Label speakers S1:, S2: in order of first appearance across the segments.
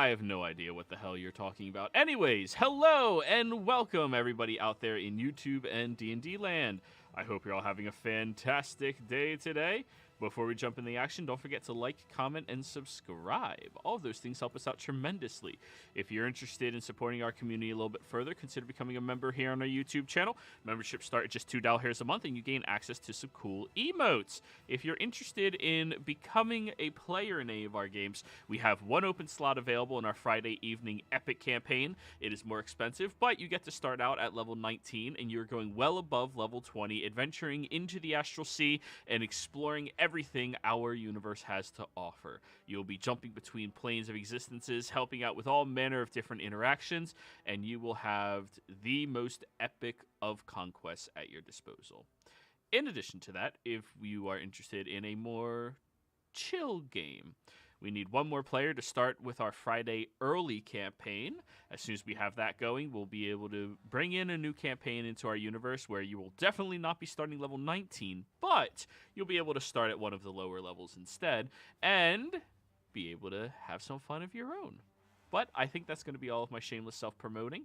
S1: I have no idea what the hell you're talking about. Anyways, hello and welcome everybody out there in YouTube and D&D land. I hope you're all having a fantastic day today. Before we jump in the action, don't forget to like, comment, and subscribe. All of those things help us out tremendously. If you're interested in supporting our community a little bit further, consider becoming a member here on our YouTube channel. Memberships start at just $2 a month, and you gain access to some cool emotes. If you're interested in becoming a player in any of our games, we have one open slot available in our Friday evening epic campaign. It is more expensive, but you get to start out at level 19, and you're going well above level 20, adventuring into the Astral Sea and exploring everything our universe has to offer. You'll be jumping between planes of existences, helping out with all manner of different interactions, and you will have the most epic of conquests at your disposal. In addition to that, if you are interested in a more chill game, we need one more player to start with our Friday early campaign. As soon as we have that going, we'll be able to bring in a new campaign into our universe where you will definitely not be starting level 19, but you'll be able to start at one of the lower levels instead and be able to have some fun of your own. But I think that's going to be all of my shameless self-promoting.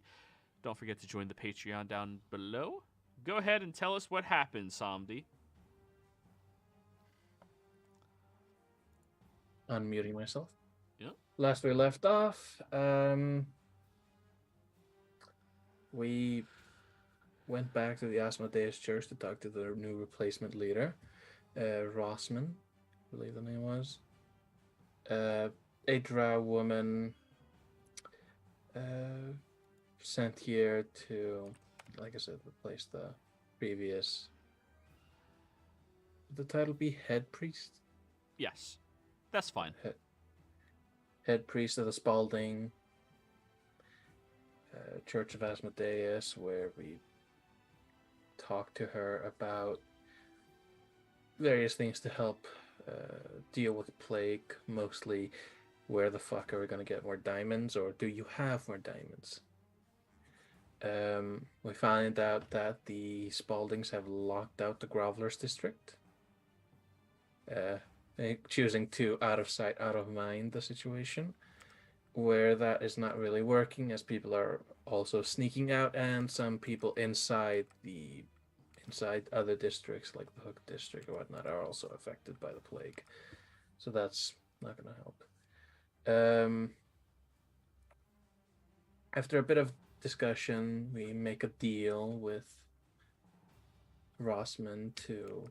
S1: Don't forget to join the Patreon down below. Go ahead and tell us what happened, Samdi.
S2: Unmuting myself.
S1: Yep.
S2: Last we left off, we went back to the Asmodeus Church to talk to the new replacement leader, Rossman, I believe the name was. A drow woman sent here to, like I said, replace the previous. Would the title be head priest?
S1: Yes. That's fine.
S2: Head priest of the Spalding Church of Asmodeus, where we talked to her about various things to help deal with the plague, mostly where the fuck are we going to get more diamonds, or do you have more diamonds? We found out that the Spaldings have locked out the Grovelers district. Choosing to out of sight, out of mind the situation, where that is not really working, as people are also sneaking out, and some people inside other districts like the Hook district or whatnot are also affected by the plague. So that's not going to help. After a bit of discussion, we make a deal with Rossman to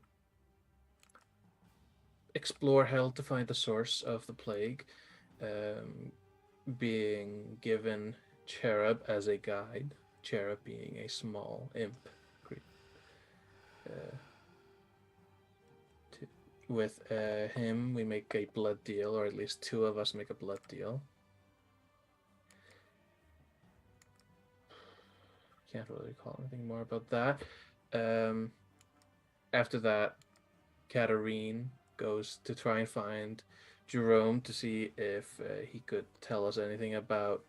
S2: explore hell to find the source of the plague, being given Cherub as a guide, Cherub being a small imp. With him, we make a blood deal, or at least two of us make a blood deal. Can't really recall anything more about that. After that, Katarine goes to try and find Jerome to see if he could tell us anything about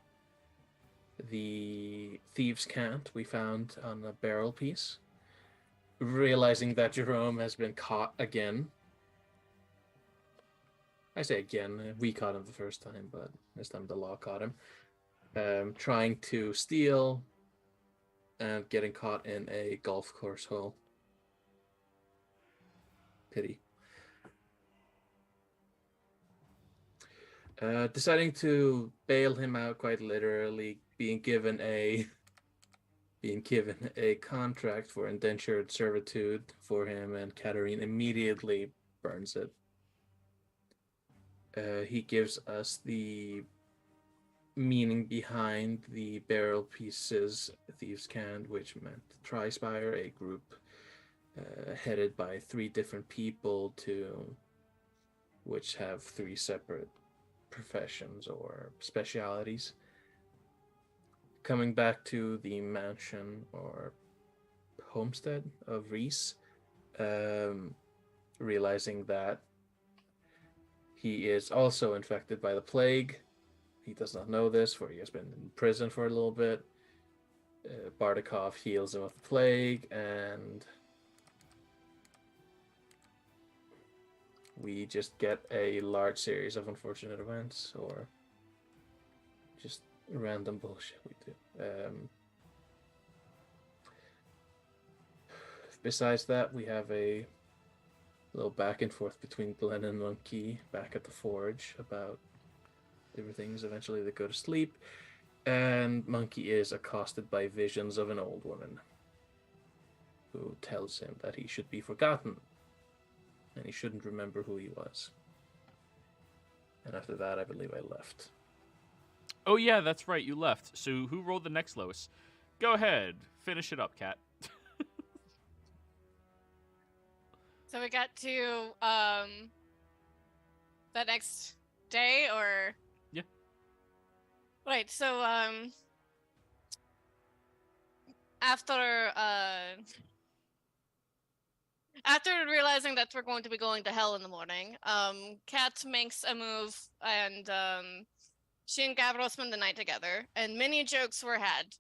S2: the thieves' cant we found on a barrel piece, realizing that Jerome has been caught again. I say again, we caught him the first time, but this time the law caught him, trying to steal and getting caught in a golf course hole. Pity. Deciding to bail him out, quite literally, being given a contract for indentured servitude for him, and Katarine immediately burns it. He gives us the meaning behind the barrel pieces thieves' cant, which meant Trispire, a group headed by 3 different people which have 3 separate professions or specialities. Coming back to the mansion or homestead of Reese, realizing that he is also infected by the plague. He does not know this, for he has been in prison for a little bit. Bardakov heals him of the plague, and we just get a large series of unfortunate events, or just random bullshit we do. Besides that, we have a little back and forth between Glenn and Monkey back at the forge about everything's eventually they go to sleep, and Monkey is accosted by visions of an old woman who tells him that he should be forgotten and he shouldn't remember who he was. And after that, I believe I left.
S1: Oh yeah, that's right, you left. So who rolled the next lowest? Go ahead, finish it up, Kat.
S3: So we got to the next day, or
S1: yeah.
S3: Right. So after realizing that we're going to be going to hell in the morning, Kat makes a move, and she and Gavro spend the night together, and many jokes were had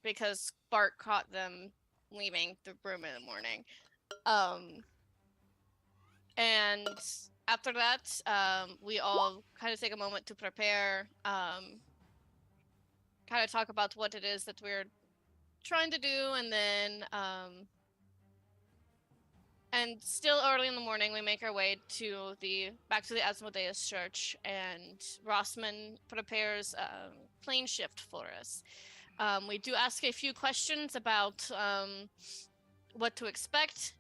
S3: because Bart caught them leaving the room in the morning. And after that, we all kind of take a moment to prepare, kind of talk about what it is that we're trying to do, and then, and still early in the morning, we make our way back to the Asmodeus Church, and Rossman prepares a plane shift for us. We do ask a few questions about what to expect,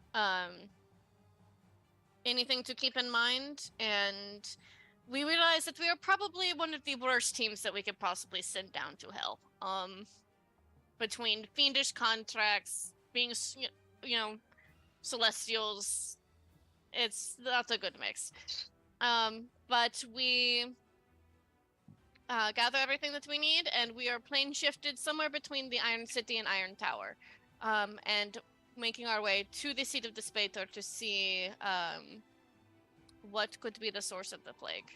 S3: anything to keep in mind, and we realize that we are probably one of the worst teams that we could possibly send down to hell. Between fiendish contracts, being, celestials, it's not a good mix. But we gather everything that we need, and we are plane shifted somewhere between the Iron City and Iron Tower, and making our way to the seat of the Spator to see what could be the source of the plague.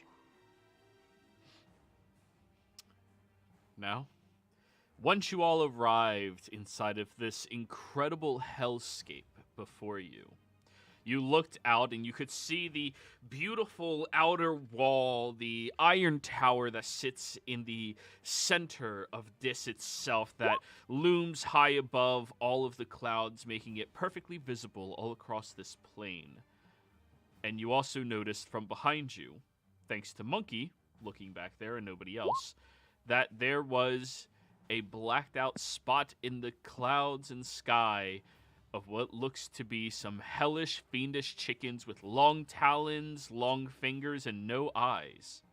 S1: Now, once you all arrived inside of this incredible hellscape before you, you looked out and you could see the beautiful outer wall, the iron tower that sits in the center of Dis itself, that looms high above all of the clouds, making it perfectly visible all across this plain. And you also noticed from behind you, thanks to Monkey looking back there and nobody else, that there was a blacked out spot in the clouds and sky of what looks to be some hellish, fiendish chickens with long talons, long fingers, and no eyes.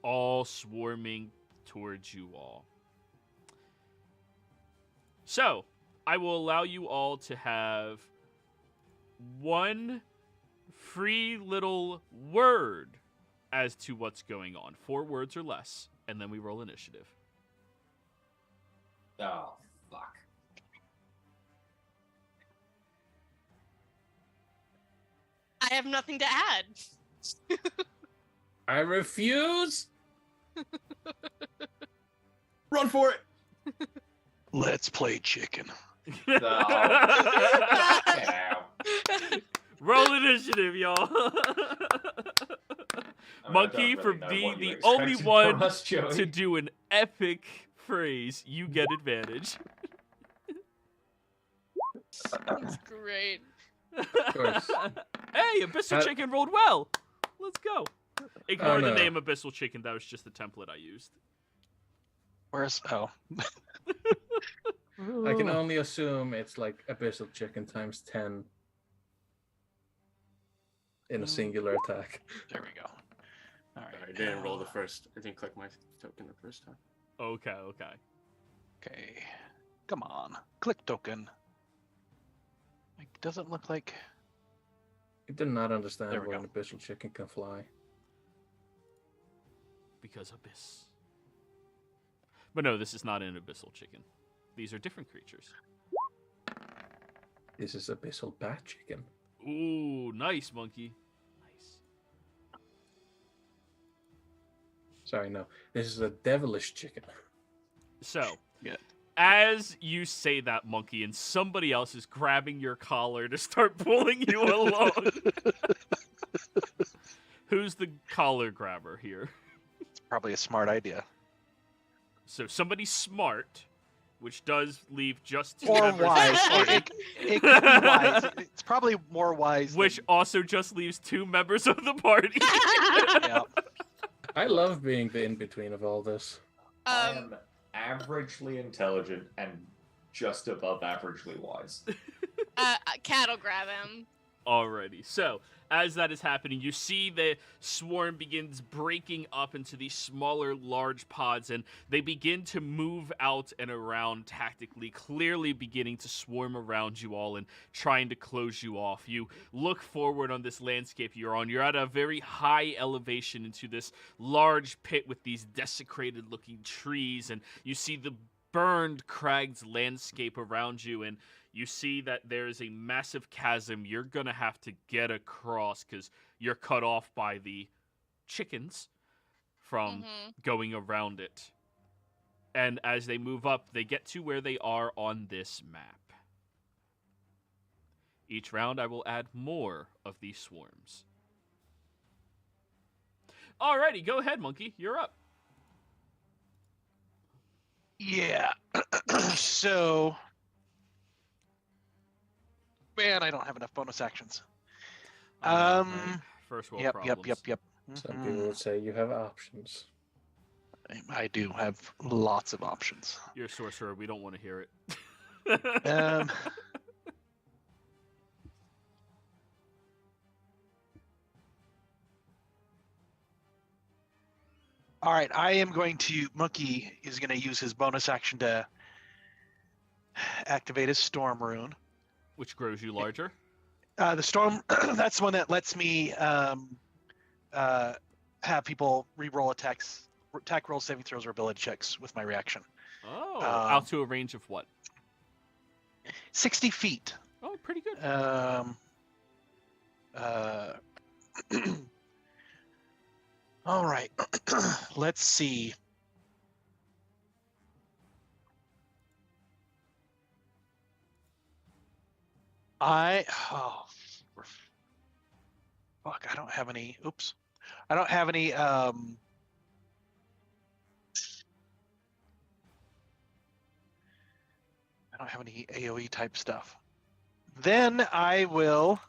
S1: All swarming towards you all. So, I will allow you all to have one free little word as to what's going on. 4 words or less, and then we roll initiative.
S4: Oh, fuck.
S3: I have nothing to add.
S2: I refuse!
S4: Run for it!
S5: Let's play chicken.
S4: No. Damn.
S1: Roll initiative, y'all. Monkey, for being the only one to do an epic phrase, you get advantage.
S3: That's great.
S2: Of course.
S1: Hey, Abyssal Chicken rolled well. Let's go. Ignore the
S2: no.
S1: name Abyssal Chicken. That was just the template I used.
S5: Where's oh?
S2: I can only assume it's like Abyssal Chicken times 10 in a singular attack.
S5: There we go. All right.
S4: I didn't roll the first. I didn't click my token the first time.
S1: Okay.
S5: Okay. Come on. Click token. It doesn't look like.
S2: I do not understand
S5: There we
S2: why
S5: go.
S2: an Abyssal Chicken can fly.
S1: Because Abyss. But no, this is not an Abyssal Chicken. These are different creatures.
S2: This is Abyssal Bat Chicken.
S1: Ooh, nice, Monkey. Nice.
S2: Sorry, no. This is a Devilish Chicken.
S1: So,
S5: Yeah.
S1: as you say that, Monkey, and somebody else is grabbing your collar to start pulling you along. Who's the collar grabber here?
S5: It's probably a smart idea.
S1: So somebody smart, which does leave just 2
S5: Or
S1: members
S5: wise.
S1: of the party,
S5: It could be wise. It's probably more wise.
S1: which
S5: than,
S1: also just leaves 2 members of the party.
S5: yeah.
S2: I love being the in-between of all this.
S6: I am averagely intelligent and just above averagely wise.
S3: Cat will grab him.
S1: Alrighty, so as that is happening, you see the swarm begins breaking up into these smaller, large pods, and they begin to move out and around tactically, clearly beginning to swarm around you all and trying to close you off. You look forward on this landscape you're on. You're at a very high elevation into this large pit with these desecrated-looking trees, and you see the burned crags landscape around you, and you see that there is a massive chasm you're going to have to get across because you're cut off by the chickens from going around it. And as they move up, they get to where they are on this map. Each round, I will add more of these swarms. Alrighty, go ahead, Monkey. You're up.
S5: Yeah. So, man, I don't have enough bonus actions.
S1: Right. First world
S5: Yep.
S1: problems.
S2: Some people would say you have options.
S5: I do have lots of options.
S1: You're a sorcerer. We don't want to hear it.
S5: All right, I am going to. Monkey is going to use his bonus action to activate his storm rune.
S1: Which grows you larger.
S5: The storm, that's the one that lets me have people re-roll attack rolls, saving throws, or ability checks with my reaction.
S1: Oh, out to a range of what?
S5: 60 feet.
S1: Oh, pretty good.
S5: All right. Let's see. Fuck, I don't have any. Oops. I don't have any. I don't have any AoE type stuff. Then I will.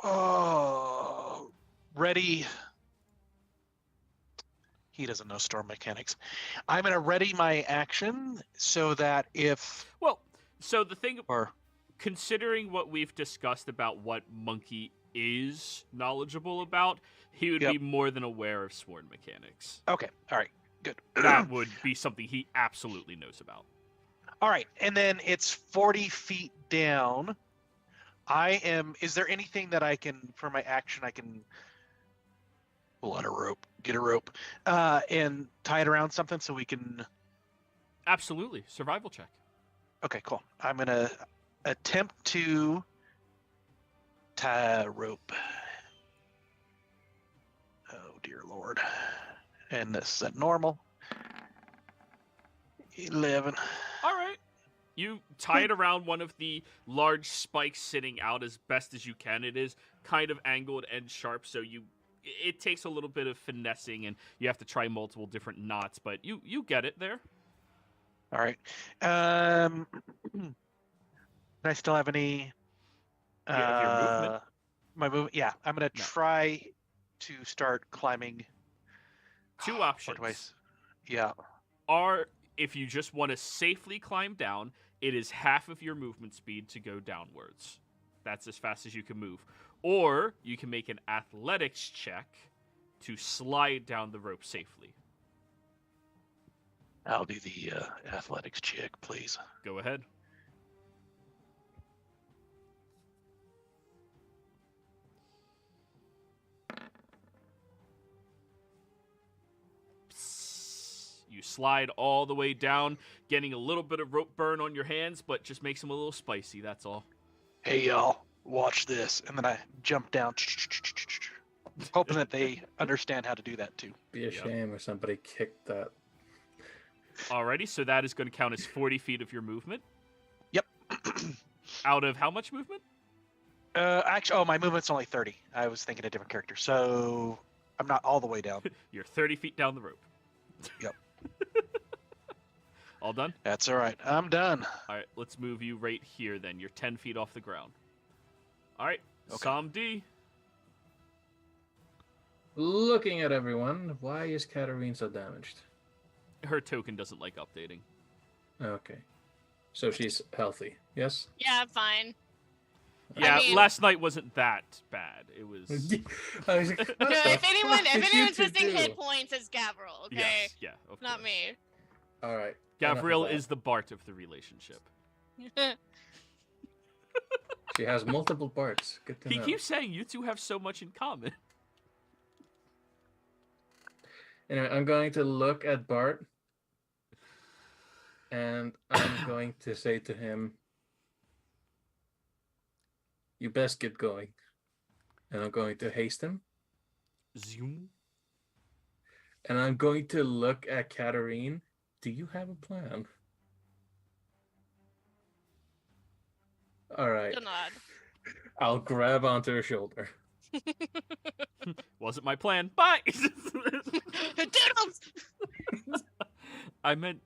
S5: Oh, ready. He doesn't know storm mechanics. I'm going to ready my action so that if.
S1: Well, so the thing,
S5: Or.
S1: considering what we've discussed about what Monkey is knowledgeable about, he would
S5: Yep.
S1: be more than aware of sworn mechanics.
S5: Okay. All right. Good.
S1: That would be something he absolutely knows about.
S5: All right. And then it's 40 feet down. Is there anything that I can, for my action, I can pull out a rope, get a rope, and tie it around something so we can.
S1: Absolutely. Survival check.
S5: Okay, cool. I'm going to attempt to tie a rope. Oh, dear Lord. And this is at normal. 11.
S1: All right. You tie it around one of the large spikes sitting out as best as you can. It is kind of angled and sharp, so it takes a little bit of finessing, and you have to try multiple different knots, but you get it there.
S5: All right. Do I still have any?
S1: You have your movement?
S5: My movement. Yeah, I'm gonna
S1: No.
S5: try to start climbing.
S1: Two
S5: What
S1: options.
S5: do I yeah.
S1: Are if you just want to safely climb down, it is half of your movement speed to go downwards. That's as fast as you can move. Or you can make an athletics check to slide down the rope safely.
S5: I'll do the athletics check, please.
S1: Go ahead. You slide all the way down, getting a little bit of rope burn on your hands, but just makes them a little spicy, that's all.
S5: Hey y'all, watch this, and then I jump down, hoping that they understand how to do that too.
S2: Be a
S1: Yep.
S2: shame if somebody kicked that.
S1: Alrighty, so that is going to count as 40 feet of your movement.
S5: Yep.
S1: Out of how much movement?
S5: Actually, my movement's only 30. I was thinking a different character, so I'm not all the way down.
S1: You're 30 feet down the rope.
S5: Yep.
S1: All done?
S5: That's all right. I'm done.
S1: All right, let's move you right here then. You're 10 feet off the ground. All right,
S5: Okay.
S1: Psalm D.
S2: Looking at everyone, why is Katarine so damaged?
S1: Her token doesn't like updating.
S2: Okay. So she's healthy, yes?
S3: Yeah, I'm fine.
S1: Yeah,
S3: mean-
S1: last night wasn't that bad. It was...
S2: I was like, what
S3: No,
S2: the
S3: if
S2: fuck did you
S3: anyone's
S2: two
S3: missing
S2: do?
S3: hit points, it's Gavril. Okay,
S1: Yes, yeah, of
S3: not
S1: course.
S3: me.
S2: All right.
S1: Gavril
S2: enough of
S1: is the Bart of the relationship.
S2: that. She has multiple parts. Good to
S1: He
S2: know.
S1: keeps saying you two have so much in common.
S2: Anyway, I'm going to look at Bart, and I'm going to say to him, "You best get going." And I'm going to haste him,
S1: Zoom.
S2: and I'm going to look at Katarine. Do you have a plan? All right.
S3: Still nod.
S2: I'll grab onto her shoulder.
S1: Wasn't my plan. Bye!
S3: Doodles!
S1: I meant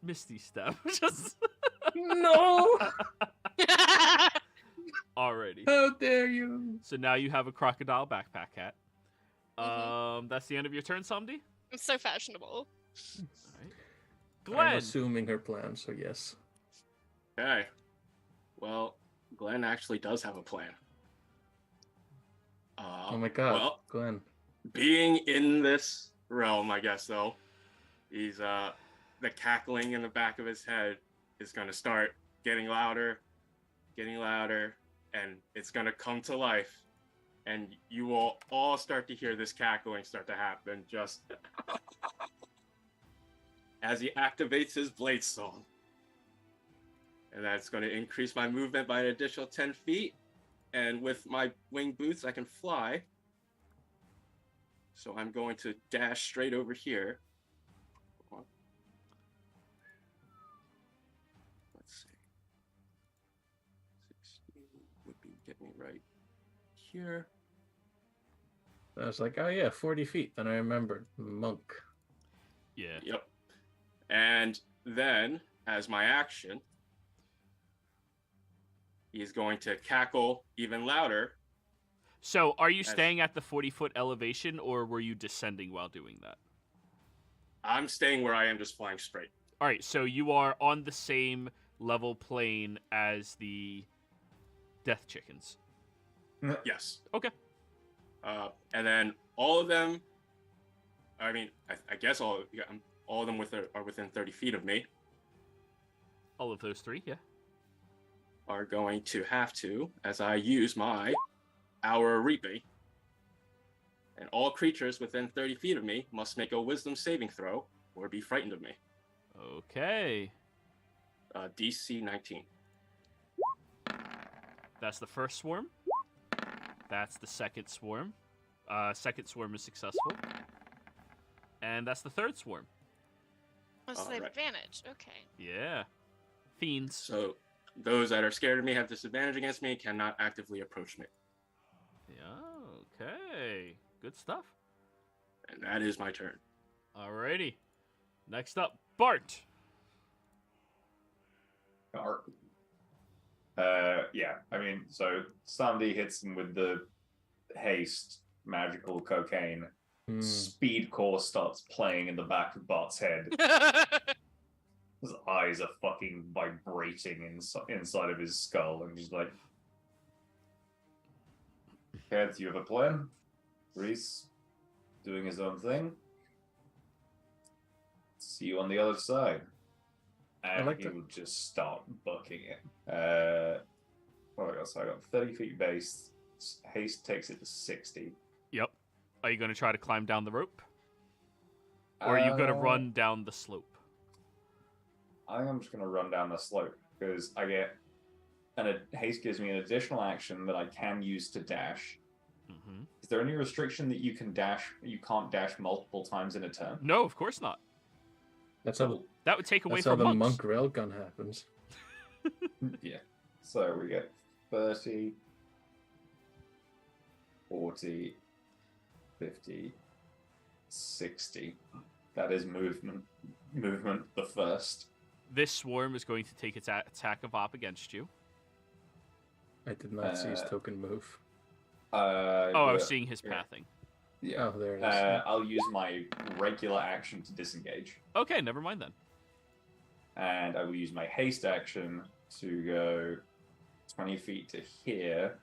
S1: Misty Step. Just...
S2: No!
S1: Alrighty.
S2: How dare you?
S1: So now you have a crocodile backpack hat.
S3: Mhm.
S1: That's the end of your turn, Somdi?
S3: I'm so fashionable.
S1: Alright.
S2: I'm
S1: Glenn!
S2: assuming her plan, so yes.
S4: Okay. Well, Glenn actually does have a plan.
S2: Oh my god,
S4: Well,
S2: Glenn.
S4: being in this realm, I guess, though, he's the cackling in the back of his head is going to start getting louder, and it's going to come to life. And you will all start to hear this cackling start to happen just as he activates his blade song. And that's going to increase my movement by an additional 10 feet. And with my wing boots, I can fly. So I'm going to dash straight over here. Hold on. Let's see. 16 would be get me right here.
S2: I was like, oh yeah, 40 feet. Then I remembered. Monk.
S1: Yeah.
S4: Yep. And then, as my action, he's going to cackle even louder.
S1: So, are you
S4: As-
S1: staying at the 40-foot elevation, or were you descending while doing that?
S4: I'm staying where I am, just flying straight.
S1: All right, so you are on the same level plane as the death chickens.
S4: Yes.
S1: Okay.
S4: And then all of them, I mean, I guess all of them are within 30 feet of me,
S1: All of those three, yeah.
S4: are going to have to, as I use my Hour of Reaping, and all creatures within 30 feet of me must make a Wisdom saving throw or be frightened of me.
S1: Okay.
S4: DC 19.
S1: That's the first swarm. That's the second swarm. Second swarm is successful. And that's the third swarm.
S3: What's the
S4: Alright.
S3: advantage? Okay.
S1: Yeah. Fiends.
S4: So those that are scared of me have disadvantage against me, cannot actively approach me.
S1: Yeah, okay. Good stuff.
S4: And that is my turn.
S1: Alrighty. Next up, Bart.
S6: Yeah, I mean, so Sandy hits him with the haste magical cocaine.
S2: Hmm.
S6: Speed core starts playing in the back of Bart's head. His eyes are fucking vibrating inside of his skull, and he's like, "Okay, do you have a plan?" Reese doing his own thing. See you on the other side. And
S2: like
S6: he
S2: that.
S6: will just start bucking it. What have I got? So I got 30 feet base. Haste takes it to 60.
S1: Yep. Are you going to try to climb down the rope? Or are you going to run down the slope?
S6: I think I'm just going to run down the slope because I get. And haste gives me an additional action that I can use to dash.
S1: Mm-hmm.
S6: Is there any restriction that you can dash? You can't dash multiple times in a turn.
S1: No, of course not.
S2: That's how,
S1: That would take away
S2: that's how
S1: from
S2: the
S1: monks.
S2: monk railgun happens.
S6: Yeah. So we get 30. 40, 50, 60. That is movement. Movement the first.
S1: This swarm is going to take its attack of op against you.
S2: I did not see his token move.
S1: I was seeing his pathing.
S6: Yeah.
S2: Oh, there it is.
S6: I'll use my regular action to disengage.
S1: Okay, never mind then.
S6: And I will use my haste action to go 20 feet to here.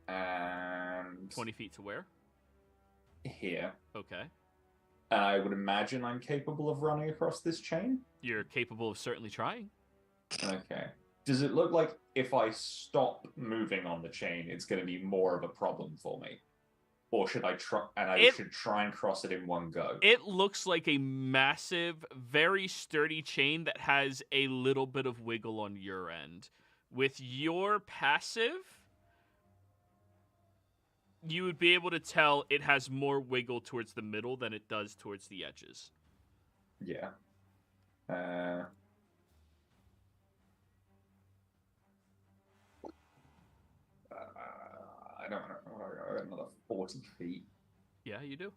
S6: And
S1: 20 feet to where?
S6: here.
S1: Okay.
S6: And I would imagine I'm capable of running across this chain.
S1: You're capable of certainly trying.
S6: Okay. Does it look like if I stop moving on the chain, it's going to be more of a problem for me? Or should I try? And I should try and cross it in one go.
S1: It looks like a massive, very sturdy chain that has a little bit of wiggle on your end. With your passive, you would be able to tell it has more wiggle towards the middle than it does towards the edges.
S6: Yeah. I don't know. I got another 40 feet,
S1: Yeah, you do.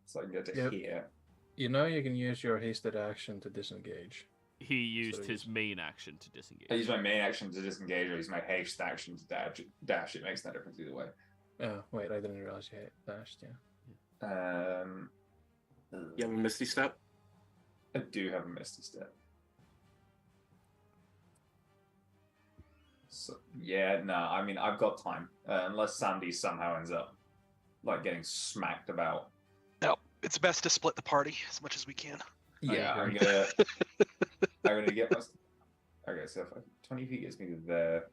S6: so I can get to
S2: Yep.
S6: here.
S2: You know you can use your hasted action to disengage.
S1: He used
S2: So
S1: his
S2: he's-
S1: main action to disengage.
S6: I use my main action to disengage, or use my haste action to dash. It makes no difference either way.
S2: Oh, wait, I didn't realize you had dashed, yeah.
S4: You have a Misty Step?
S6: I do have a Misty Step. So, yeah, no, I mean, I've got time. Unless Sandy somehow ends up, like, getting smacked about.
S5: No, it's best to split the party as much as we can.
S6: Yeah, I'm
S2: agree.
S6: gonna get my... Okay, so if 20 feet gets me to there.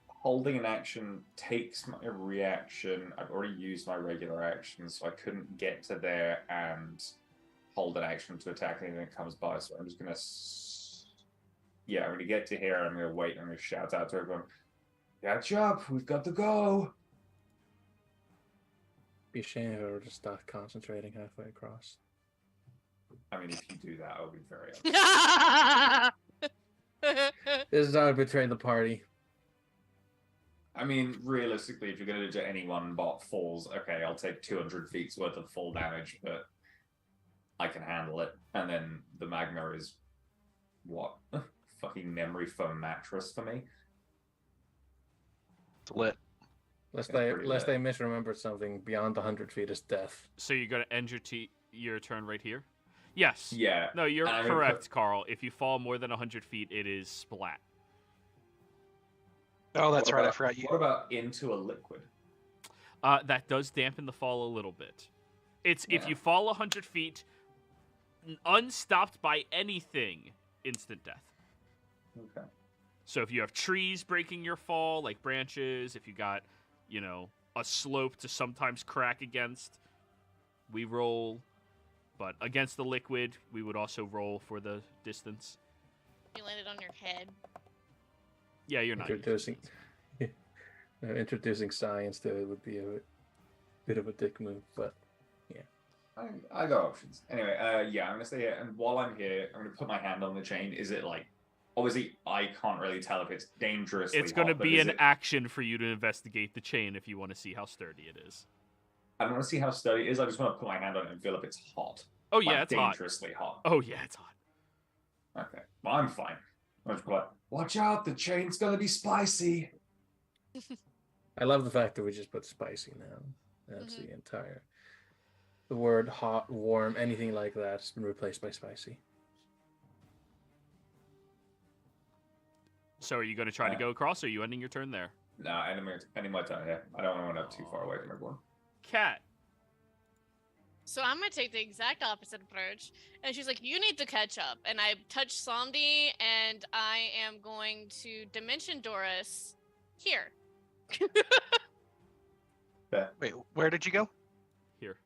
S6: Holding an action takes my reaction. I've already used my regular action, so I couldn't get to there and hold an action to attack anything that comes by. So I'm just gonna, I'm gonna get to here. I'm gonna wait. And I'm gonna shout out to everyone, "Catch up! We've got to go!"
S2: Be a shame if I were to start concentrating halfway across.
S6: I mean, if you do that, I'll be very upset.
S2: This is how I betray the party.
S6: I mean, realistically, if you're going to do any one bot falls, okay, I'll take 200 feet's worth of fall damage, but I can handle it. And then the Magma is, what? Fucking memory foam mattress for me?
S5: It's lit.
S2: Lest
S6: Yeah,
S2: I
S6: pretty
S2: lest
S6: lit.
S2: I misremembered something, beyond 100 feet is death.
S1: So you're going to end your turn right here? Yes.
S6: Yeah.
S1: No, you're
S6: And I'm gonna
S1: correct, Carl. If you fall more than 100 feet, it is splat.
S5: Oh, that's
S6: What
S5: right. I
S6: about-
S5: forgot you.
S6: What about into a liquid?
S1: That does dampen the fall a little bit. It's if
S6: Yeah.
S1: you fall 100 feet, unstopped by anything, instant death.
S6: Okay.
S1: So if you have trees breaking your fall, like branches, if you got, a slope to sometimes crack against, we roll. But against the liquid, we would also roll for the distance.
S3: You landed on your head.
S1: Yeah, you're not.
S2: Introducing, introducing science to it would be a bit of a dick move, but
S6: I got options. Anyway, I'm going to stay here. And while I'm here, I'm going to put my hand on the chain. Is it like... Obviously, I can't really tell if it's dangerously
S1: It's going to
S6: hot, but
S1: be
S6: is
S1: an
S6: it-
S1: action for you to investigate the chain if you want to see how sturdy it is.
S6: I want to see how sturdy it is. I just want to put my hand on it and feel if it's hot.
S1: Oh, yeah,
S6: Like,
S1: it's hot.
S6: dangerously hot.
S1: Oh, yeah, it's hot.
S6: Okay. Well, I'm fine. I'm just like, watch out, the chain's gonna be spicy.
S2: I love the fact that we just put spicy now. That's the entire... The word hot, warm, anything like that has been replaced by spicy.
S1: So are you going to try to go across, or are you ending your turn there?
S6: No, ending my turn here. I don't want to end up too far away from everyone.
S1: Cat.
S3: So I'm gonna take the exact opposite approach, and she's like, "You need to catch up." And I touch Somdi, and I am going to Dimension Doris here.
S5: Wait, where did you go?
S1: Here.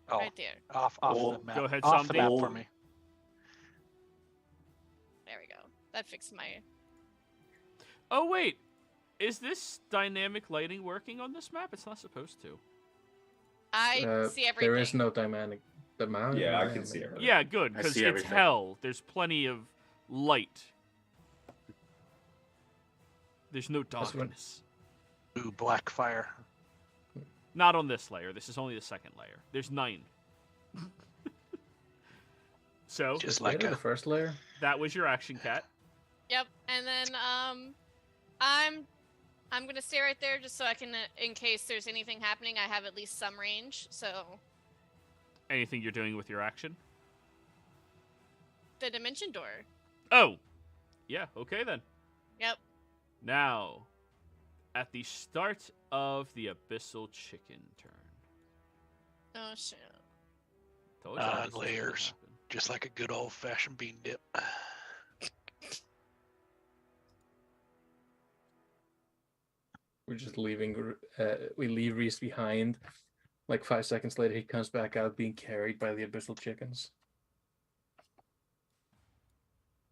S5: Oh,
S3: Right there.
S5: off
S6: Oh,
S5: the map.
S1: go ahead,
S5: off the
S1: Somdi.
S5: map for me.
S3: There we go. That fixed my.
S1: Oh, wait. Is this dynamic lighting working on this map? It's not supposed to.
S3: I see everything.
S2: There is no dynamic the mountain.
S6: Yeah, I can see everything.
S1: Yeah, good,
S4: I
S1: because
S4: see
S1: it's
S4: everything.
S1: hell. There's plenty of light. There's no
S2: That's what-
S1: darkness.
S5: Ooh, black fire.
S1: Not on this layer. This is only the second layer. There's 9. So,
S5: Just
S2: Later,
S5: like
S2: the
S5: a
S2: first layer.
S1: that was your action, Cat.
S3: Yep. And then I'm gonna stay right there just so I can, in case there's anything happening, I have at least some range. So
S1: Anything you're doing with your action?
S3: the dimension door.
S1: Oh! Yeah, okay then.
S3: Yep.
S1: Now, at the start of the Abyssal Chicken turn.
S3: Oh shit.
S1: Told you this was gonna
S5: layers.
S1: happen.
S5: just like a good old fashioned bean dip.
S2: We're just leaving. We leave Reese behind. Like 5 seconds later, he comes back out being carried by the abyssal chickens.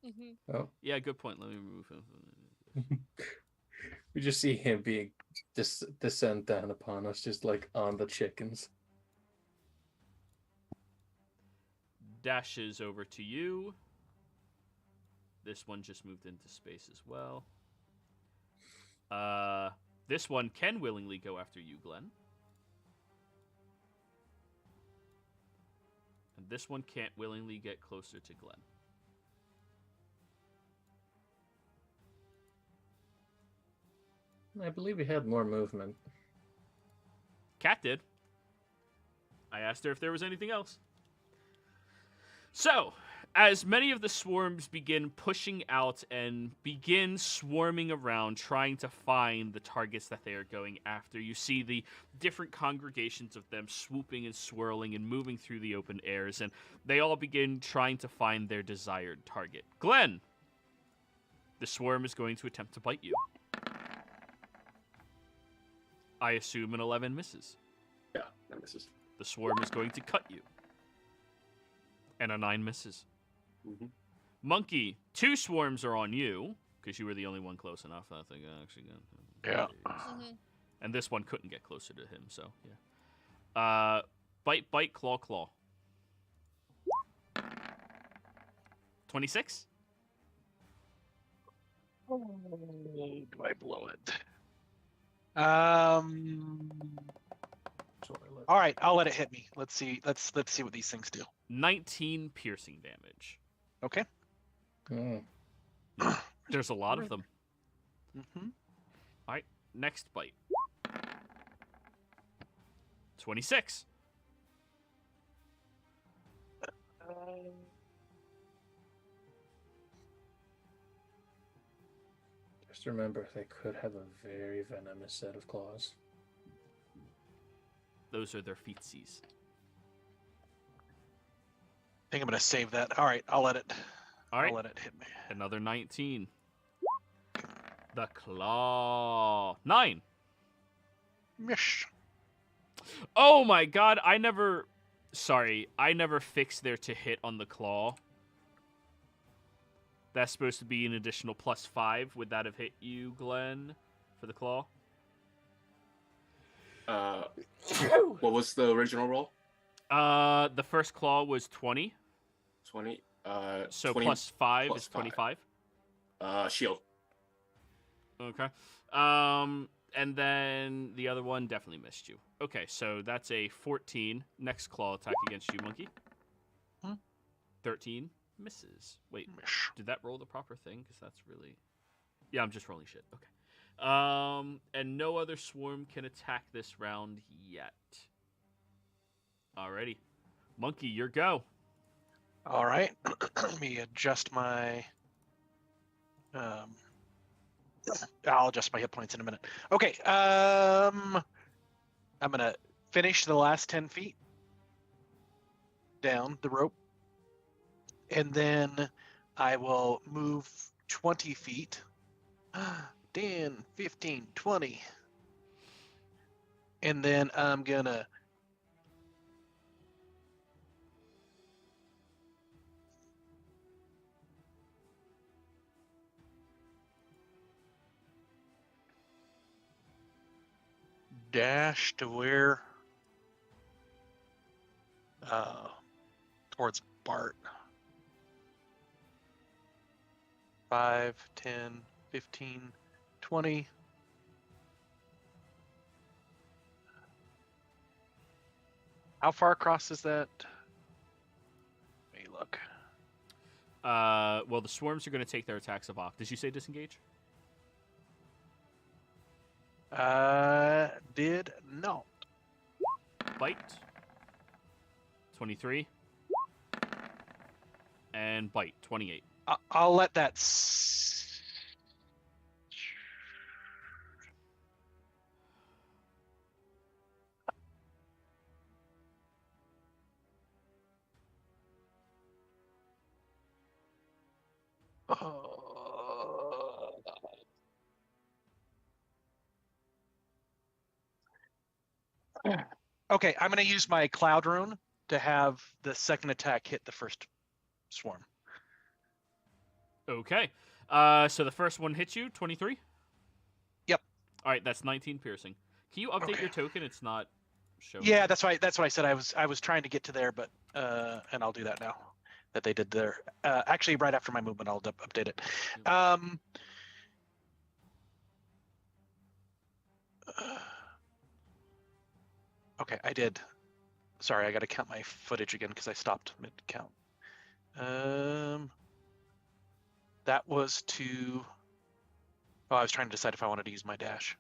S3: Mm-hmm.
S2: Oh,
S1: Yeah, good point. Let me remove him.
S2: we just see him being descend down upon us, just like on the chickens.
S1: Dashes over to you. This one just moved into space as well. This one can willingly go after you, Glenn. And this one can't willingly get closer to Glenn.
S2: I believe we had more movement.
S1: Cat did. I asked her if there was anything else. So, as many of the swarms begin pushing out and begin swarming around trying to find the targets that they are going after, you see the different congregations of them swooping and swirling and moving through the open airs, and they all begin trying to find their desired target. Glenn, the swarm is going to attempt to bite you. I assume an 11 misses.
S4: Yeah, that misses.
S1: The swarm is going to cut you. And a 9 misses.
S4: Mm-hmm.
S1: Monkey, 2 swarms are on you, because you were the only one close enough. I think I actually got.
S5: Yeah.
S3: Mm-hmm.
S1: And this one couldn't get closer to him, so yeah. Bite, claw, claw. 26?
S5: Do I blow it? All right, I'll let it hit me. Let's see. Let's see what these things do.
S1: 19 piercing damage.
S5: Okay.
S2: Oh.
S1: There's a lot of them.
S5: Mm-hmm.
S1: All right, next bite. 26.
S2: Just remember, they could have a very venomous set of claws.
S1: Those are their feetsies.
S5: I think I'm gonna save that. All right, I'll let it.
S1: All right,
S5: I'll let it hit me.
S1: another 19. The claw. 9.
S5: Mish.
S1: Oh my god, I never fixed their to hit on the claw. That's supposed to be an additional +5. Would that have hit you, Glenn, for the claw?
S4: What was the original roll?
S1: The first claw was 20.
S4: 20.
S1: So
S4: 20
S1: +5
S4: plus
S1: is 25.
S4: Shield.
S1: Okay. And then the other one definitely missed you. Okay, so that's a 14. Next claw attack against you, Monkey. 13 misses. Wait,
S5: Mish.
S1: did that roll the proper thing? Because that's really... Yeah, I'm just rolling shit. Okay. And no other swarm can attack this round yet. Alrighty. Monkey, your go.
S5: All right. Let me adjust my. I'll adjust my hit points in a minute. Okay. I'm gonna finish the last 10 feet down the rope, and then I will move 20 feet. 10, 15, 20. And then I'm gonna dash to where towards Bart. 5, 10, 15, 20. How far across is that? Let me look.
S1: Well, the swarms are going to take their attacks of off. Did you say disengage?
S5: Did not.
S1: Bite. 23. And bite. 28.
S5: I'll let that. Okay, I'm going to use my Cloud Rune to have the second attack hit the first swarm.
S1: Okay. So the first one hits you, 23?
S5: Yep.
S1: All right, that's 19 piercing. Can you update your token? It's not showing.
S5: Yeah, that's what I said. I was trying to get to there, but and I'll do that now that they did there. Actually, right after my movement, I'll update it. Okay, I did. Sorry, I got to count my footage again because I stopped mid count. That was to. Oh, I was trying to decide if I wanted to use my dash.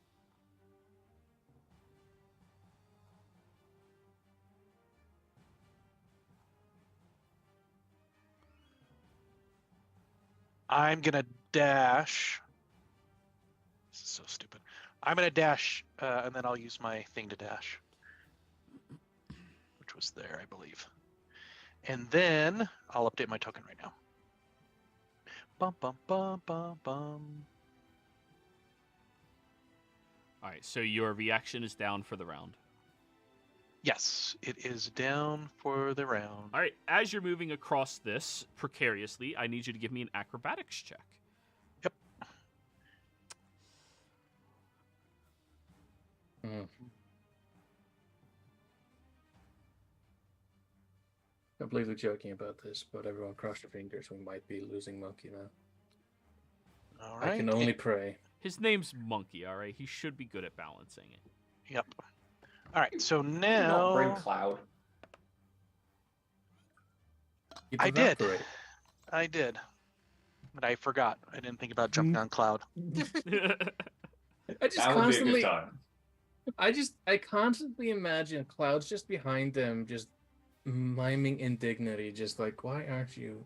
S5: I'm gonna dash. This is so stupid. I'm gonna dash, and then I'll use my thing to dash, which was there, I believe. And then I'll update my token right now. Bum bum bum bum bum.
S1: All right, so your reaction is down for the round.
S5: Yes, it is down for the round.
S1: All right, as you're moving across this precariously, I need you to give me an acrobatics check.
S5: Yep.
S2: Completely joking about this, but everyone cross your fingers. We might be losing Monkey now.
S5: All right.
S2: I can only pray.
S1: His name's Monkey, all right? He should be good at balancing it.
S5: Yep. All right, so
S6: Not bring
S5: now
S6: Cloud.
S2: Keep
S5: I did.
S2: evaporate.
S5: I did, but I forgot. I didn't think about jumping on Cloud.
S2: I just
S6: That would be a good
S2: constantly,
S6: time.
S2: I constantly imagine Cloud's just behind them, just miming indignity, just like, why aren't you?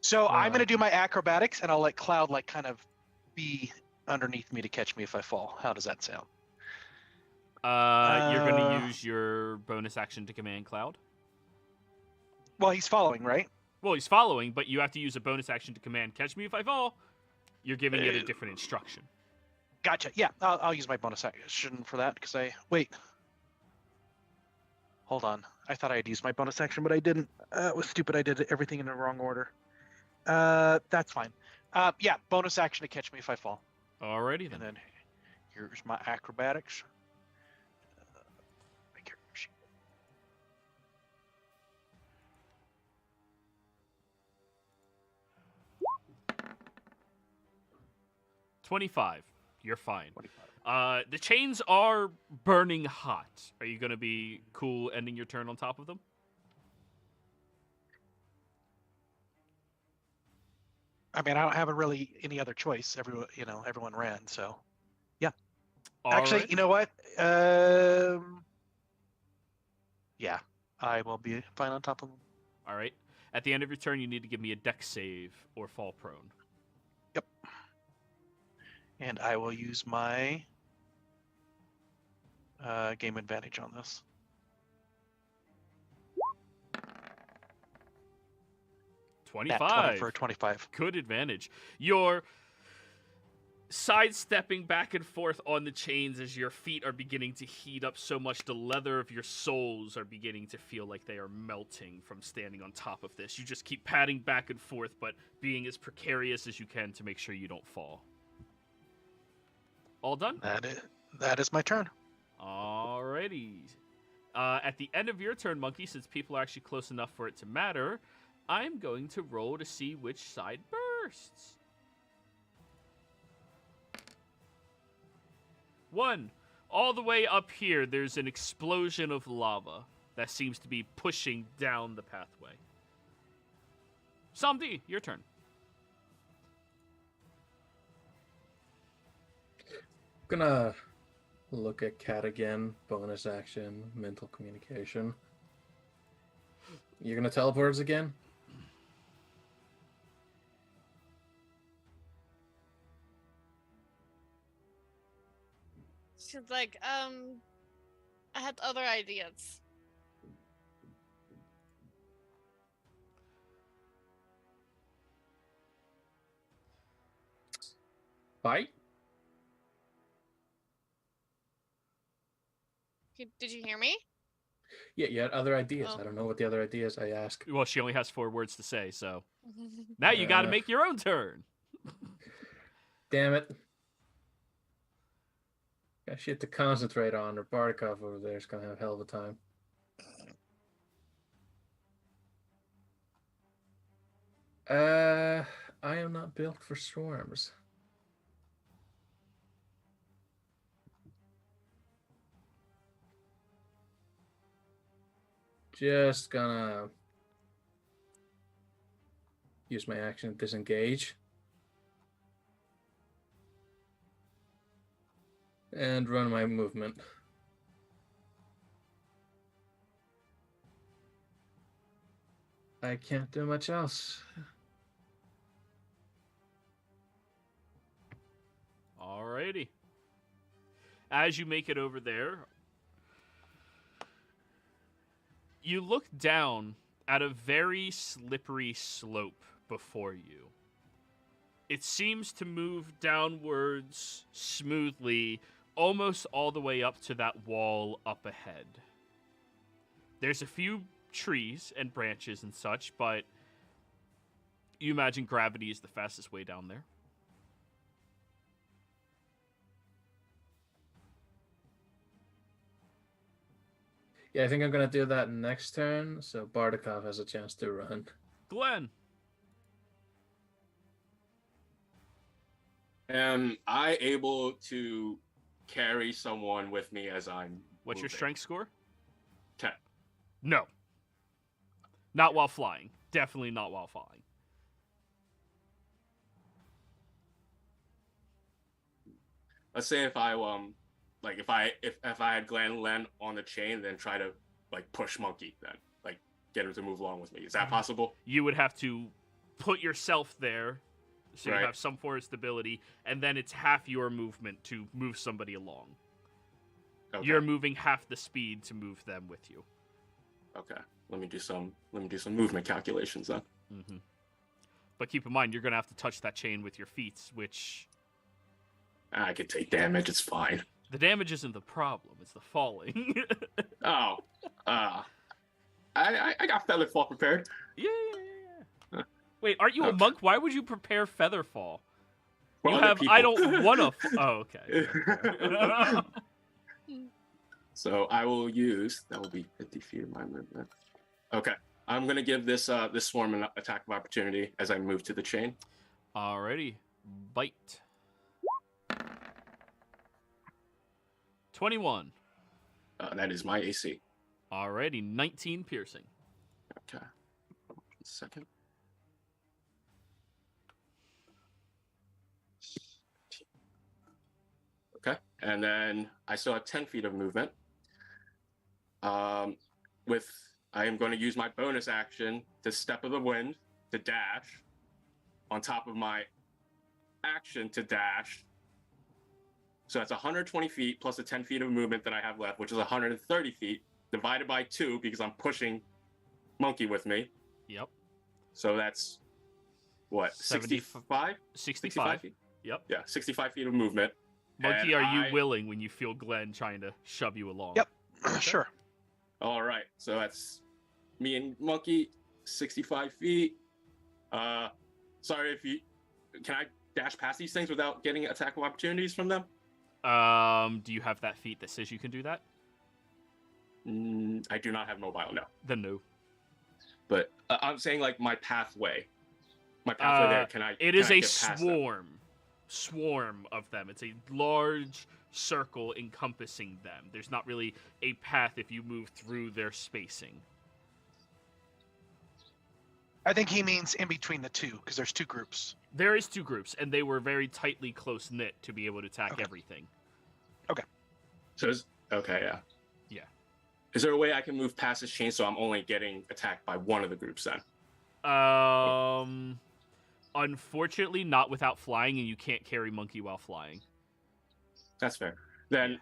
S5: So I'm
S2: Wow.
S5: gonna do my acrobatics, and I'll let Cloud like kind of be underneath me to catch me if I fall. How does that sound?
S1: You're going to use your bonus action to command Cloud?
S5: Well, he's following, right?
S1: Well, he's following, but you have to use a bonus action to command catch me if I fall. You're giving it a different instruction.
S5: Gotcha. Yeah, I'll use my bonus action for that because wait. Hold on. I thought I had used my bonus action, but I didn't. It was stupid. I did everything in the wrong order. That's fine. Yeah, bonus action to catch me if I fall.
S1: Alrighty then.
S5: And then here's my acrobatics. My character sheet.
S1: 25. You're fine.
S5: 25.
S1: The chains are burning hot. Are you going to be cool ending your turn on top of them?
S5: I mean, I don't have really any other choice. Everyone ran, so yeah.
S1: All
S5: Actually,
S1: right.
S5: you know what? Yeah, I will be fine on top of them.
S1: All right. At the end of your turn, you need to give me a dex save or fall prone.
S5: Yep. And I will use my game advantage on this. Nat 20
S1: 25.
S5: for a 25.
S1: Good advantage. You're sidestepping back and forth on the chains as your feet are beginning to heat up so much the leather of your soles are beginning to feel like they are melting from standing on top of this. You just keep padding back and forth, but being as precarious as you can to make sure you don't fall. All done?
S5: That is my turn.
S1: Alrighty. At the end of your turn, Monkey, since people are actually close enough for it to matter, I'm going to roll to see which side bursts. 1. All the way up here, there's an explosion of lava that seems to be pushing down the pathway. Samdi, your turn.
S2: Gonna look at Cat again. Bonus action, mental communication. You're gonna teleport us again?
S3: She's like, I had other ideas.
S2: Bite?
S3: Did you hear me?
S2: Yeah, you had other ideas.
S3: Oh.
S2: I don't know what the other ideas I ask.
S1: Well, she only has 4 words to say, so now you got to make your own turn.
S2: Damn it. Got shit to concentrate on, or Bardakov over there is gonna have a hell of a time. I am not built for storms. Just gonna use my action to disengage. And run my movement. I can't do much else.
S1: Alrighty. As you make it over there, you look down at a very slippery slope before you. It seems to move downwards smoothly, almost all the way up to that wall up ahead. There's a few trees and branches and such, but you imagine gravity is the fastest way down there.
S2: Yeah, I think I'm gonna do that next turn, so Bardakov has a chance to run.
S1: Glenn.
S4: Am I able to carry someone with me as I'm
S1: What's your
S4: moving?
S1: strength score?
S4: 10.
S1: No. Not while flying. Definitely not while flying.
S4: Let's say if I if I had Glenn land on the chain, then try to like push Monkey, then like get him to move along with me. Is that possible?
S1: You would have to put yourself there so
S4: Right.
S1: you have some form of stability, and then it's half your movement to move somebody along.
S4: Okay.
S1: You're moving half the speed to move them with you.
S4: Okay. Let me do some movement calculations then.
S1: Mm-hmm. But keep in mind, you're going to have to touch that chain with your feet, which
S4: I could take damage. It's fine.
S1: the damage isn't the problem; it's the falling.
S4: Oh. I got feather fall prepared.
S1: Yeah. Wait, aren't you a
S4: Okay.
S1: monk? Why would you prepare Featherfall?
S4: For
S1: You
S4: other
S1: have.
S4: people.
S1: I don't want to. Oh, okay.
S4: So I will use, that will be 50 feet of my movement. Okay. I'm gonna give this swarm an attack of opportunity as I move to the chain.
S1: Alrighty, bite. 21.
S4: That is my AC.
S1: Alrighty, 19 piercing.
S4: Okay. 1 second. Okay. And then I still have 10 feet of movement. I am going to use my bonus action to Step of the Wind to dash on top of my action to dash. So that's 120 feet plus the 10 feet of movement that I have left, which is 130 feet divided by 2 because I'm pushing Monkey with me.
S1: Yep.
S4: So that's what,
S1: 70
S4: 65?
S1: 65.
S4: feet?
S1: Yep.
S4: Yeah, 65 feet of movement.
S1: Monkey,
S4: And
S1: are you
S4: I-
S1: willing when you feel Glenn trying to shove you along?
S5: Yep. Sure.
S4: All right, so that's me and Monkey, 65 feet. Sorry if you can I dash past these things without getting attack of opportunities from them?
S1: Do you have that feat that says you can do that?
S4: I do not have mobile, no.
S1: Then no.
S4: But I'm saying like my pathway. My pathway there. Can I?
S1: It
S4: can
S1: is
S4: I
S1: a
S4: get past them?
S1: swarm of them. It's a large circle encompassing them. There's not really a path if you move through their spacing.
S5: I think he means in between the two, because there's 2 groups.
S1: There is 2 groups, and they were very tightly close-knit to be able to attack everything.
S4: So okay, yeah.
S1: Yeah.
S4: Is there a way I can move past this chain so I'm only getting attacked by one of the groups then?
S1: Unfortunately, not without flying, and you can't carry monkey while flying.
S4: That's fair. Then,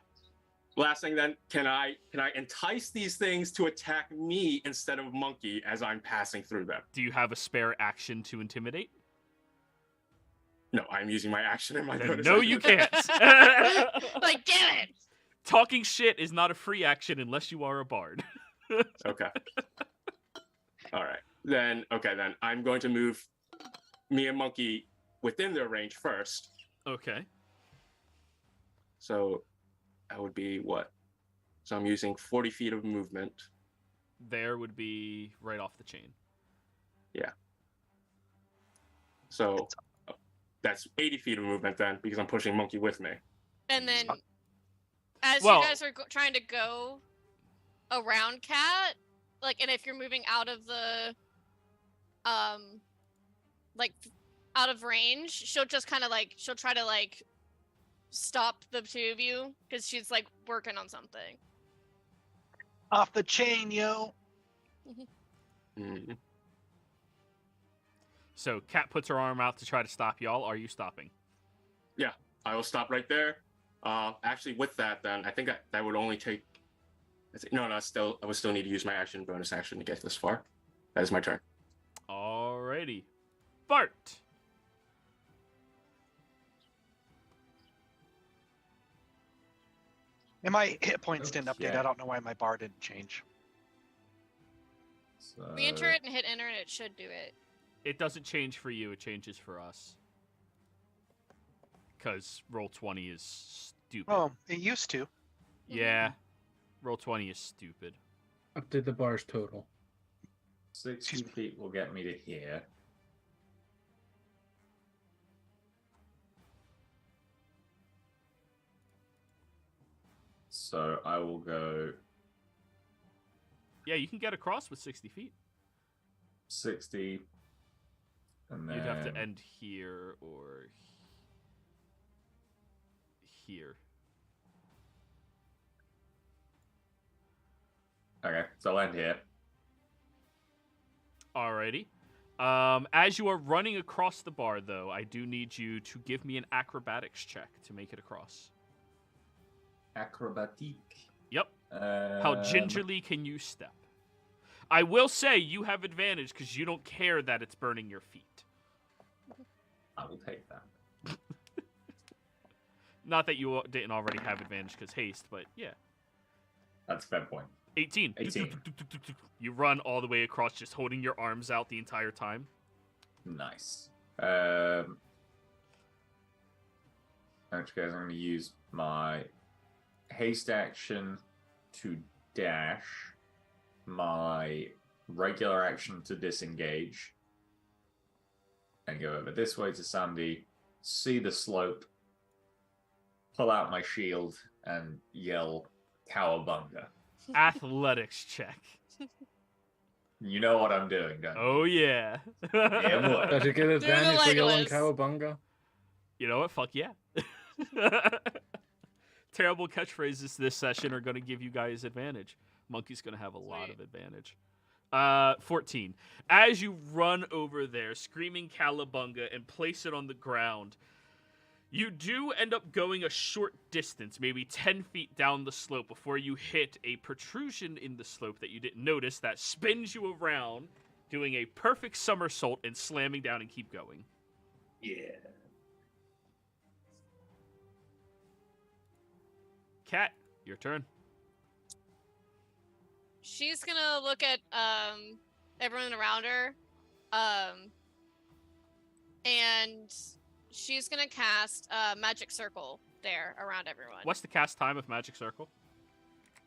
S4: last thing then, can I entice these things to attack me instead of monkey as I'm passing through them?
S1: Do you have a spare action to intimidate?
S4: No, I'm using my action and my bonus
S1: No,
S4: action.
S1: you can't.
S3: Like, damn it!
S1: Talking shit is not a free action unless you are a bard.
S4: Okay. All right. Then I'm going to move me and monkey within their range first.
S1: Okay.
S4: So that would be what? So I'm using 40 feet of movement.
S1: There would be right off the chain.
S4: Yeah. So that's 80 feet of movement then, because I'm pushing monkey with me.
S3: And then, as
S1: Well-
S3: you guys are trying to go around Cat, like, and if you're moving out of the, like, out of range, she'll just kind of like, she'll try to like stop the 2 of you because she's like working on something.
S5: Off the chain, yo.
S4: Mhm.
S1: So Kat puts her arm out to try to stop y'all. Are you stopping?
S4: I will stop right there. Actually, with that, then I think that would only take. No, I would still need to use my action, bonus action to get this far. That is my turn.
S1: Alrighty. Bart.
S5: And my hit points didn't update.
S6: Okay.
S5: I don't know why my bar didn't change.
S6: So,
S3: Re-enter it and hit enter, and it should do it.
S1: It doesn't change for you. It changes for us. Because Roll20 is stupid.
S5: Oh, it used to.
S1: Yeah. Roll20 is stupid.
S2: Update the bars total.
S6: 60 feet will get me to here. So I will go
S1: Yeah, you can get across with 60 feet.
S6: 60, and then
S1: You'd have to end here or here.
S6: Okay, so I'll end here.
S1: Alrighty. As you are running across the bar, though, I do need you to give me an acrobatics check to make it across.
S6: Acrobatique.
S1: Yep. How gingerly can you step? I will say you have advantage because you don't care that it's burning your feet.
S6: I will take that.
S1: Not that you didn't already have advantage because haste, but yeah.
S6: That's a fair point.
S1: 18.
S6: 18.
S1: You run all the way across just holding your arms out the entire time.
S6: Nice. Actually, guys, I'm going to use my haste action to dash, my regular action to disengage, and go over this way to Sandy, see the slope, pull out my shield, and yell, "Cowabunga."
S1: Athletics check.
S6: You know what I'm doing, don't you?
S1: Oh, yeah.
S6: Yeah, boy.
S2: Does it get advantage for yelling
S3: Legolas.
S2: Cowabunga?
S1: You know what? Fuck yeah. Terrible catchphrases this session are going to give you guys advantage. Monkey's going to have a lot of advantage. 14. As you run over there, screaming Calabunga, and place it on the ground, you do end up going a short distance, maybe 10 feet down the slope, before you hit a protrusion in the slope that you didn't notice that spins you around, doing a perfect somersault and slamming down and keep going.
S6: Yeah.
S1: Cat, your turn.
S3: She's gonna look at everyone around her, and she's gonna cast magic circle there around everyone.
S1: What's the cast time of Magic Circle?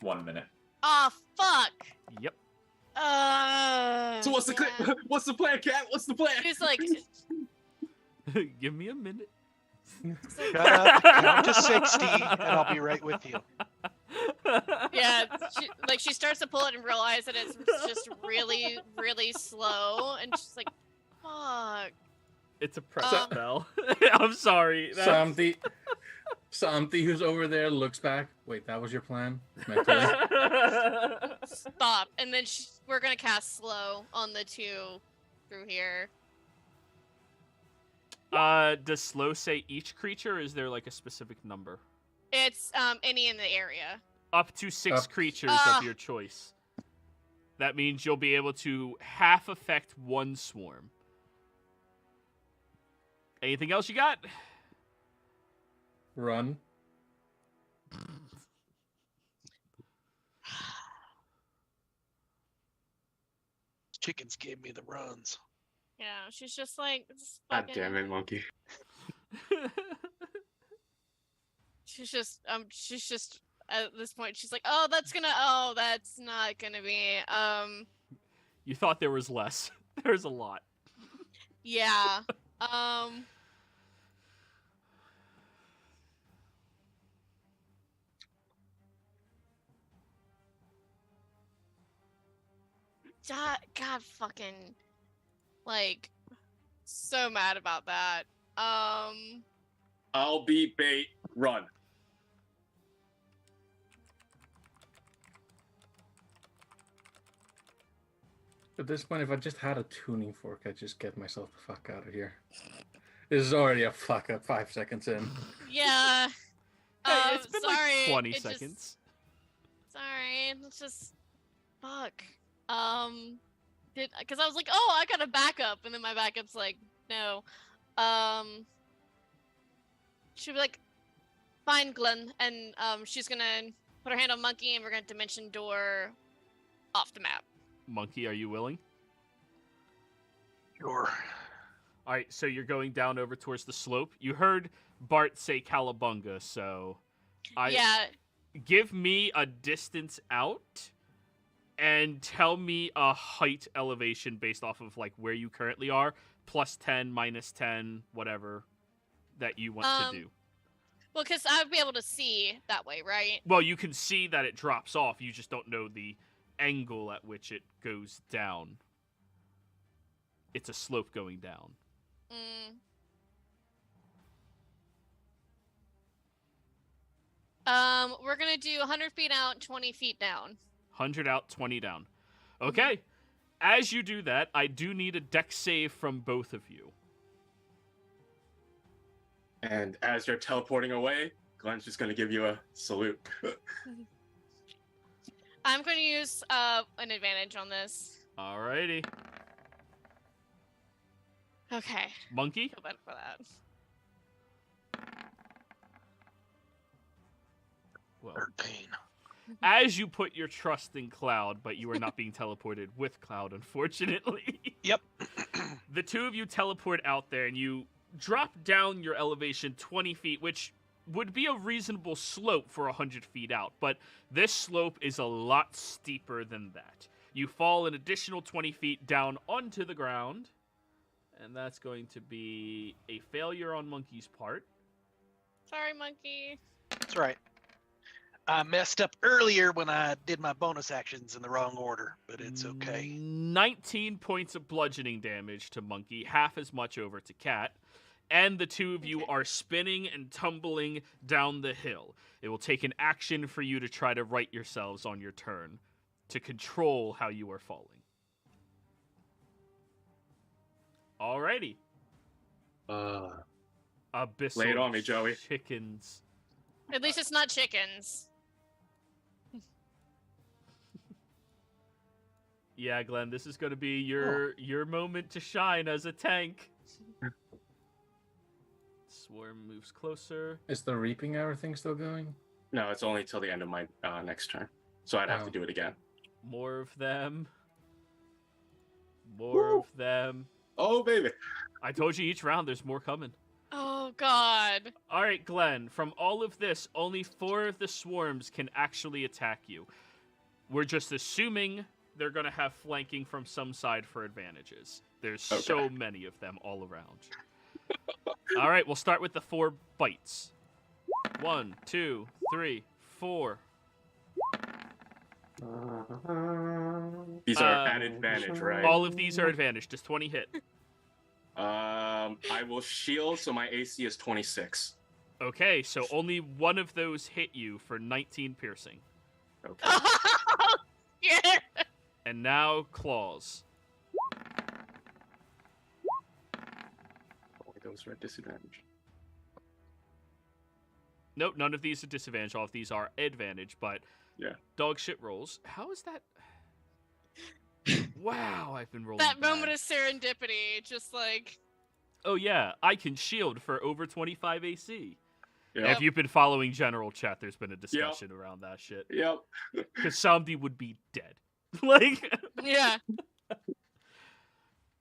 S6: 1 minute.
S3: Oh, fuck.
S1: Yep.
S4: So what's the
S3: man.
S4: what's the plan, Cat? What's the plan?
S3: She's like,
S1: Give me a minute.
S5: Count to 60, and I'll be right with you.
S3: yeah, she starts to pull it and realize that it's just really, really slow, and she's like, fuck.
S1: It's a prep spell. I'm sorry.
S2: Samthi, who's over there, looks back. Wait, that was your plan? Mentally.
S3: Stop. And then we're gonna cast slow on the two through here.
S1: Does slow say each creature, or is there like a specific number?
S3: It's any in the area.
S1: Up to 6 creatures of your choice. That means you'll be able to half affect one swarm. Anything else you got?
S2: Run.
S5: Chickens gave me the runs.
S3: Yeah, she's just like,
S4: God damn it, monkey.
S3: she's just at this point she's like, that's not gonna be
S1: You thought there was less. There's a lot.
S3: yeah. God fucking, like, so mad about that.
S4: I'll be bait. Run.
S2: At this point, if I just had a tuning fork, I'd just get myself the fuck out of here. This is already a fuck up 5 seconds in.
S3: Yeah.
S1: Hey, it's been
S3: sorry.
S1: like 20 seconds.
S3: Sorry, let's just fuck. Because I was like, I got a backup, and then my backup's like, no. She'll be like, fine, Glenn, and she's gonna put her hand on Monkey, and we're gonna dimension door off the map.
S1: Monkey, are you willing?
S5: Sure.
S1: All right, so you're going down over towards the slope. You heard Bart say Calabunga, so give me a distance out and tell me a height elevation based off of like where you currently are, plus 10, minus 10, whatever that you want to do.
S3: Well, because I would be able to see that way, right?
S1: Well, you can see that it drops off. You just don't know the angle at which it goes down. It's a slope going down.
S3: We're gonna do 100 feet out, 20 feet down.
S1: 100 out, 20 down. Okay. As you do that, I do need a dex save from both of you.
S4: And as you're teleporting away, Glenn's just going to give you a salute.
S3: I'm going to use an advantage on this.
S1: Alrighty.
S3: Okay.
S1: Monkey?
S3: Feel better for that.
S1: Well,
S5: 13.
S1: as you put your trust in Cloud, but you are not being teleported with Cloud, unfortunately.
S5: Yep.
S1: The two of you teleport out there, and you drop down your elevation 20 feet, which would be a reasonable slope for 100 feet out, but this slope is a lot steeper than that. You fall an additional 20 feet down onto the ground, and that's going to be a failure on Monkey's part.
S3: Sorry, Monkey.
S5: That's right. I messed up earlier when I did my bonus actions in the wrong order, but it's okay.
S1: 19 points of bludgeoning damage to Monkey, half as much over to Cat, and the two of you are spinning and tumbling down the hill. It will take an action for you to try to right yourselves on your turn to control how you are falling. Alrighty. Abyssal
S4: Lay it on me, Joey.
S1: Chickens.
S3: At least it's not chickens.
S1: Yeah, Glenn, this is going to be your moment to shine as a tank. Swarm moves closer.
S2: Is the reaping hour thing still going?
S4: No, it's only till the end of my next turn. So I'd have to do it again.
S1: More of them. More of them.
S4: Oh, baby.
S1: I told you each round there's more coming.
S3: Oh, God.
S1: All right, Glenn, from all of this, only 4 of the swarms can actually attack you. We're just assuming they're going to have flanking from some side for advantages. There's so many of them all around. All right, we'll start with the 4 bites. 1, 2, 3, 4.
S4: These are at advantage, right?
S1: All of these are advantage. Does 20 hit?
S4: I will shield, so my AC is 26.
S1: Okay, so only one of those hit you for 19 piercing.
S4: Okay.
S3: Yeah.
S1: And now claws.
S4: Oh, those are at disadvantage.
S1: Nope, none of these are disadvantage. All of these are advantage, but
S4: Yeah.
S1: dog shit rolls. How is that? Wow, I've been rolling
S3: That
S1: bad.
S3: moment of serendipity, just like.
S1: Oh yeah, I can shield for over 25 AC.
S4: Yep.
S1: If you've been following general chat, there's been a discussion around that shit.
S4: Yep.
S1: Because Samdi would be dead. Like.
S3: Yeah.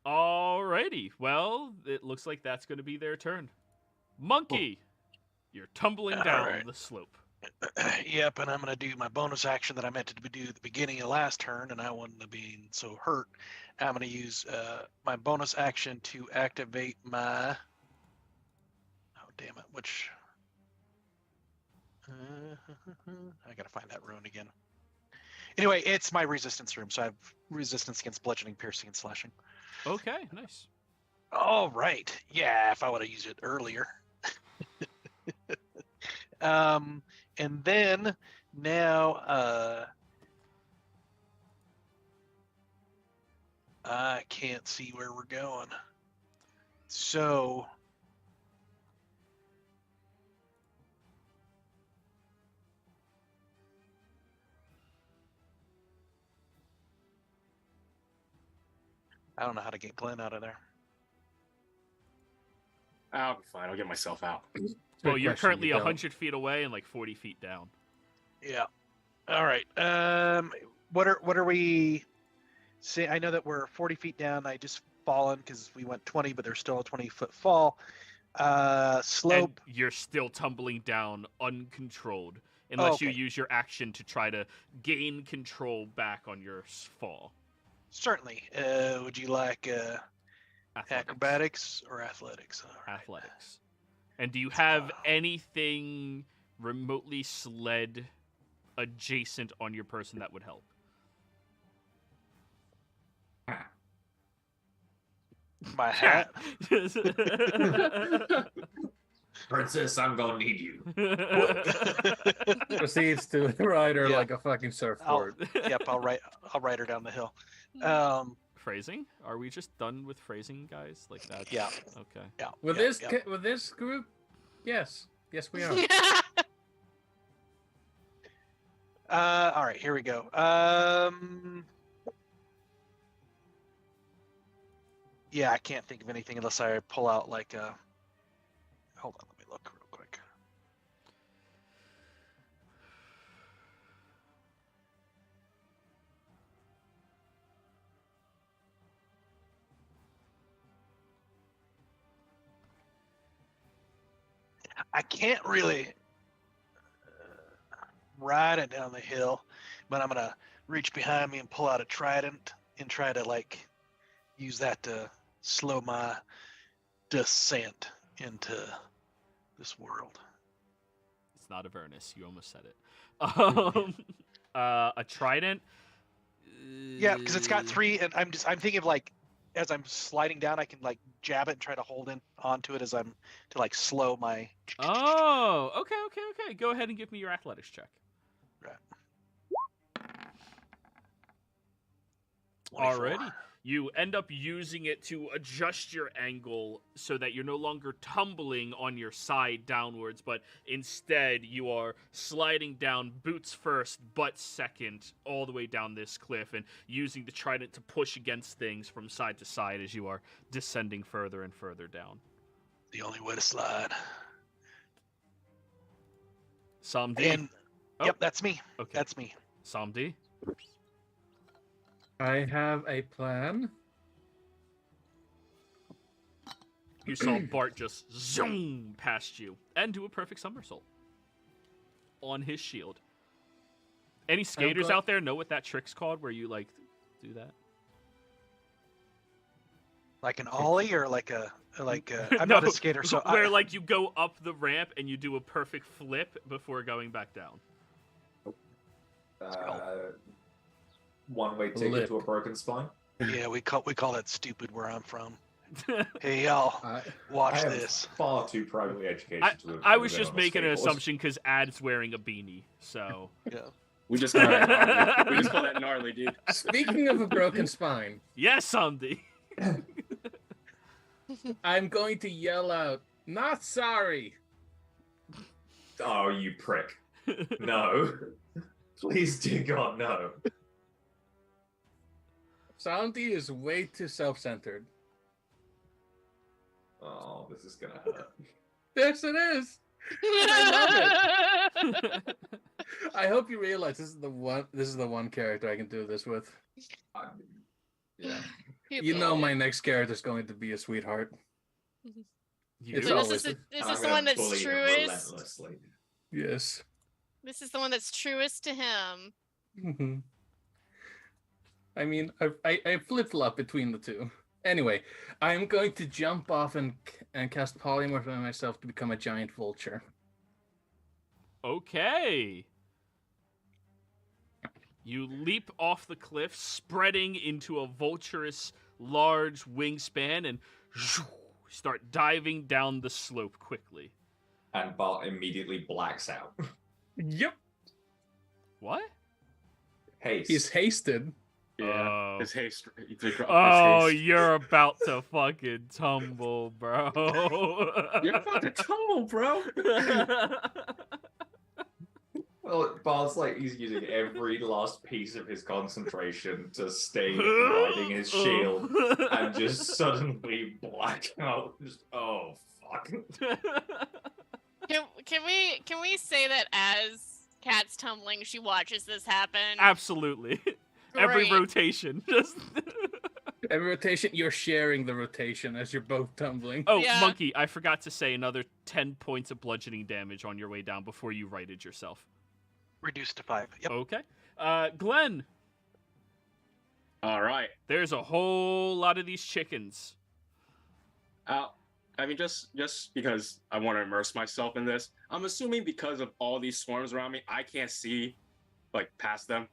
S1: Alrighty, well, it looks like that's going to be their turn. Monkey, you're tumbling down
S5: Alright.
S1: the slope.
S5: Yep, and I'm going to do my bonus action that I meant to do at the beginning of last turn, and I wasn't being so hurt. I'm going to use my bonus action to activate my... Oh, damn it, which... I got to find that rune again. Anyway, it's my resistance room, so I have resistance against bludgeoning, piercing, and slashing.
S1: Okay, nice.
S5: All right. Yeah, if I would have used it earlier. And then now I can't see where we're going. So I don't know how to get Glenn out of there.
S4: I'll be fine. I'll get myself out.
S1: Well,
S2: Good
S1: you're
S2: question,
S1: currently
S2: you don't.
S1: 100 feet away and like 40 feet down.
S5: Yeah. All right. What are we? See, I know that we're 40 feet down. I just fallen because we went 20, but there's still a 20-foot fall. Slope.
S1: And you're still tumbling down uncontrolled unless you
S5: Okay.
S1: use your action to try to gain control back on your fall.
S5: Certainly. Would you like acrobatics or athletics? All right.
S1: Athletics. And do you have anything remotely sled adjacent on your person that would help?
S5: My hat.
S6: Princess, I'm gonna need you.
S2: Proceeds to ride her
S5: Yeah.
S2: like a fucking surfboard.
S5: Yep, I'll ride her down the hill.
S1: Phrasing? Are we just done with phrasing, guys? Like that?
S5: Yeah.
S1: Okay.
S5: Yeah.
S2: With
S5: yeah,
S2: this
S5: yeah.
S2: with this group, yes, we are.
S5: All right, here we go. Yeah, I can't think of anything unless I pull out like a. Hold on, let me look real quick. I can't really ride it down the hill, but I'm gonna reach behind me and pull out a trident and try to like use that to slow my descent into this world.
S1: It's not Avernus. You almost said it. A trident?
S5: Yeah, because it's got 3, and I'm thinking of like as I'm sliding down, I can like jab it and try to hold in onto it as I'm to like slow my.
S1: Oh, okay. Go ahead and give me your athletics check.
S5: Right.
S1: Alrighty.
S5: 24.
S1: You end up using it to adjust your angle so that you're no longer tumbling on your side downwards, but instead you are sliding down boots first, butt second, all the way down this cliff, and using the trident to push against things from side to side as you are descending further and further down.
S5: The only way to slide.
S1: Samdi.
S5: And
S1: Oh.
S5: yep, that's me.
S1: Okay.
S5: That's me.
S1: Samdi.
S2: I have a plan.
S1: You saw Bart just zoom past you and do a perfect somersault on his shield. Any skaters
S2: go-
S1: out there know what that trick's called, where you like do that?
S5: Like an ollie or like a I'm
S1: No,
S5: not a skater, so
S1: where like you go up the ramp and you do a perfect flip before going back down.
S6: One-way ticket to a broken spine.
S5: yeah, we call that stupid where I'm from. Hey y'all,
S2: I,
S5: watch
S6: I am
S5: this.
S6: far too privately educated to
S1: I
S6: have
S1: was
S6: been
S1: just
S6: on a
S1: making an
S6: skateboard.
S1: assumption because Ad's wearing a beanie, so.
S5: Yeah.
S4: We just call that gnarly. We just call that gnarly, dude.
S2: speaking of a broken spine,
S1: Yes, Andy.
S2: I'm going to yell out, "Not sorry!"
S6: Oh, you prick. No. Please, dear God, no.
S2: Sandy is way too self-centered.
S6: Oh, this is gonna hurt.
S2: Yes, it is. I love it. I hope you realize this is the one character I can do this with.
S6: Yeah.
S2: You know my next character is going to be a sweetheart. It's
S3: So
S2: always
S3: this is
S6: And
S3: this
S6: I'm
S3: is the
S6: gonna
S3: one that's
S6: bully him
S3: truest.
S6: relentlessly.
S2: Yes.
S3: This is the one that's truest to him.
S2: Mhm. I mean, I flip-flop between the two. Anyway, I'm going to jump off and cast polymorph on myself to become a giant vulture.
S1: Okay. You leap off the cliff, spreading into a vulturous, large wingspan, and start diving down the slope quickly.
S6: And Bart immediately blacks out.
S2: Yep.
S1: What?
S6: Haste.
S2: He's hasted.
S1: Oh.
S4: His haste.
S1: Oh,
S4: His haste.
S1: you're about to fucking tumble, bro.
S4: You're about to tumble, bro.
S6: Well, Bart's like he's using every last piece of his concentration to stay riding his shield and just suddenly black out. Just, oh, fuck.
S3: Can we say that as Kat's tumbling, she watches this happen?
S1: Absolutely. Every
S3: Great.
S1: rotation. Just
S2: Every rotation, you're sharing the rotation as you're both tumbling.
S1: Oh,
S3: Yeah.
S1: Monkey, I forgot to say another 10 points of bludgeoning damage on your way down before you righted yourself.
S5: Reduced to 5. Yep.
S1: Okay. Glenn,
S4: All right.
S1: there's a whole lot of these chickens.
S4: I mean, just because I want to immerse myself in this, I'm assuming because of all these swarms around me, I can't see, like, past them.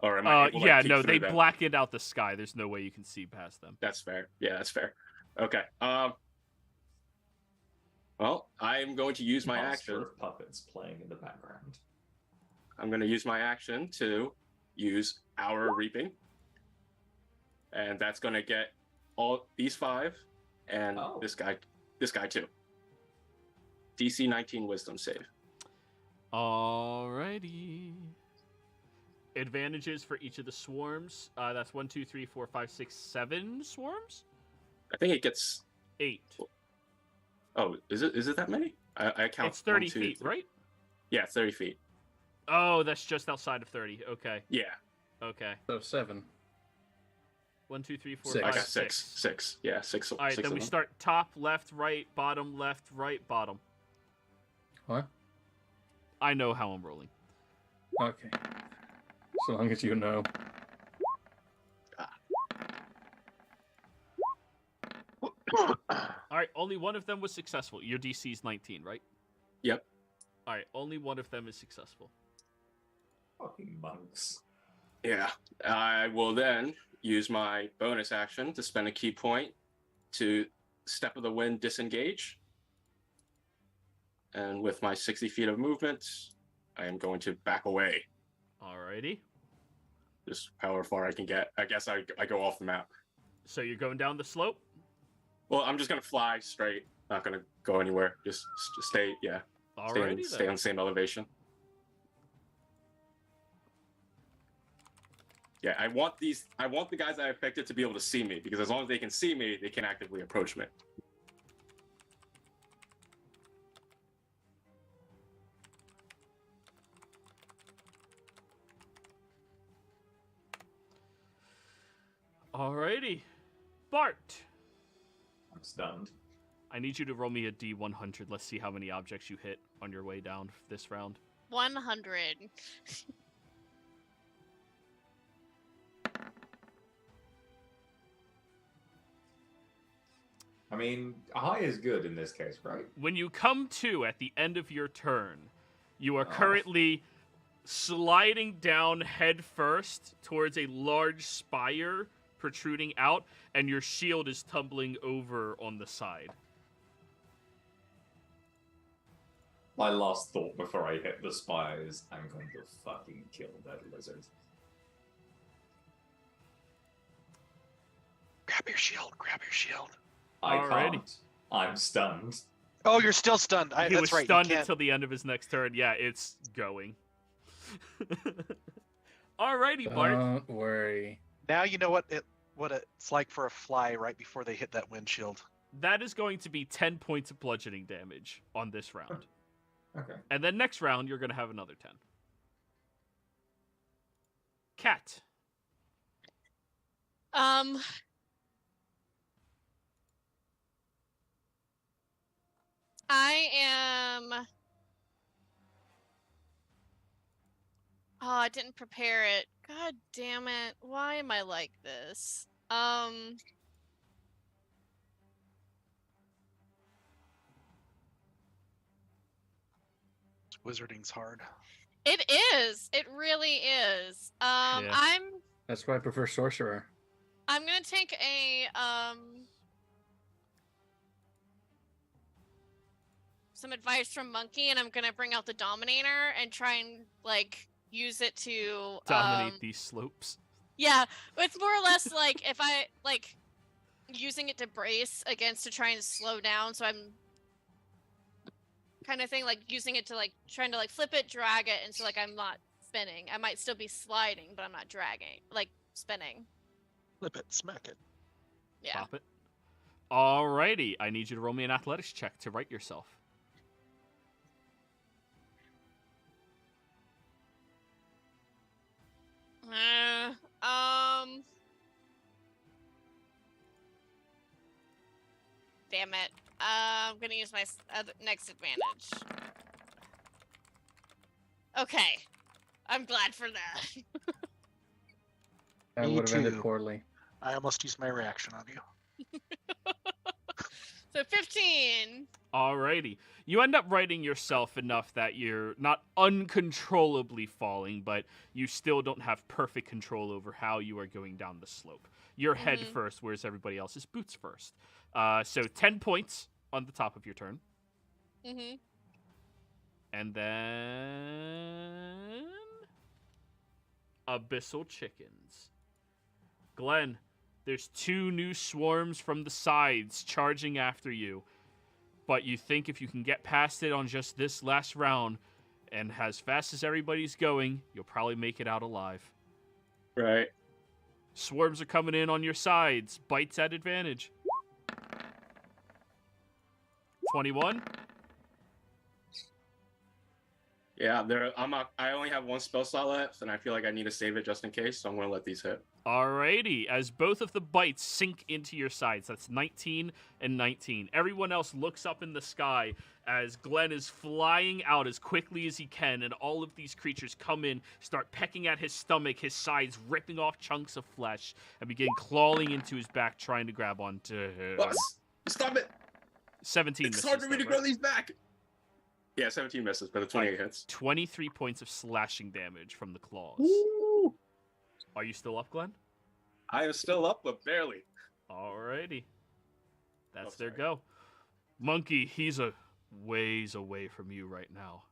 S4: Or am I able to, like,
S1: Yeah,
S4: peek
S1: no,
S4: through
S1: they
S4: them?
S1: blackened out the sky. There's no way you can see past them.
S4: That's fair. Yeah, that's fair. Okay. Well, I'm going to use my
S6: Monster
S4: action.
S6: of puppets playing in the background.
S4: I'm going to use my action to use Hour Reaping. And that's going to get all these 5 and this guy too. DC 19 Wisdom save.
S1: Alrighty. Advantages for each of the swarms. That's 1, 2, 3, 4, 5, 6, 7 swarms?
S4: I think it gets
S1: 8.
S4: Oh, is it that many? I count.
S1: It's 30
S4: 1, 2,
S1: feet,
S4: 3.
S1: right?
S4: Yeah, 30 feet.
S1: Oh, that's just outside of 30. Okay.
S4: Yeah.
S1: Okay.
S2: So 7.
S1: 1, 2, 3, 4,
S2: Six.
S1: 5,
S4: I got
S1: 6.
S4: 6. Yeah, 6.
S1: All right,
S4: 6
S1: then
S4: of
S1: we
S4: them.
S1: start top, left, right, bottom,
S2: What?
S1: I know how I'm rolling.
S2: Okay. So long as you know.
S1: All right, only one of them was successful. Your DC is 19, right?
S4: Yep.
S1: All right, only one of them is successful.
S6: Fucking monks.
S4: Yeah. I will then use my bonus action to spend a key point to Step of the Wind disengage. And with my 60 feet of movement, I am going to back away.
S1: Alrighty.
S4: Just however far I can get. I guess I go off the map.
S1: So you're going down the slope?
S4: Well, I'm just going to fly straight. Not going to go anywhere. Just stay, yeah.
S1: Alrighty
S4: Stay on the same elevation. Yeah, I want the guys that I affected to be able to see me, because as long as they can see me, they can actively approach me.
S1: Alrighty. Bart,
S6: I'm stunned.
S1: I need you to roll me a D100. Let's see how many objects you hit on your way down this round.
S3: 100.
S6: I mean, high is good in this case, right?
S1: When you come to at the end of your turn, you are
S6: Oh.
S1: currently sliding down head first towards a large spire protruding out, and your shield is tumbling over on the side.
S6: My last thought before I hit the spire is, I'm going to fucking kill that lizard.
S5: Grab your shield. Grab your shield.
S6: I
S1: Alrighty.
S6: can't. I'm stunned.
S5: Oh, you're still stunned.
S1: He
S5: That's
S1: was
S5: right.
S1: stunned
S5: you can't.
S1: until the end of his next turn. Yeah, it's going. Alrighty, Bart.
S2: Don't worry.
S5: Now you know what it's like for a fly right before they hit that windshield.
S1: That is going to be 10 points of bludgeoning damage on this round.
S6: Okay.
S1: And then next round, you're going to have another 10. Cat.
S3: I am. Oh, I didn't prepare it. God damn it. Why am I like this?
S5: Wizarding's hard.
S3: It is. It really is.
S1: Yeah.
S2: That's why I prefer sorcerer.
S3: I'm gonna take a some advice from Monkey, and I'm gonna bring out the Dominator and try and like use it to
S1: Dominate these slopes.
S3: Yeah, it's more or less like if I like using it to brace against to try and slow down. So I'm kind of thing like using it to like trying to like flip it, drag it, and so like I'm not spinning. I might still be sliding, but I'm not dragging, like spinning.
S5: Flip it, smack it.
S3: Yeah.
S1: Pop it. Alrighty, I need you to roll me an athletics check to right yourself.
S3: Damn it. I'm gonna use my next advantage. Okay. I'm glad for that.
S2: That
S5: Me
S2: would have ended
S5: too.
S2: poorly.
S5: I almost used my reaction on you.
S3: So 15.
S1: Alrighty. You end up righting yourself enough that you're not uncontrollably falling, but you still don't have perfect control over how you are going down the slope. You're head first, whereas everybody else is boots first. So 10 points on the top of your turn.
S3: Mm-hmm.
S1: And then... Abyssal Chickens. Glenn, there's 2 new swarms from the sides charging after you. But you think if you can get past it on just this last round, and as fast as everybody's going, you'll probably make it out alive.
S4: Right.
S1: Swarms are coming in on your sides. Bites at advantage. 21.
S4: Yeah, I only have 1 spell slot left, and I feel like I need to save it just in case, so I'm going to let these hit.
S1: Alrighty, as both of the bites sink into your sides. That's 19 and 19. Everyone else looks up in the sky as Glenn is flying out as quickly as he can, and all of these creatures come in, start pecking at his stomach, his sides, ripping off chunks of flesh, and begin clawing into his back, trying to grab onto him.
S4: Boss, stop it!
S1: 17
S4: It's
S1: misses,
S4: hard for me
S1: though,
S4: to grow
S1: right?
S4: these back! Yeah, 17 misses, but the 28 hits.
S1: 23 points of slashing damage from the claws.
S4: Woo!
S1: Are you still up, Glenn?
S4: I am still up, but barely.
S1: Alrighty. That's
S4: Oh,
S1: their
S4: sorry.
S1: go. Monkey, he's a ways away from you right now.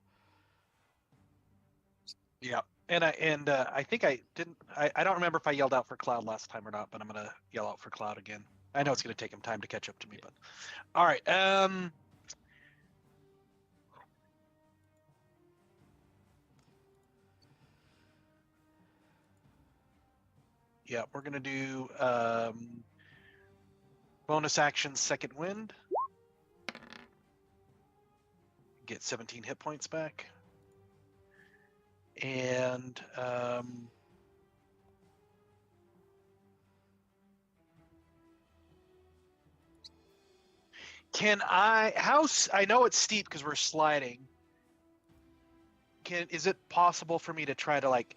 S5: Yeah. And I think I didn't. I don't remember if I yelled out for Cloud last time or not, but I'm gonna yell out for Cloud again. I know it's gonna take him time to catch up to me, but all right. Yeah, we're gonna do bonus action second wind. Get 17 hit points back. And can I I know it's steep because we're sliding. Is it possible for me to try to like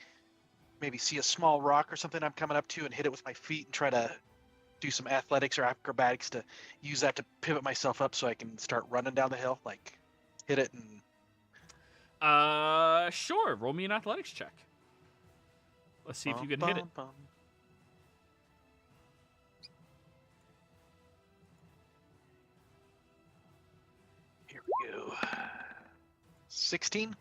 S5: maybe see a small rock or something I'm coming up to and hit it with my feet and try to do some athletics or acrobatics to use that to pivot myself up so I can start running down the hill, like hit it and.
S1: Sure. Roll me an athletics check. Let's see if you can hit it.
S5: Here we go. 16.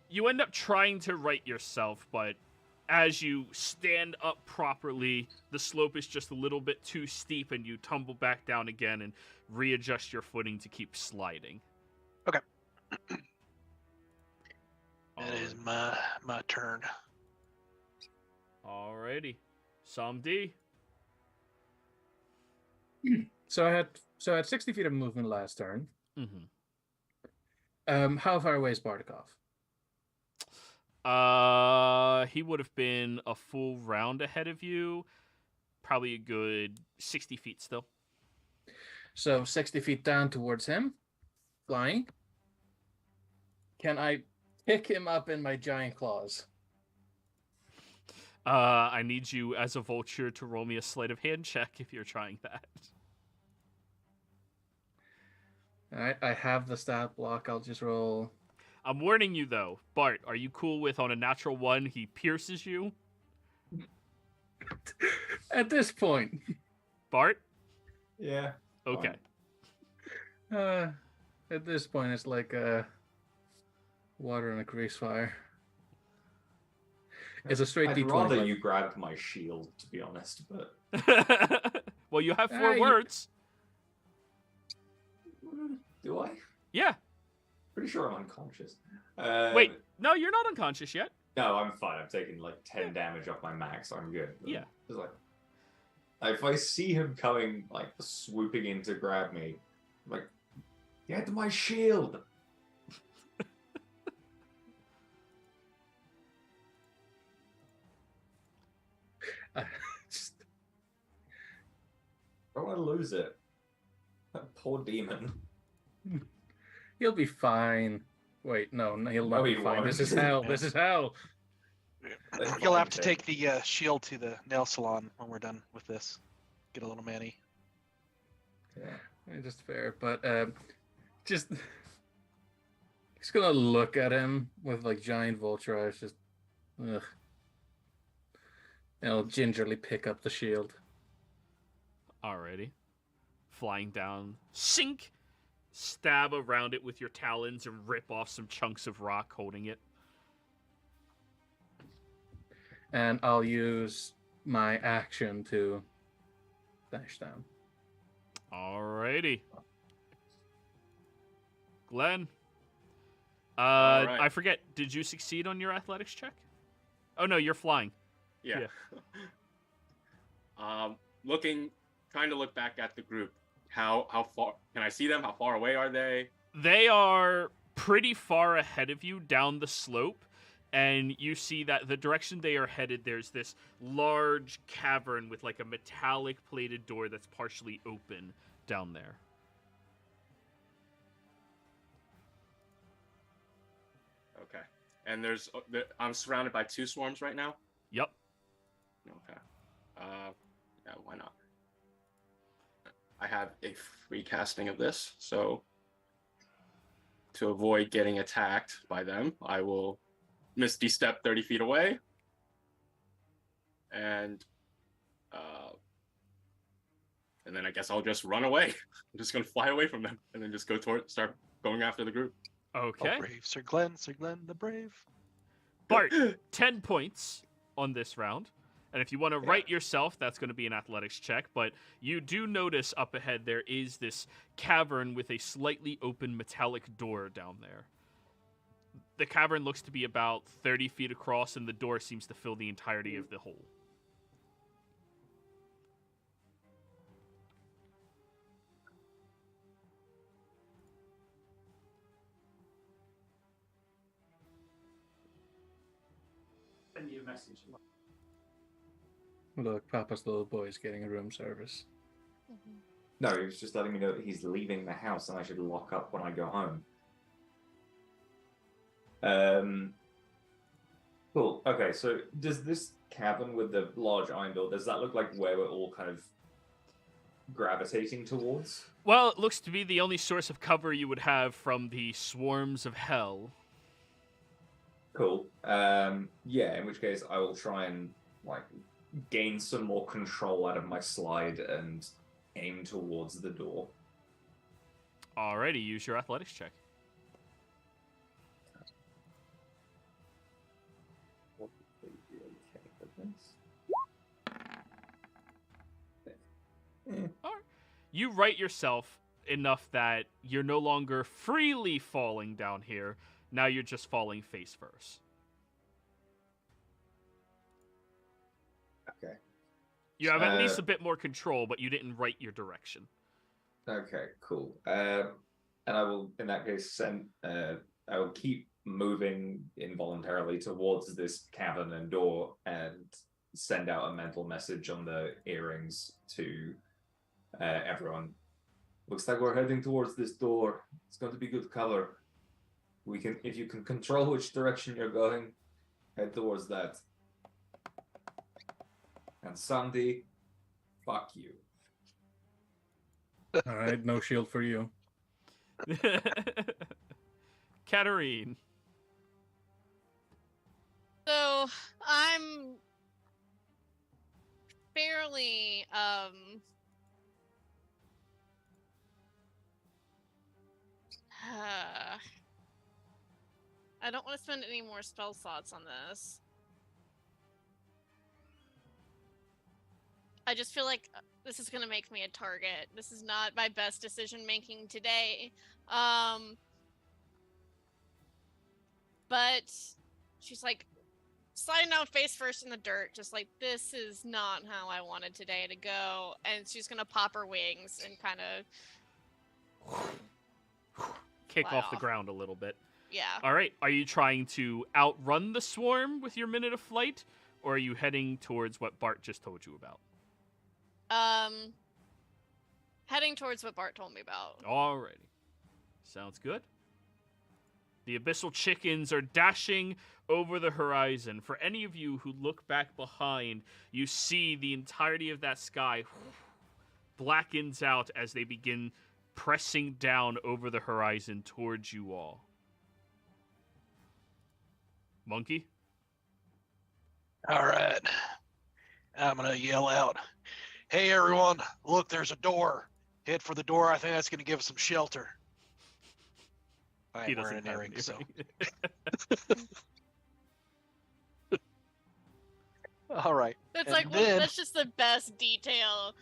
S1: You end up trying to right yourself, but as you stand up properly, the slope is just a little bit too steep and you tumble back down again and readjust your footing to keep sliding.
S5: Okay. It is my turn.
S1: Alrighty. Samdi.
S2: So I had 60 feet of movement last turn.
S1: Mm-hmm.
S2: How far away is Bardakov?
S1: He would have been a full round ahead of you. Probably a good 60 feet still.
S2: So 60 feet down towards him, flying. Can I pick him up in my giant claws?
S1: I need you as a vulture to roll me a sleight of hand check if you're trying that.
S2: All right, I have the stat block. I'll just roll.
S1: I'm warning you, though. Bart, are you cool with on a natural 1, he pierces you?
S2: At this point.
S1: Bart?
S6: Yeah.
S1: Okay.
S2: At this point, it's like water in a grease fire. It's a straight
S6: I'd
S2: D20.
S6: rather you grabbed my shield, to be honest, but...
S1: Well, you have 4 words.
S6: Do I?
S1: Yeah.
S6: Pretty sure I'm unconscious.
S1: Wait, no, you're not unconscious yet.
S6: No, I'm fine. I'm taking like 10 damage off my max. I'm good.
S1: Yeah.
S6: Just like, if I see him coming, like swooping in to grab me, I'm like, get my shield.
S2: Just...
S6: I don't want to lose it. That poor demon.
S2: He'll be fine. Wait, no, he'll not be fine. This is hell. This is hell.
S5: You'll have to take the shield to the nail salon when we're done with this. Get a little manny.
S6: Yeah.
S2: Just fair, but just he's gonna look at him with like giant vulture eyes, just ugh. And I'll gingerly pick up the shield.
S1: Alrighty. Flying down. Sink! Stab around it with your talons and rip off some chunks of rock holding it.
S2: And I'll use my action to dash down.
S1: Alrighty. Glenn.
S4: All right.
S1: I forget, did you succeed on your athletics check? Oh no, you're flying.
S4: Yeah. Trying to look back at the group. How far can I see them? How far away are they?
S1: They are pretty far ahead of you down the slope, and you see that the direction they are headed, there's this large cavern with like a metallic plated door that's partially open down there.
S4: Okay. And I'm surrounded by 2 swarms right now?
S1: Yep.
S4: Okay. Yeah, why not? I have a free casting of this, so to avoid getting attacked by them, I will Misty Step 30 feet away, and then I guess I'll just run away. I'm just gonna fly away from them, and then just start going after the group.
S1: Okay.
S5: Oh, brave Sir Glenn the brave.
S1: Bart, 10 points on this round. And if you want to write yourself, that's going to be an athletics check. But you do notice up ahead there is this cavern with a slightly open metallic door down there. The cavern looks to be about 30 feet across, and the door seems to fill the entirety of the hole.
S6: Send you a message.
S2: Look, Papa's little boy is getting a room service.
S6: No, he was just letting me know that he's leaving the house and I should lock up when I go home. Cool. Okay, so does this cavern with the large iron door, does that look like where we're all kind of gravitating towards?
S1: Well, it looks to be the only source of cover you would have from the swarms of hell.
S6: Cool. Yeah, in which case I will try and like gain some more control out of my slide and aim towards the door.
S1: Alrighty, use your athletics check. Alright. You right yourself enough that you're no longer freely falling down here. Now you're just falling face first.
S6: Okay.
S1: You have at least a bit more control, but you didn't right your direction.
S6: Okay, cool. And I will, in that case, I will keep moving involuntarily towards this cavern and door and send out a mental message on the earrings to everyone. Looks like we're heading towards this door. It's going to be good cover. We can, if you can control which direction you're going, head towards that. And Sandy, fuck you.
S2: All right, no shield for you.
S1: Katarine.
S3: So I'm fairly I don't want to spend any more spell slots on this. I just feel like this is going to make me a target. This is not my best decision making today. But she's like sliding down face first in the dirt, just like, this is not how I wanted today to go. And she's going to pop her wings and kind of
S1: Kick
S3: fly
S1: off the ground a little bit.
S3: Yeah.
S1: All right. Are you trying to outrun the swarm with your minute of flight, or are you heading towards what Bart just told you about?
S3: Heading towards what Bart told me about.
S1: Alrighty. Sounds good. The abyssal chickens are dashing over the horizon. For any of you who look back behind, you see the entirety of that sky blackens out as they begin pressing down over the horizon towards you all. Monkey?
S5: All right. I'm going to yell out, hey, everyone, look, there's a door. Head for the door. I think that's going to give us some shelter. I
S1: He
S5: ain't wearing
S1: doesn't
S5: an
S1: have
S5: earring, so.
S1: anything.
S5: All right.
S3: It's
S5: And
S3: like, well,
S5: then-
S3: that's just the best detail.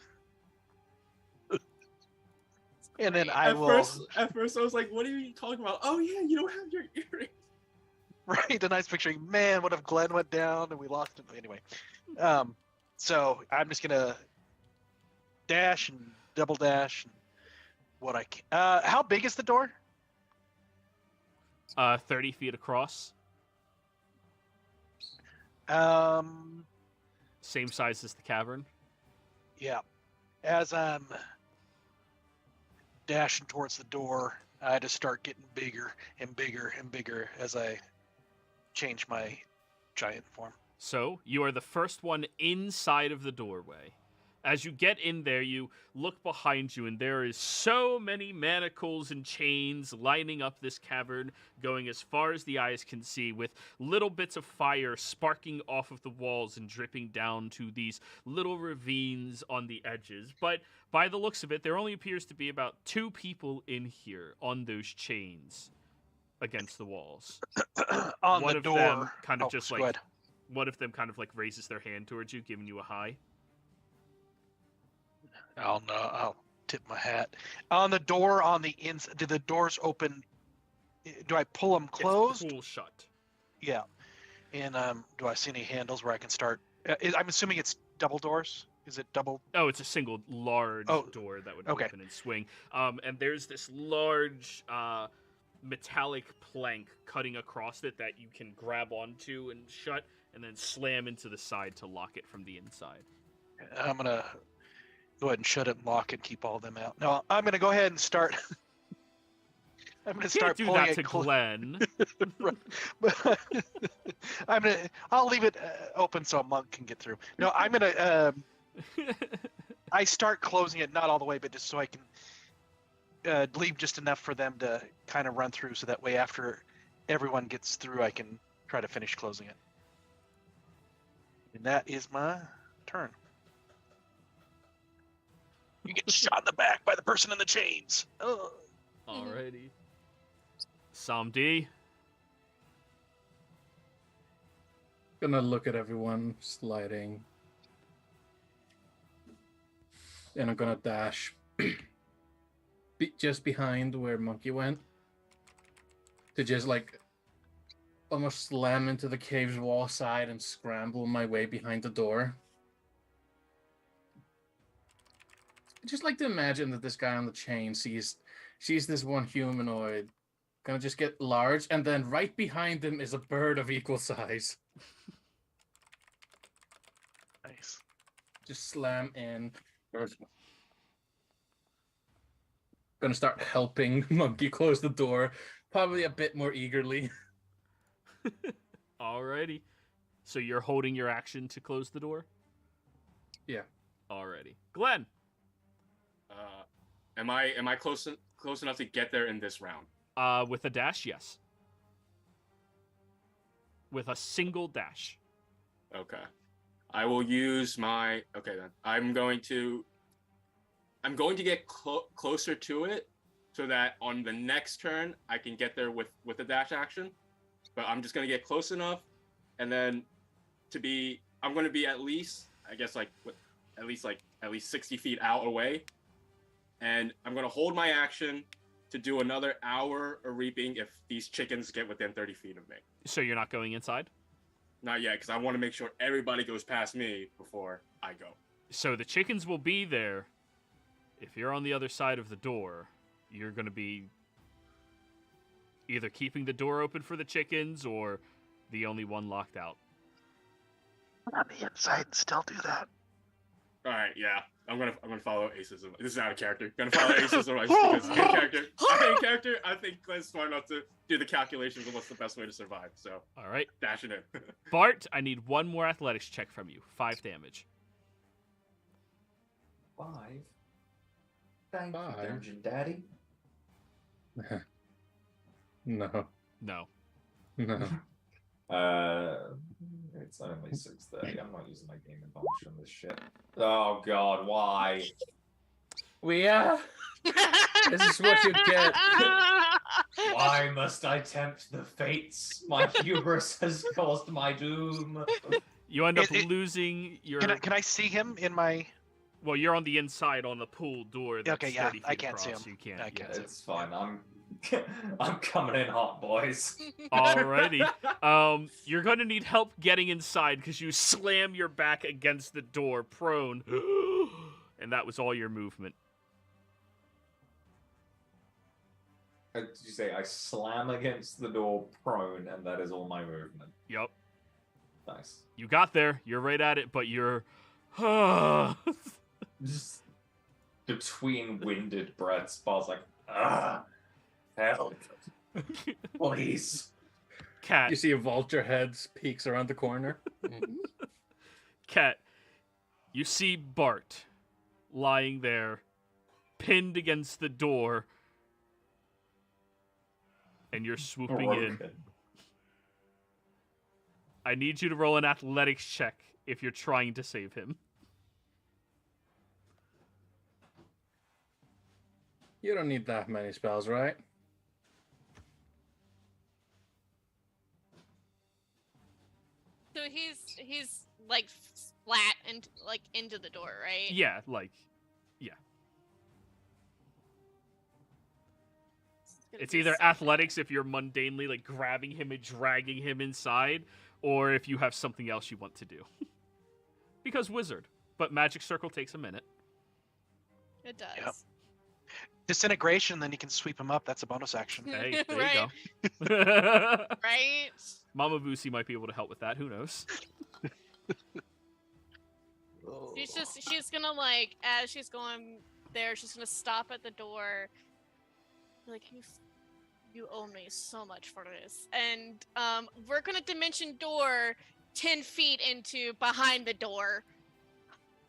S5: And then
S3: Great.
S5: I will.
S4: At first, I was like, "What are you talking about?" Oh yeah, you don't have your earrings.
S5: Right, then I was picturing, man, what if Glenn went down and we lost him? Anyway, so I'm just gonna dash and double dash and what I can. How big is the door?
S1: 30 feet across. Same size as the cavern.
S5: Yeah. As I'm dashing towards the door, I just start getting bigger and bigger and bigger as I change my giant form.
S1: So, you are the first one inside of the doorway. As you get in there, you look behind you, and there is so many manacles and chains lining up this cavern, going as far as the eyes can see, with little bits of fire sparking off of the walls and dripping down to these little ravines on the edges. But by the looks of it, there only appears to be about 2 people in here on those chains against the walls.
S5: On
S1: One
S5: the
S1: of
S5: door.
S1: them kind of
S5: Oh,
S1: just
S5: go
S1: like
S5: ahead.
S1: one of them kind of like raises their hand towards you, giving you a hi.
S5: I'll tip my hat. On the door on the inside, do the doors open? Do I pull them closed?
S1: It's pull shut.
S5: Yeah. And do I see any handles where I can start? I'm assuming it's double doors. Is it double?
S1: Oh, it's a single large door that would
S5: okay.
S1: open and swing. And there's this large metallic plank cutting across it that you can grab onto and shut, and then slam into the side to lock it from the inside.
S5: I'm gonna go ahead and shut it and lock it and keep all of them out. No, I'm gonna go ahead and start. I'm gonna
S1: Can't
S5: start
S1: do
S5: pulling
S1: that
S5: it
S1: to Glenn.
S5: I'll leave it open so a monk can get through. No, I'm gonna. I start closing it, not all the way, but just so I can leave just enough for them to kind of run through, so that way after everyone gets through, I can try to finish closing it. And that is my turn. You get shot in the back by the person in the chains. Ugh.
S1: Alrighty. Samdi.
S2: Gonna look at everyone sliding. And I'm gonna dash just behind where Monkey went. To just like almost slam into the cave's wall side and scramble my way behind the door. I just like to imagine that this guy on the chain sees this one humanoid gonna just get large, and then right behind him is a bird of equal size.
S5: Nice.
S2: Just slam in. Gonna start helping Monkey close the door, probably a bit more eagerly.
S1: Alrighty. So you're holding your action to close the door?
S2: Yeah.
S1: Alrighty. Glenn.
S4: Am I close enough to get there in this round?
S1: With a dash, yes. With a single dash.
S4: Okay. I will use my. Okay then. I'm going to get closer to it, so that on the next turn I can get there with a dash action. But I'm just gonna get close enough, and then I'm gonna be at least, I guess, at least 60 feet out away, and I'm gonna hold my action to do another hour of reaping if these chickens get within 30 feet of me.
S1: So you're not going inside?
S4: Not yet, because I want to make sure everybody goes past me before I go.
S1: So the chickens will be there. If you're on the other side of the door, you're going to be either keeping the door open for the chickens or the only one locked out.
S5: On the inside and still do that.
S4: All right, yeah. I'm gonna follow Ace's advice. This is out of character. Gonna follow Ace's advice because in character, I think Glenn's smart enough to do the calculations of what's the best way to survive. So,
S1: All right.
S4: dash it in.
S1: Bart, I need one more athletics check from you. 5 damage.
S6: 5. Thank you,
S2: 5?
S6: Dungeon Daddy.
S2: No.
S1: No.
S6: It's only 6:30. I'm not using my game advantage on this shit. Oh god, why?
S2: This is what you get.
S6: Why must I tempt the fates? My hubris has caused my doom.
S1: You end up losing your...
S5: Can I see him in my...
S1: Well, you're on the inside on the pool door that's
S5: Okay, yeah,
S1: 30 feet
S5: I can't
S1: across,
S5: see him.
S1: so you can't.
S5: I can't
S1: yeah.
S5: see him.
S6: It's fine. I'm coming in hot, boys.
S1: Alrighty. You're gonna need help getting inside because you slam your back against the door, prone, and that was all your movement.
S6: Did you say I slam against the door prone, and that is all my movement?
S1: Yep.
S6: Nice.
S1: You got there. You're right at it, but you're...
S6: Just between winded breaths, Bar's like, help. Please.
S1: Cat.
S2: You see a vulture head peeks around the corner.
S1: Cat, you see Bart lying there, pinned against the door, and you're swooping in. I need you to roll an athletics check if you're trying to save him.
S2: You don't need that many spells, right?
S3: So he's like flat and like into the door, right?
S1: Yeah, It's either athletics if you're mundanely like grabbing him and dragging him inside, or if you have something else you want to do. Because wizard, but magic circle takes a minute.
S3: It does.
S5: Yep. Disintegration, then you can sweep him up. That's a bonus action.
S1: Hey, there
S3: Right.
S1: you go.
S3: Right?
S1: Mama Vusi might be able to help with that. Who knows?
S3: She's gonna like, as she's going there, she's gonna stop at the door. Like, can you You owe me so much for this. And we're gonna dimension door 10 feet into behind the door.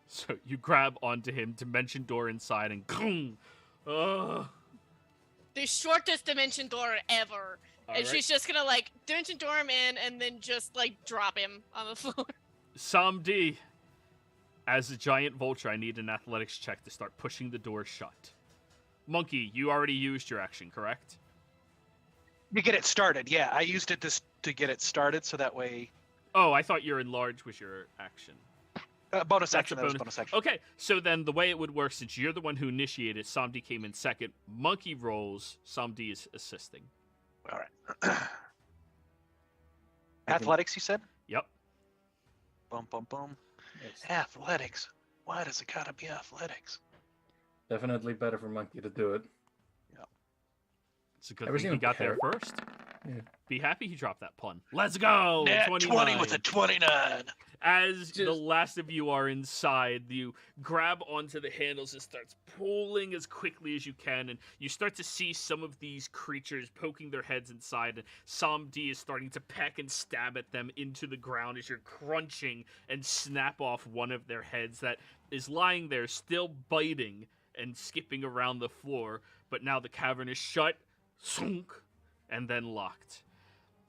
S1: So you grab onto him, dimension door inside, and boom.
S3: The shortest dimension door ever. And she's just gonna like dimension door him in and then just like drop him on the floor.
S1: Samdi, as a giant vulture, I need an athletics check to start pushing the door shut. Monkey, you already used your action, correct?
S5: To get it started, yeah. I used it to get it started, so that way.
S1: Oh, I thought your enlarge was your action.
S5: Bonus
S1: That's
S5: action.
S1: a
S5: That was bonus action.
S1: Okay, so then the way it would work, since you're the one who initiated, Samdi came in second. Monkey rolls, Samdi is assisting.
S5: All right. Athletics, you said?
S1: Yep.
S5: Boom, boom, boom.
S2: It's
S5: Athletics. Why does it gotta be athletics?
S2: definitely better for Monkey to do it.
S1: It's a good
S2: Ever
S1: thing
S2: seen
S1: he
S2: a
S1: got there
S2: parrot?
S1: first.
S2: Yeah.
S1: Be happy he dropped that pun. Let's go!
S5: Nat
S1: 29.
S5: 20 with a 29.
S1: As the
S2: Just-
S1: last of you are inside, you grab onto the handles and starts pulling as quickly as you can, and you start to see some of these creatures poking their heads inside, and Samdi is starting to peck and stab at them into the ground as you're crunching and snap off one of their heads that is lying there still biting and skipping around the floor, but now the cavern is shut, sunk, and then locked.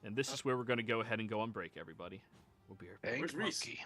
S1: And this is where we're going to go ahead and go on break, everybody. We'll be right back.
S5: Thanks,
S4: Where's Reese?
S5: monkey.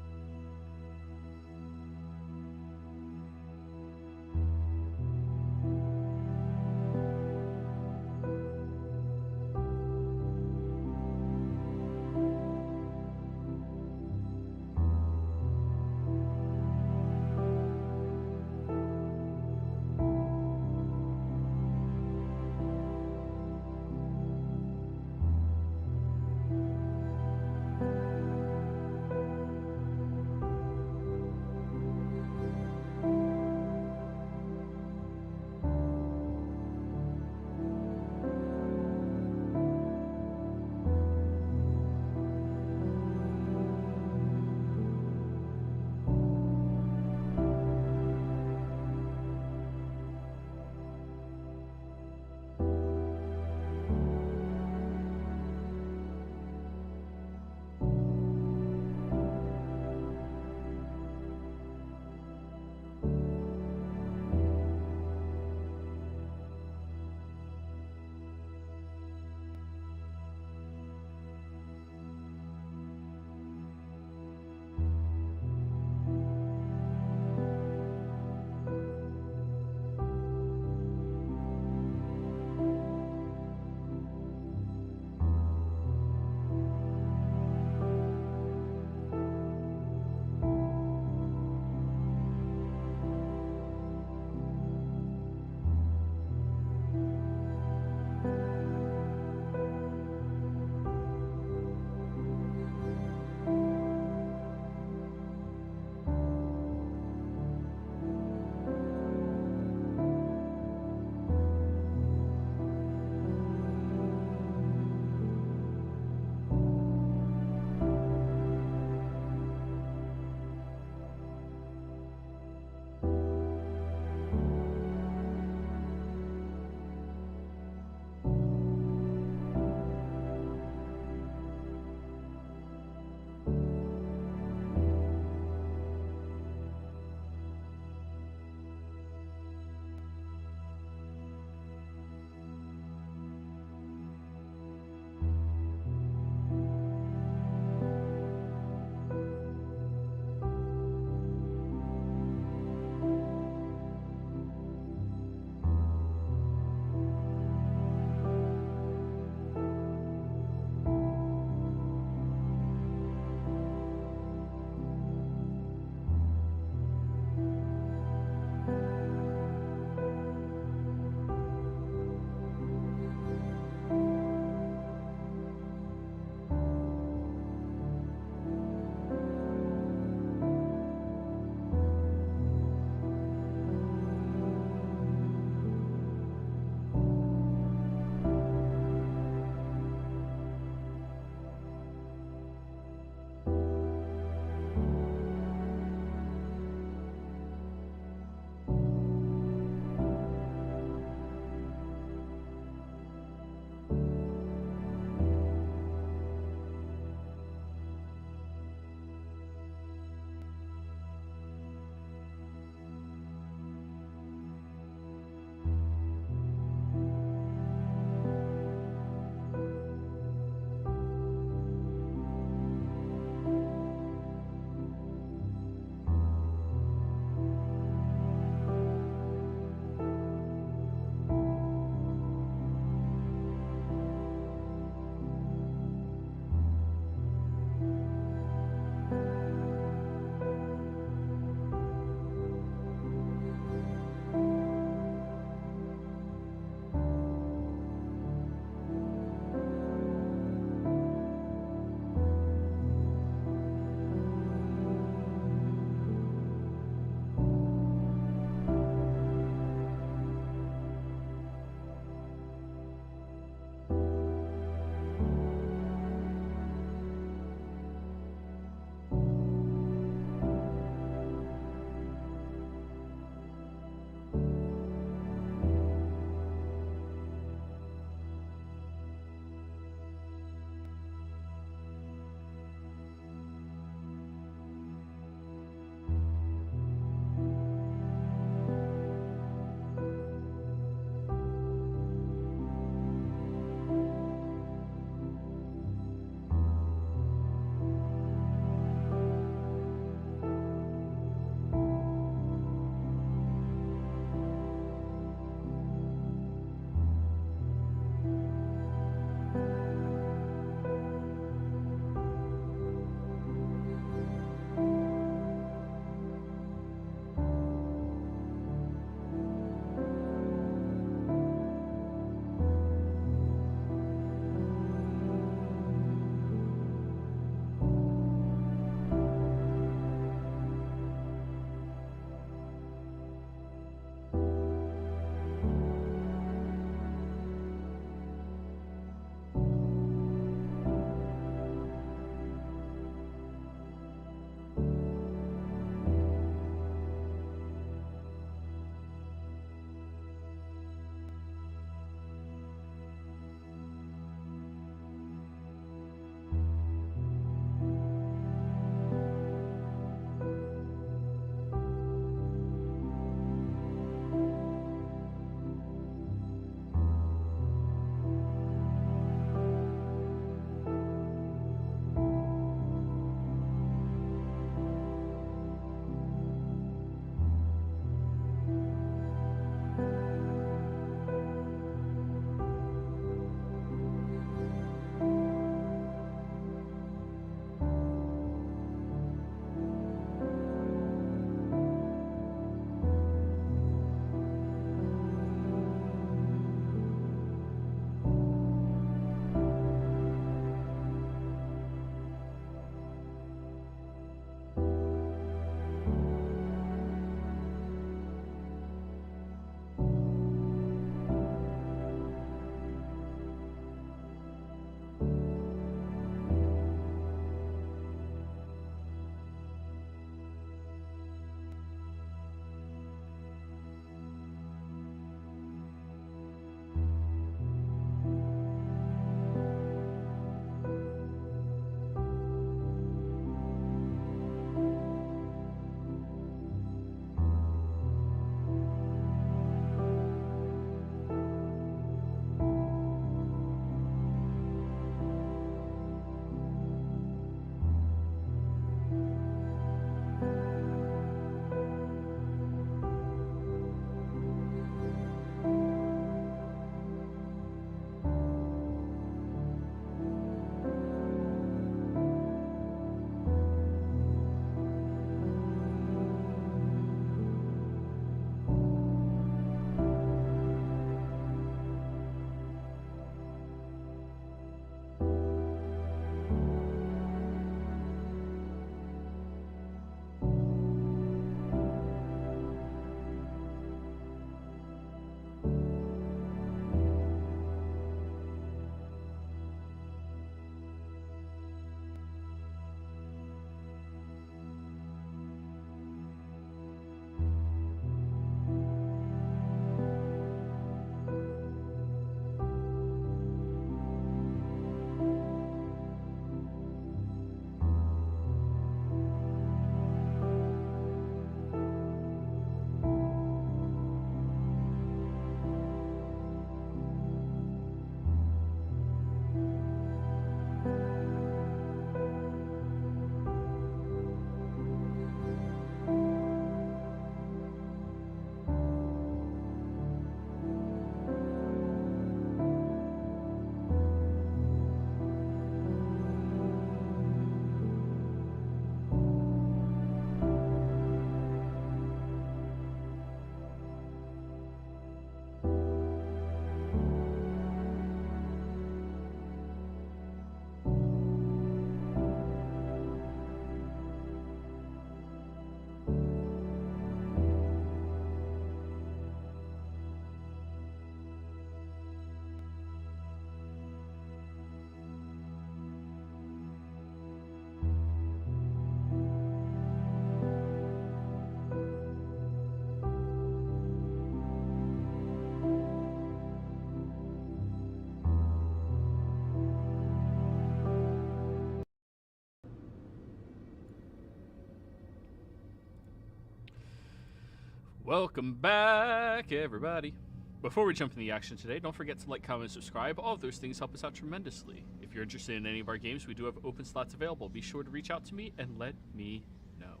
S1: Welcome back, everybody. Before we jump in the action today, don't forget to like, comment, and subscribe. All of those things help us out tremendously. If you're interested in any of our games, we do have open slots available. Be sure to reach out to me and let me know.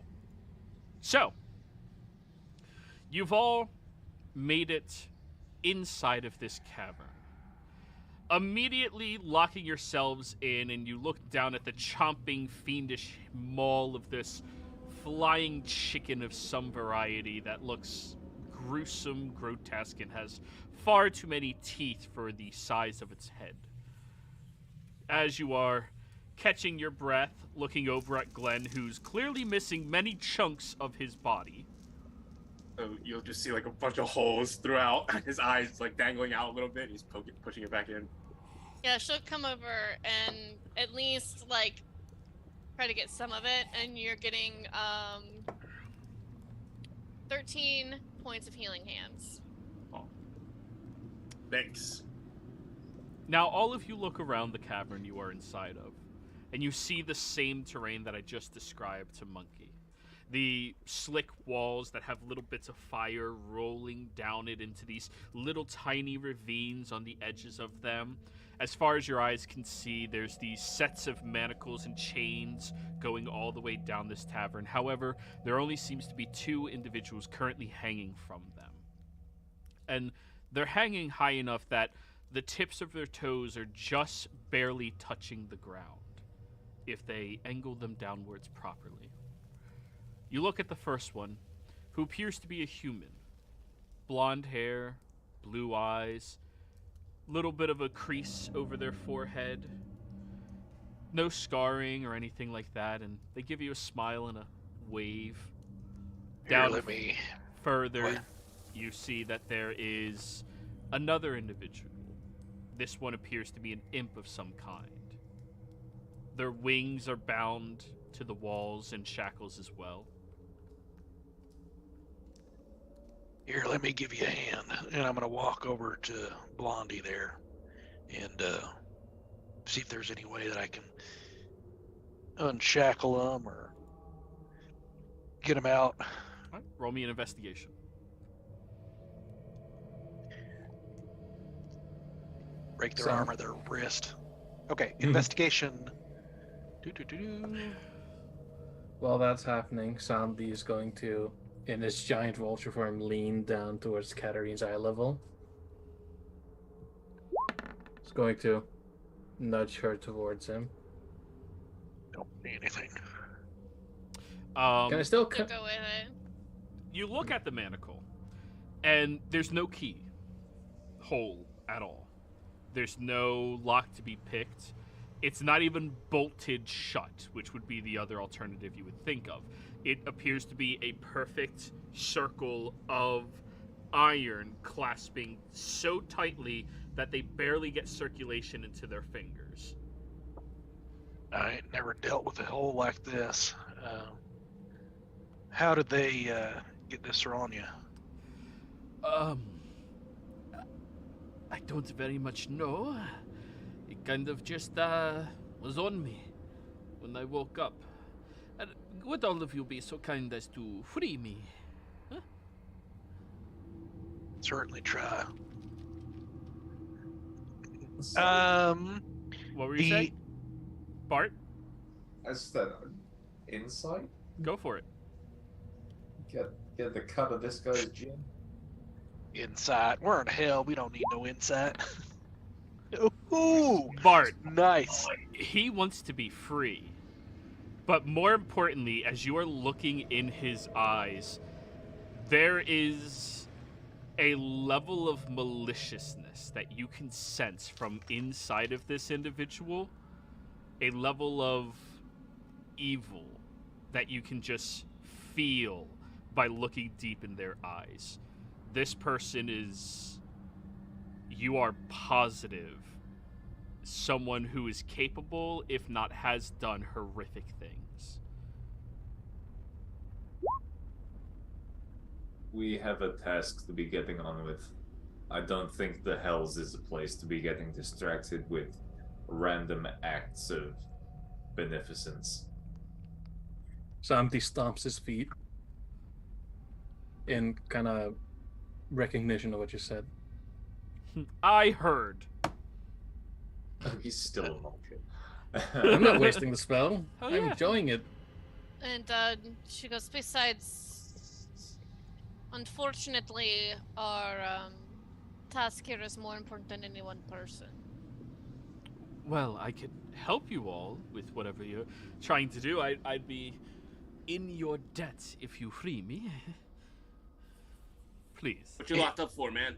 S1: So, you've all made it inside of this cavern. Immediately locking yourselves in, and you look down at the chomping, fiendish maw of this flying chicken of some variety that looks gruesome, grotesque, and has far too many teeth for the size of its head. As you are catching your breath, looking over at Glenn, who's clearly missing many chunks of his body.
S4: So you'll just see like a bunch of holes throughout. His eyes like dangling out a little bit. He's pushing it back in.
S3: Yeah, she'll come over and at least like try to get some of it, and you're getting 13 points of healing hands.
S4: Oh. Thanks.
S1: Now, all of you look around the cavern you are inside of, and you see the same terrain that I just described to Monkey. The slick walls that have little bits of fire rolling down it into these little tiny ravines on the edges of them. As far as your eyes can see, there's these sets of manacles and chains going all the way down this tavern. However, there only seems to be 2 individuals currently hanging from them. And they're hanging high enough that the tips of their toes are just barely touching the ground if they angle them downwards properly. You look at the first one, who appears to be a human. Blonde hair, blue eyes, little bit of a crease over their forehead. No scarring or anything like that, and they give you a smile and a wave. Down further,
S5: What?
S1: you see that there is another individual. This one appears to be an imp of some kind. Their wings are bound to the walls in shackles as well.
S5: Here, let me give you a hand. And I'm going to walk over to Blondie there and see if there's any way that I can unshackle them or get them out.
S1: All right, roll me an investigation.
S5: Break their
S2: So-
S5: arm or their wrist. Okay, investigation. Do.
S2: While that's happening, Sandy is going to, in his giant vulture form, lean down towards Katarine's eye level. He's going to nudge her towards him.
S5: Don't see anything.
S2: Can I still
S3: So
S2: cut?
S3: go with it.
S1: You look at the manacle, and there's no key hole at all. There's no lock to be picked. It's not even bolted shut, which would be the other alternative you would think of. It appears to be a perfect circle of iron clasping so tightly that they barely get circulation into their fingers.
S5: I ain't never dealt with a hole like this. How did they get this on you?
S1: I don't very much know. It kind of just was on me when I woke up. And would all of you be so kind as to free me?
S5: Certainly try.
S1: What were you saying? Bart,
S6: I said insight.
S1: go for it.
S6: Get the cut of this guy's gin.
S5: Insight. We're in hell. We don't need no insight. Ooh,
S1: Bart,
S5: nice.
S1: he wants to be free. But more importantly, as you are looking in his eyes, there is a level of maliciousness that you can sense from inside of this individual, a level of evil that you can just feel by looking deep in their eyes. This person is, you are positive, someone who is capable, if not has done horrific things.
S6: We have a task to be getting on with. I don't think the Hells is a place to be getting distracted with random acts of beneficence.
S2: Sandy stomps his feet. in kind of recognition of what you said.
S1: I heard.
S6: Oh, he's still not.
S2: I'm not wasting the spell.
S1: Oh,
S2: I'm
S1: yeah.
S2: enjoying it.
S3: And she goes, besides, unfortunately, our task here is more important than any one person.
S1: Well, I could help you all with whatever you're trying to do. I'd be in your debt if you free me. Please.
S4: What you locked up for, man?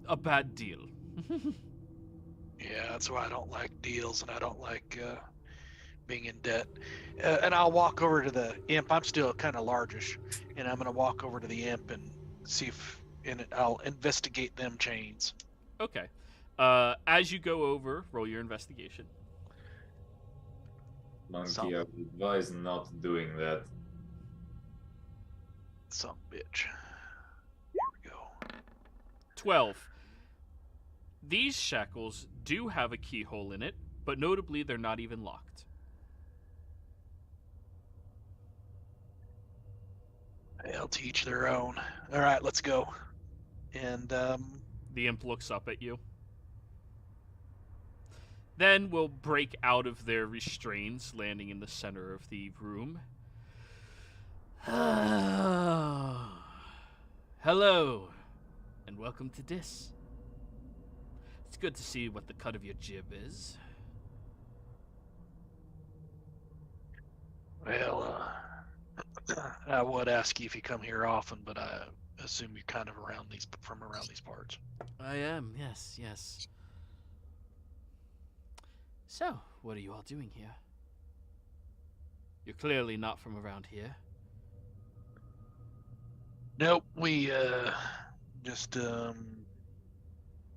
S1: A bad deal.
S5: Yeah, that's why I don't like deals and I don't like being in debt. And I'll walk over to the imp. I'm still kind of largish, and I'm gonna walk over to the imp and see if I'll investigate them chains.
S1: Okay. As you go over, roll your investigation.
S6: Monkey, I would advise not doing that.
S5: Some bitch. Here we go.
S1: 12. These shackles do have a keyhole in it, but notably they're not even locked.
S5: They'll teach their own. All right, let's go. And
S1: The imp looks up at you. Then we'll break out of their restraints, landing in the center of the room. Hello, and welcome to Dis. It's good to see what the cut of your jib is.
S5: well, I would ask you if you come here often, but I assume you're kind of from around these parts.
S1: I am, yes. So, what are you all doing here? You're clearly not from around here.
S5: Nope, we just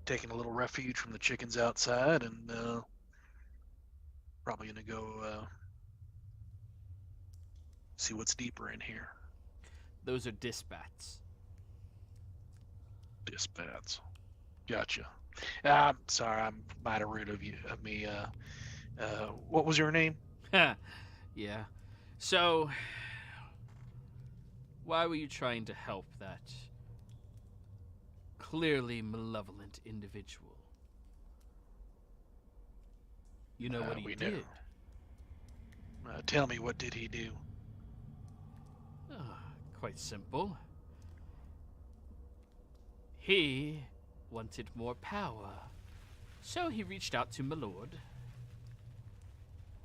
S5: taking a little refuge from the chickens outside, and probably gonna go see what's deeper in here.
S1: Those are dispats.
S5: Dispats. Gotcha. Sorry, I'm might have rude of me. What was your name?
S1: Yeah. So, why were you trying to help that clearly malevolent individual? You know what he
S5: we
S1: did.
S5: knew. Tell me, what did he do?
S1: Quite simple. He wanted more power, so he reached out to Malord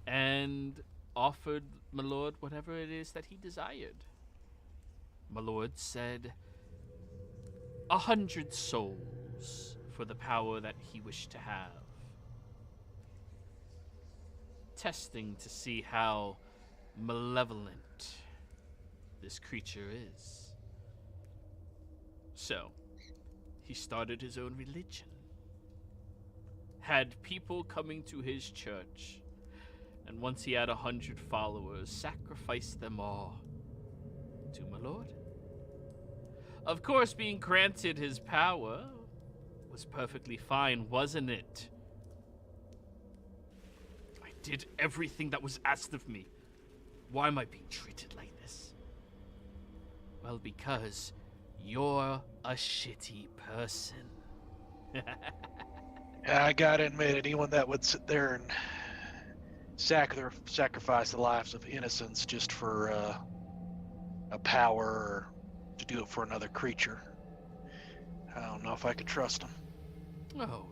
S1: and offered Malord whatever it is that he desired. Malord said 100 souls for the power that he wished to have. Testing to see how malevolent this creature is. So, he started his own religion. Had people coming to his church, and once he had 100 followers, sacrificed them all to my lord. Of course, being granted his power was perfectly fine, wasn't it? I did everything that was asked of me. Why am I being treated like this? Well, because you're a shitty person.
S5: I gotta admit, anyone that would sit there and sacrifice the lives of innocents just for a power or to do it for another creature, I don't know if I could trust them.
S1: Oh.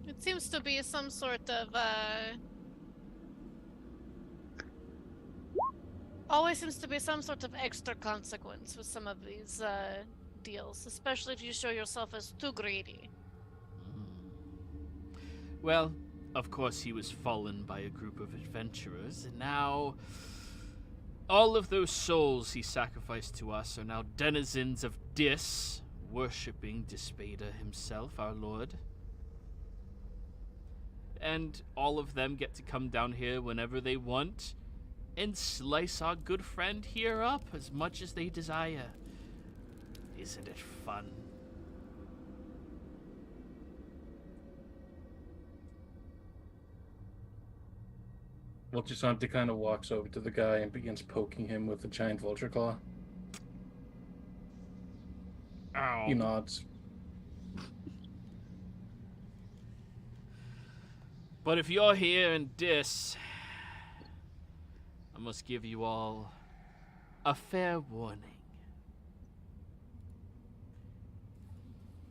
S3: It seems to be some sort of always seems to be some sort of extra consequence with some of these deals, especially if you show yourself as too greedy.
S1: Well, of course he was fallen by a group of adventurers, and now all of those souls he sacrificed to us are now denizens of Dis, worshipping Dispada himself, our lord. And all of them get to come down here whenever they want and slice our good friend here up as much as they desire. Isn't it fun?
S2: Volchisanti kind of walks over to the guy and begins poking him with the giant vulture claw.
S1: Ow.
S2: He nods.
S1: But if you're here in Dis, I must give you all a fair warning.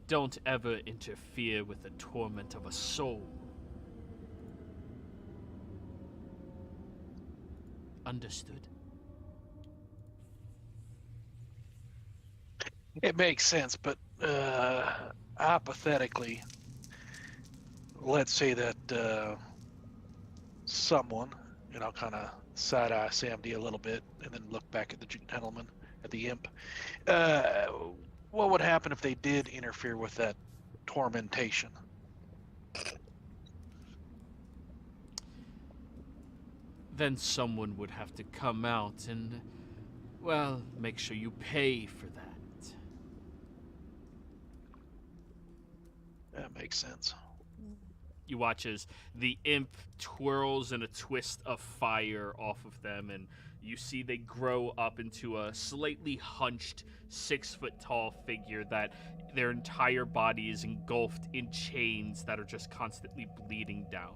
S1: Don't ever interfere with the torment of a soul. Understood?
S5: It makes sense, but hypothetically, let's say that someone, and I'll kind of side-eye Sam D a little bit, and then look back at the gentleman, at the imp. What would happen if they did interfere with that tormentation?
S1: Then someone would have to come out and, well, make sure you pay for that.
S5: That makes sense.
S1: You watch as the imp twirls in a twist of fire off of them, and you see they grow up into a slightly hunched 6-foot-tall figure that their entire body is engulfed in chains that are just constantly bleeding down.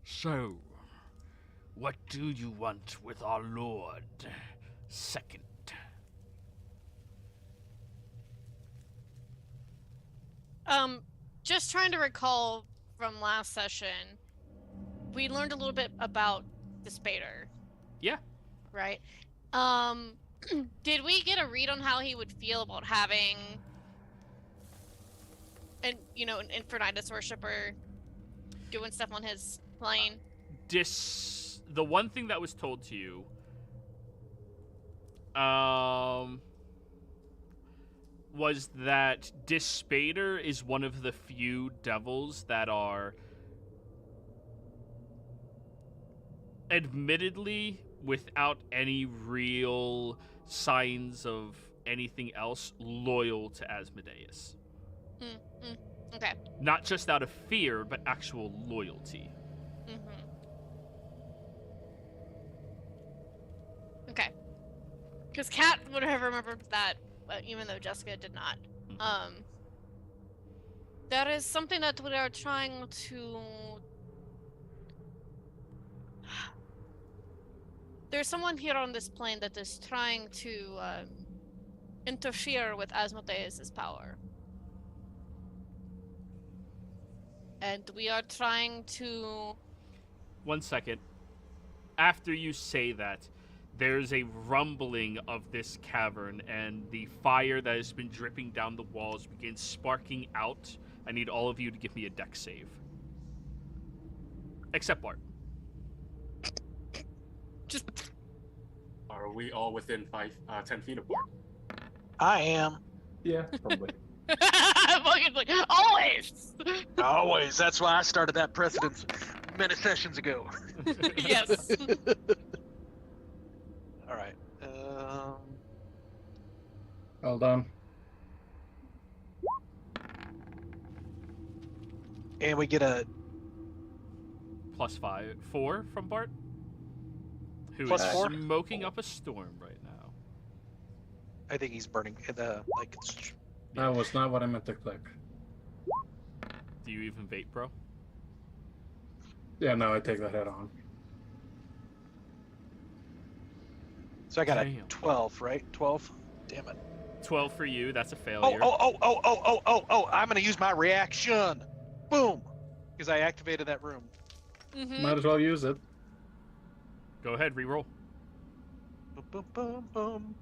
S1: So, what do you want with our Lord? Second.
S3: Just trying to recall from last session, we learned a little bit about the Spader.
S1: Yeah.
S3: Right? Did we get a read on how he would feel about having an Infernidus worshiper doing stuff on his plane?
S1: The one thing that was told to you, was that Dispater is one of the few devils that are, admittedly, without any real signs of anything else, loyal to Asmodeus.
S3: Okay.
S1: Not just out of fear, but actual loyalty.
S3: Okay. Because Kat would have remembered that, even though Jessica did not. That is something that we are trying to... There's someone here on this plane that is trying to interfere with Asmodeus' power. And we are trying to...
S1: 1 second. After you say that, there's a rumbling of this cavern, and the fire that has been dripping down the walls begins sparking out. I need all of you to give me a dex save. Except Bart.
S3: Just...
S4: Are we all within 10 feet apart?
S5: I am.
S6: Yeah, probably.
S3: Fucking like, always!
S5: Always. That's why I started that precedence many sessions ago.
S3: Yes.
S5: All right.
S2: Hold on.
S5: And we get a
S1: +4 from Bart, who is
S5: +4?
S1: smoking up a storm right now.
S5: I think he's burning in the
S2: That was not what I meant to click.
S1: Do you even vape, bro?
S2: Yeah, no, I take that head on.
S5: So I got
S1: Damn.
S5: a 12, right? 12? Damn it.
S1: 12 for you. That's a failure.
S5: Oh, I'm going to use my reaction. Boom. Because I activated that room.
S2: Might as well use it.
S1: Go ahead, reroll.
S5: Boom, boom, boom, boom.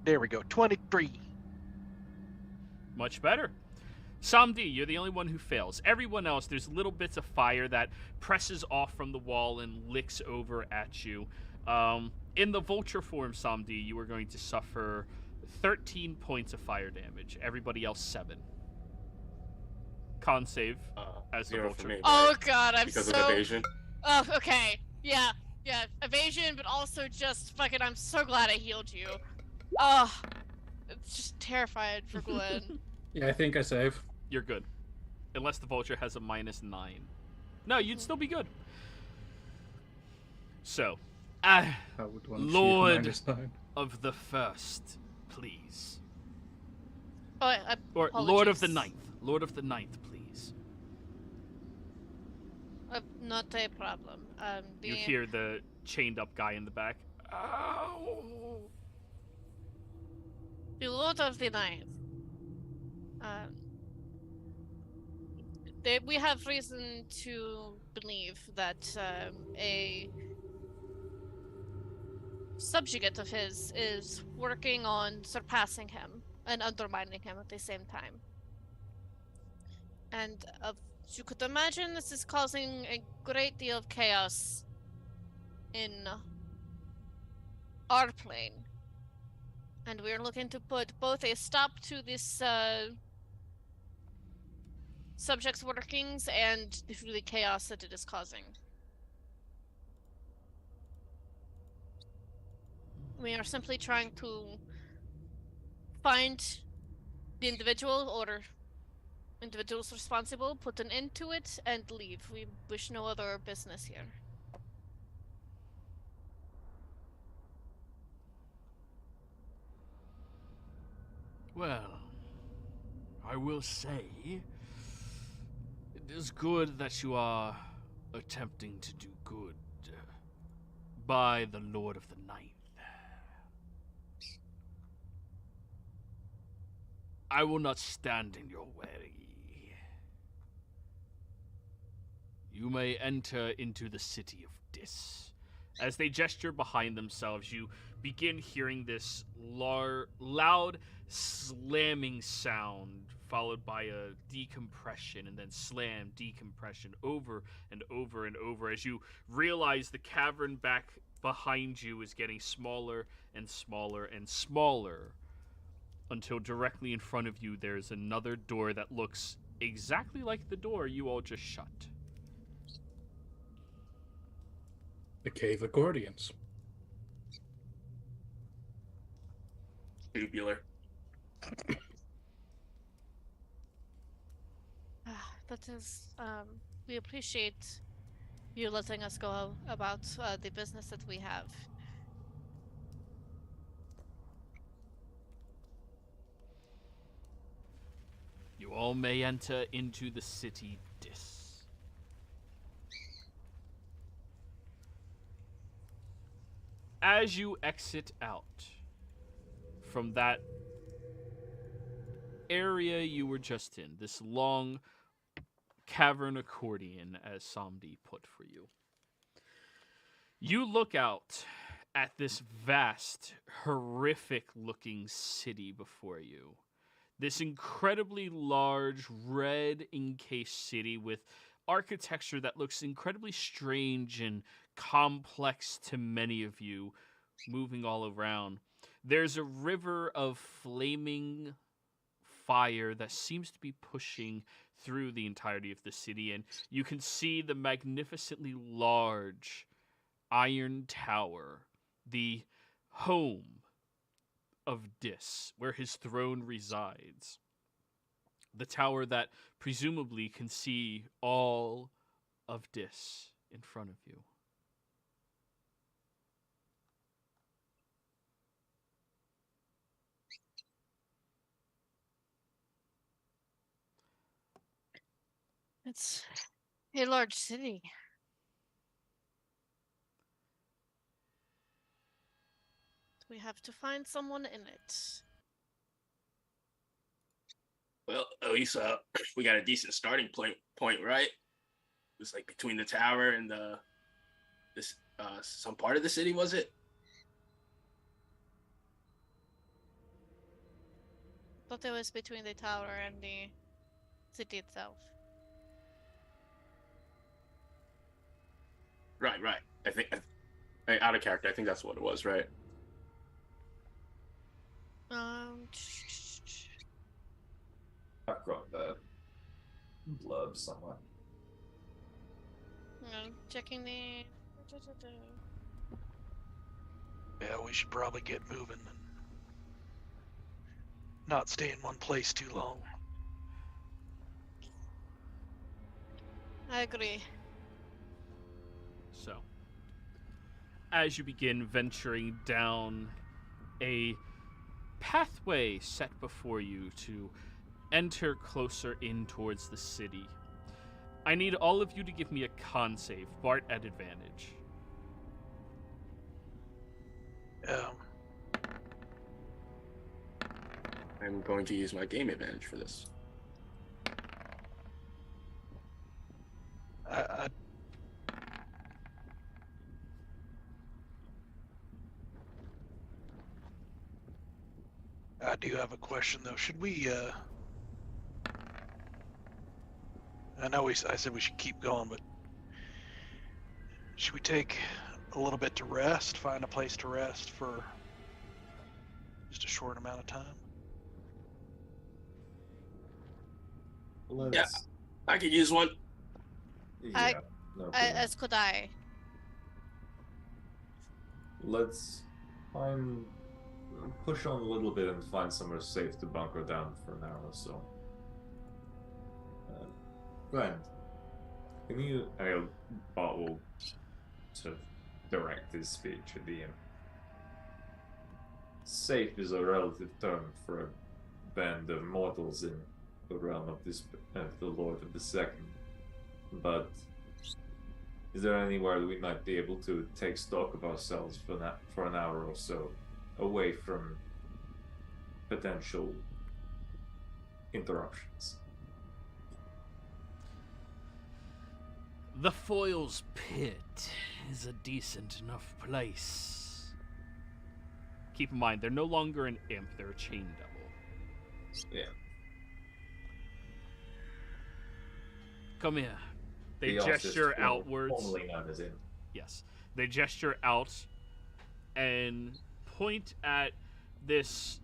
S5: There we go. 23.
S1: Much better. Samdi, you're the only one who fails. Everyone else, there's little bits of fire that presses off from the wall and licks over at you. In the vulture form, Samdi, you are going to suffer 13 points of fire damage. Everybody else, 7. Con save as the
S4: 0 for
S1: vulture.
S4: me.
S3: Oh
S4: right?
S3: god, I'm
S4: Because
S3: so...
S4: of evasion.
S3: Oh, okay. Yeah. Yeah, evasion, but also just fucking. I'm so glad I healed you. Ugh, it's just terrified for Gwen.
S2: Yeah, I think I save.
S1: You're good. Unless the vulture has a -9. No, you'd still be good. So,
S2: I would want
S1: Lord
S2: -9.
S1: of the First, please.
S3: Oh,
S1: Or Lord of the
S3: apologies.
S1: Ninth. Lord of the Ninth, please.
S3: Not a problem.
S1: You hear the chained up guy in the back. Ow!
S3: The Lord of the Ninth. Um, we have reason to believe that a subjugate of his is working on surpassing him and undermining him at the same time. And as you could imagine, this is causing a great deal of chaos in our plane. And we're looking to put both a stop to this subject's workings and the chaos that it is causing. We are simply trying to find the individual or individuals responsible, put an end to it, and leave. We wish no other business here.
S1: Well, I will say, it is good that you are attempting to do good by the Lord of the Ninth. I will not stand in your way. You may enter into the city of Dis. As they gesture behind themselves, you begin hearing this loud slamming sound, followed by a decompression, and then slam, decompression, over and over and over, as you realize the cavern back behind you is getting smaller and smaller and smaller, until directly in front of you there's another door that looks exactly like the door you all just shut.
S2: The Cave Accordions.
S4: Tubular.
S3: That is, we appreciate you letting us go about the business that we have.
S1: You all may enter into the city Dis. As you exit out from that area you were just in, this long cavern accordion, as Samdi put for you, you look out at this vast, horrific-looking city before you. This incredibly large, red encased city with architecture that looks incredibly strange and complex to many of you, moving all around. There's a river of flaming fire that seems to be pushing through the entirety of the city, and you can see the magnificently large iron tower, the home of Dis, where his throne resides. The tower that presumably can see all of Dis in front of you.
S3: It's a large city. We have to find someone in it.
S4: Well, at least we got a decent starting point, right? It's like between the tower and this some part of the city, was it?
S3: Thought it was between the tower and the city itself.
S4: Right. I think out of character, I think that's what it was, right?
S6: I've got the blurb somewhere.
S3: Checking the.
S5: Yeah, we should probably get moving and not stay in one place too long.
S3: I agree.
S1: So, as you begin venturing down a pathway set before you to enter closer in towards the city, I need all of you to give me a con save. Bart at advantage.
S4: I'm going to use my game advantage for this.
S5: I do have a question though. Should we? I know I said we should keep going, but should we take a little bit to rest? Find a place to rest for just a short amount of time.
S4: Yeah, I could use one.
S3: I-
S6: no problem.
S3: As could I.
S6: Let's push on a little bit and find somewhere safe to bunker down for an hour or so. Glenn, can you? Bart will sort of direct his speech at the end. Safe is a relative term for a band of mortals in the realm of the Lord of the Second. But is there anywhere we might be able to take stock of ourselves for an hour or so, away from potential interruptions?
S1: The Foil's Pit is a decent enough place. Keep in mind, they're no longer an imp, they're a chain devil.
S6: Yeah.
S1: Come here. They
S6: The artist
S1: gesture
S6: form-
S1: outwards.
S6: Formerly known as imp.
S1: Yes. They gesture out and point at this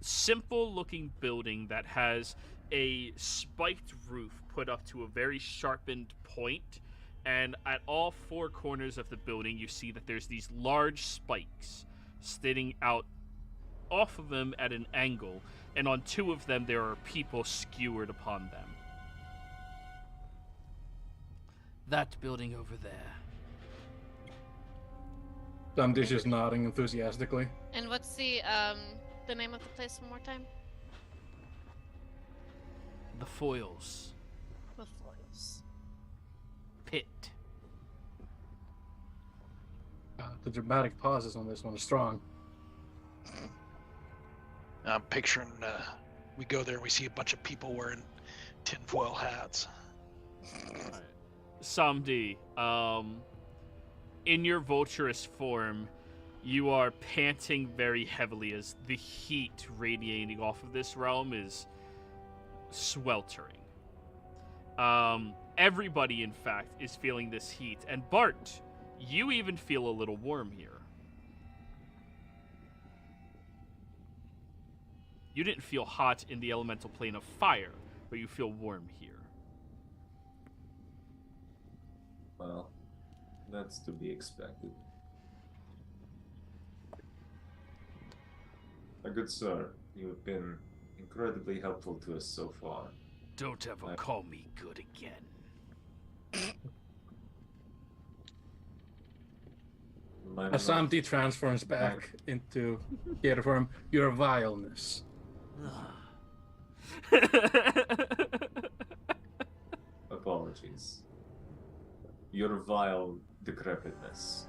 S1: simple looking building that has a spiked roof put up to a very sharpened point, and at all four corners of the building you see that there's these large spikes sticking out off of them at an angle, and on two of them there are people skewered upon them. That building over there.
S2: Dumdish is nodding enthusiastically.
S3: And what's the name of the place one more time?
S1: The Foils
S3: The Foils.
S1: Pit.
S2: The dramatic pauses on this one are strong.
S5: I'm picturing we go there and we see a bunch of people wearing tinfoil hats.
S1: Samdi, in your vulturous form, you are panting very heavily as the heat radiating off of this realm is sweltering. Everybody, in fact, is feeling this heat. And Bart, you even feel a little warm here. You didn't feel hot in the elemental plane of fire, but you feel warm here.
S6: Well, that's to be expected. My good sir, you have been incredibly helpful to us so far.
S1: Don't ever call me good again.
S2: As Samdi transforms back into theater form, your vileness.
S6: Apologies. Your vile decrepitness.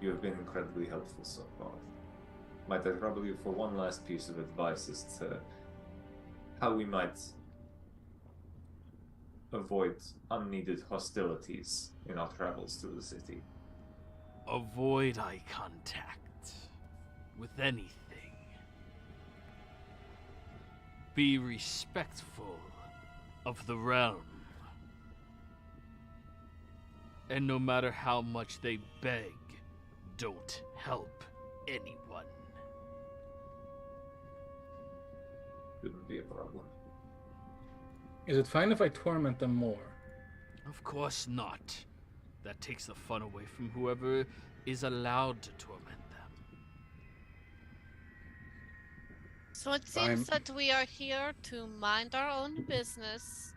S6: You have been incredibly helpful so far. Might I trouble you for one last piece of advice as to how we might avoid unneeded hostilities in our travels through the city?
S1: Avoid eye contact with anything. Be respectful of the realm. And no matter how much they beg, don't help anyone.
S6: Shouldn't be a problem.
S2: Is it fine if I torment them more?
S1: Of course not. That takes the fun away from whoever is allowed to torment
S3: So it seems that we are here to mind our own business,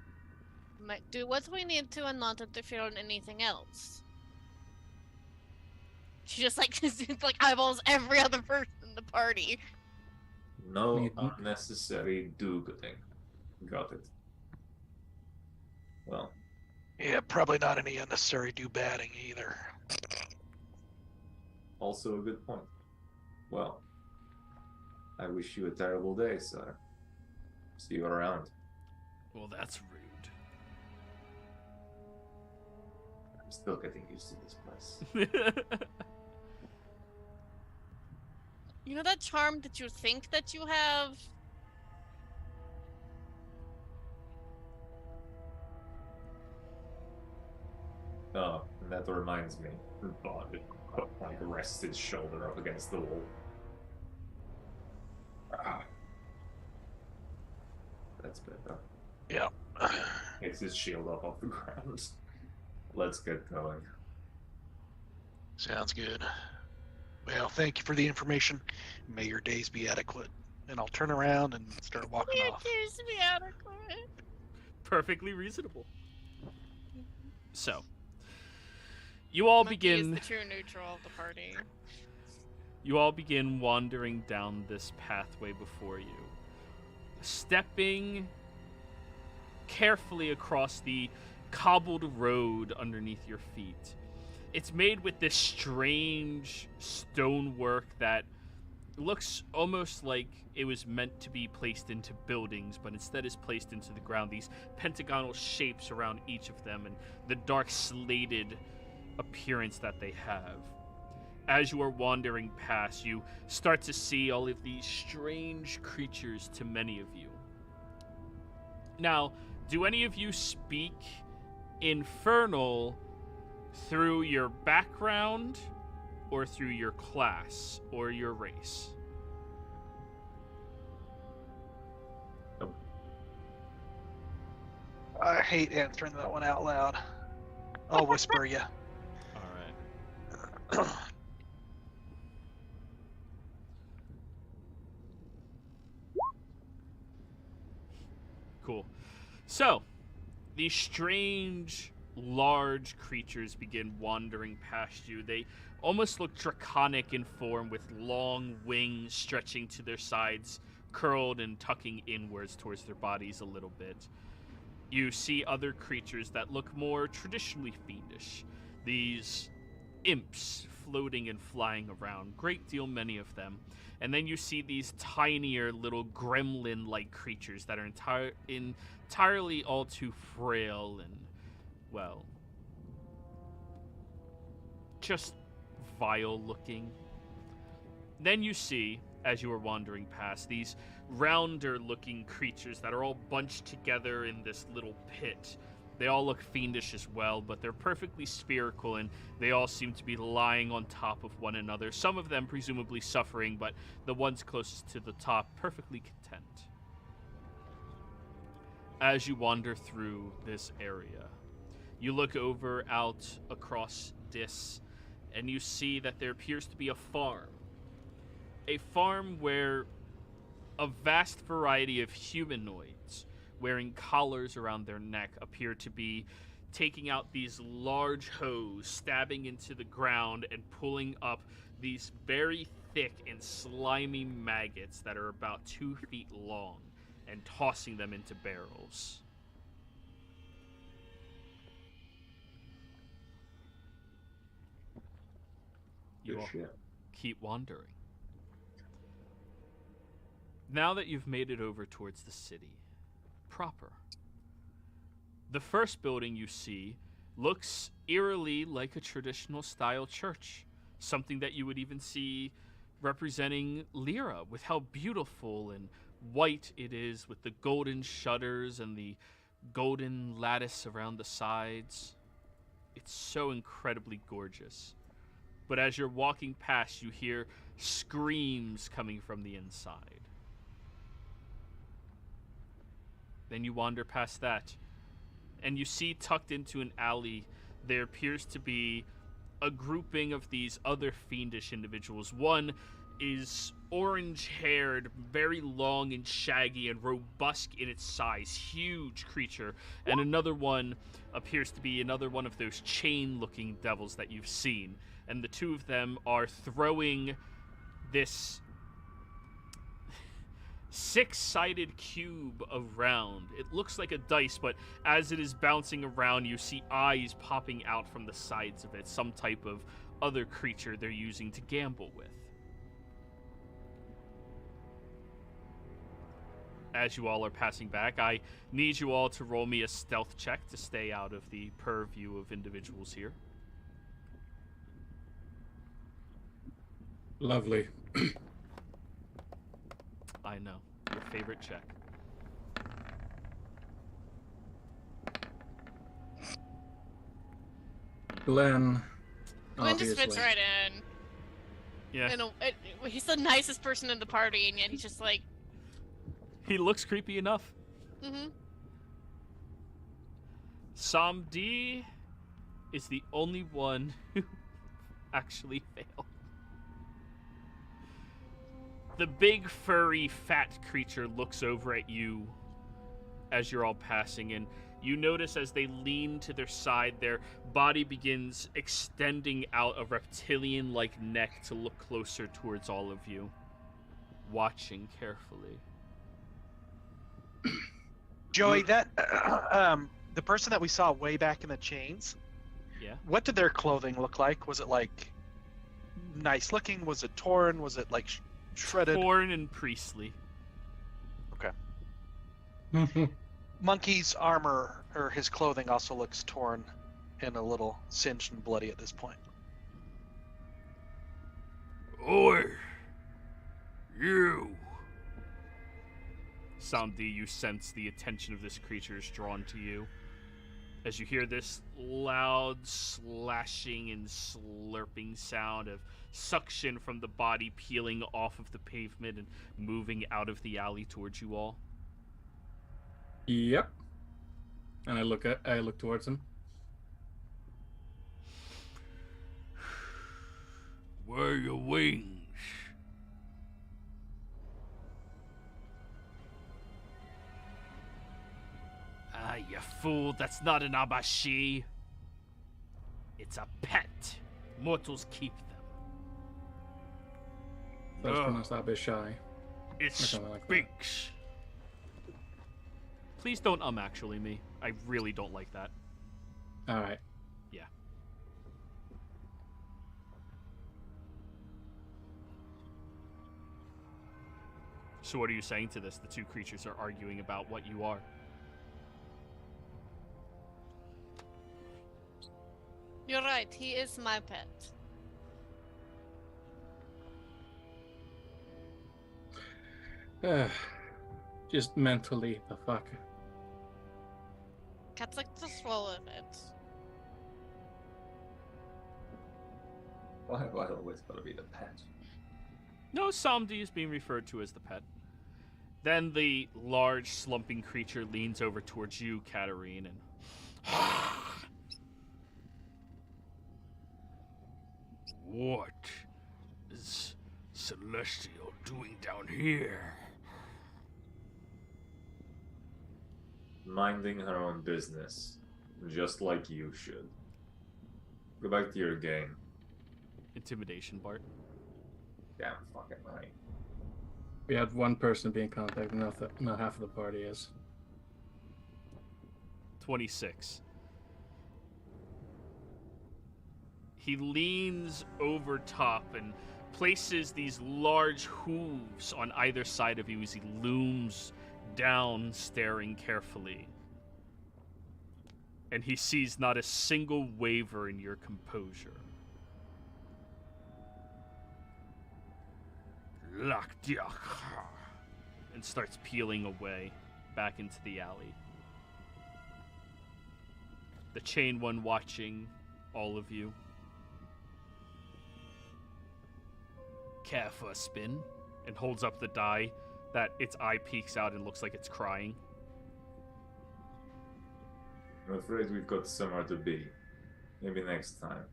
S3: do what we need to, and not interfere in anything else. She just like eyeballs every other person in the party.
S6: No
S2: Need-
S6: unnecessary do-gooding. Got it. Well,
S5: Yeah, probably not any unnecessary do-batting either.
S6: also a good point. Well, I wish you a terrible day, sir. See you around.
S1: Well, that's rude.
S6: I'm still getting used to this place.
S3: You know that charm that you think that you have?
S6: Oh, and that reminds me. Bond like rests his shoulder up against the wall. Ah. That's better.
S5: Yeah.
S6: Takes his shield up off the ground. Let's get going.
S5: Sounds good. Well, thank you for the information. May your days be adequate. And I'll turn around and start walking
S3: It
S5: off.
S3: appears to be adequate.
S1: Perfectly reasonable. So, you all
S3: Monkey is
S1: begin.
S3: the true neutral of the party.
S1: You all begin wandering down this pathway before you, stepping carefully across the cobbled road underneath your feet. It's made with this strange stonework that looks almost like it was meant to be placed into buildings, but instead is placed into the ground. These pentagonal shapes around each of them and the dark slated appearance that they have. As you are wandering past, you start to see all of these strange creatures to many of you. Now, do any of you speak Infernal through your background or through your class or your race?
S5: I hate answering that one out loud. I'll whisper you.
S1: All right. Cool. So, these strange, large creatures begin wandering past you. They almost look draconic in form, with long wings stretching to their sides, curled and tucking inwards towards their bodies a little bit. You see other creatures that look more traditionally fiendish. These imps floating and flying around, great deal many of them. And then you see these tinier little gremlin-like creatures that are entirely all too frail and, well, just vile looking. Then you see, as you are wandering past, these rounder looking creatures that are all bunched together in this little pit. They all look fiendish as well, but they're perfectly spherical, and they all seem to be lying on top of one another. Some of them presumably suffering, but the ones closest to the top perfectly content. As you wander through this area, you look over out across Dis, and you see that there appears to be a farm. A farm where a vast variety of humanoids wearing collars around their neck appear to be taking out these large hoes, stabbing into the ground and pulling up these very thick and slimy maggots that are about 2 feet long and tossing them into barrels. You
S6: Good
S1: all
S6: shit.
S1: keep wandering. Now that you've made it over towards the city proper, the first building you see looks eerily like a traditional style church, something that you would even see representing Lyra, with how beautiful and white it is, with the golden shutters and the golden lattice around the sides. It's so incredibly gorgeous. But as you're walking past, you hear screams coming from the inside. Then you wander past that, and you see tucked into an alley, there appears to be a grouping of these other fiendish individuals. One is orange-haired, very long and shaggy and robust in its size, huge creature, and another one appears to be another one of those chain-looking devils that you've seen. And the two of them are throwing this six-sided cube around. It looks like a dice, but as it is bouncing around, you see eyes popping out from the sides of it, some type of other creature they're using to gamble with. As you all are passing back, I need you all to roll me a stealth check to stay out of the purview of individuals here.
S2: Lovely.
S1: I know. Your favorite check.
S2: Glenn.
S3: Glenn just fits
S2: obviously.
S3: right in.
S1: Yeah.
S3: He's the nicest person in the party, and yet he's just like,
S1: He looks creepy enough.
S3: mm-hmm.
S1: Samdi is the only one who actually failed. The big, furry, fat creature looks over at you as you're all passing, and you notice as they lean to their side, their body begins extending out a reptilian-like neck to look closer towards all of you, watching carefully.
S5: Joey, that the person that we saw way back in the chains,
S1: Yeah?
S5: what did their clothing look like? Was it like nice looking? Was it torn? Was it like shredded?
S1: Torn and priestly.
S5: Monkey's armor, or his clothing, also looks torn and a little singed and bloody at this point.
S1: Oi! You! Samdi, you sense the attention of this creature is drawn to you. As you hear this loud slashing and slurping sound of suction from the body peeling off of the pavement and moving out of the alley towards you all.
S2: Yep. And I look towards him.
S1: Where are your wings? Ah, you fool, that's not an abashi. It's a pet. Mortals keep them.
S2: That's
S1: Ugh.
S2: pronounced a bit shy.
S1: It
S2: Or something like that.
S1: speaks. Please don't actually me. I really don't like that.
S2: Alright.
S1: Yeah. So what are you saying to this? The two creatures are arguing about what you are.
S3: You're right, he is my pet.
S2: Just mentally, the fuck.
S3: Cats like to swallow it.
S6: Why have I always got to be the pet?
S1: No, Samdi is being referred to as the pet. Then the large, slumping creature leans over towards you, Katarine, and... What is Celestial doing down here?
S6: Minding her own business, just like you should. Go back to your game.
S1: Intimidation, Bart.
S6: Damn fucking right.
S2: We had one person being contacted, not half of the party is.
S1: 26. He leans over top and places these large hooves on either side of you as he looms down, staring carefully. And he sees not a single waver in your composure. And starts peeling away back into the alley. The chain one watching all of you. Care for a spin? And holds up the die that its eye peeks out and looks like it's crying.
S6: I'm afraid we've got somewhere to be. Maybe next time.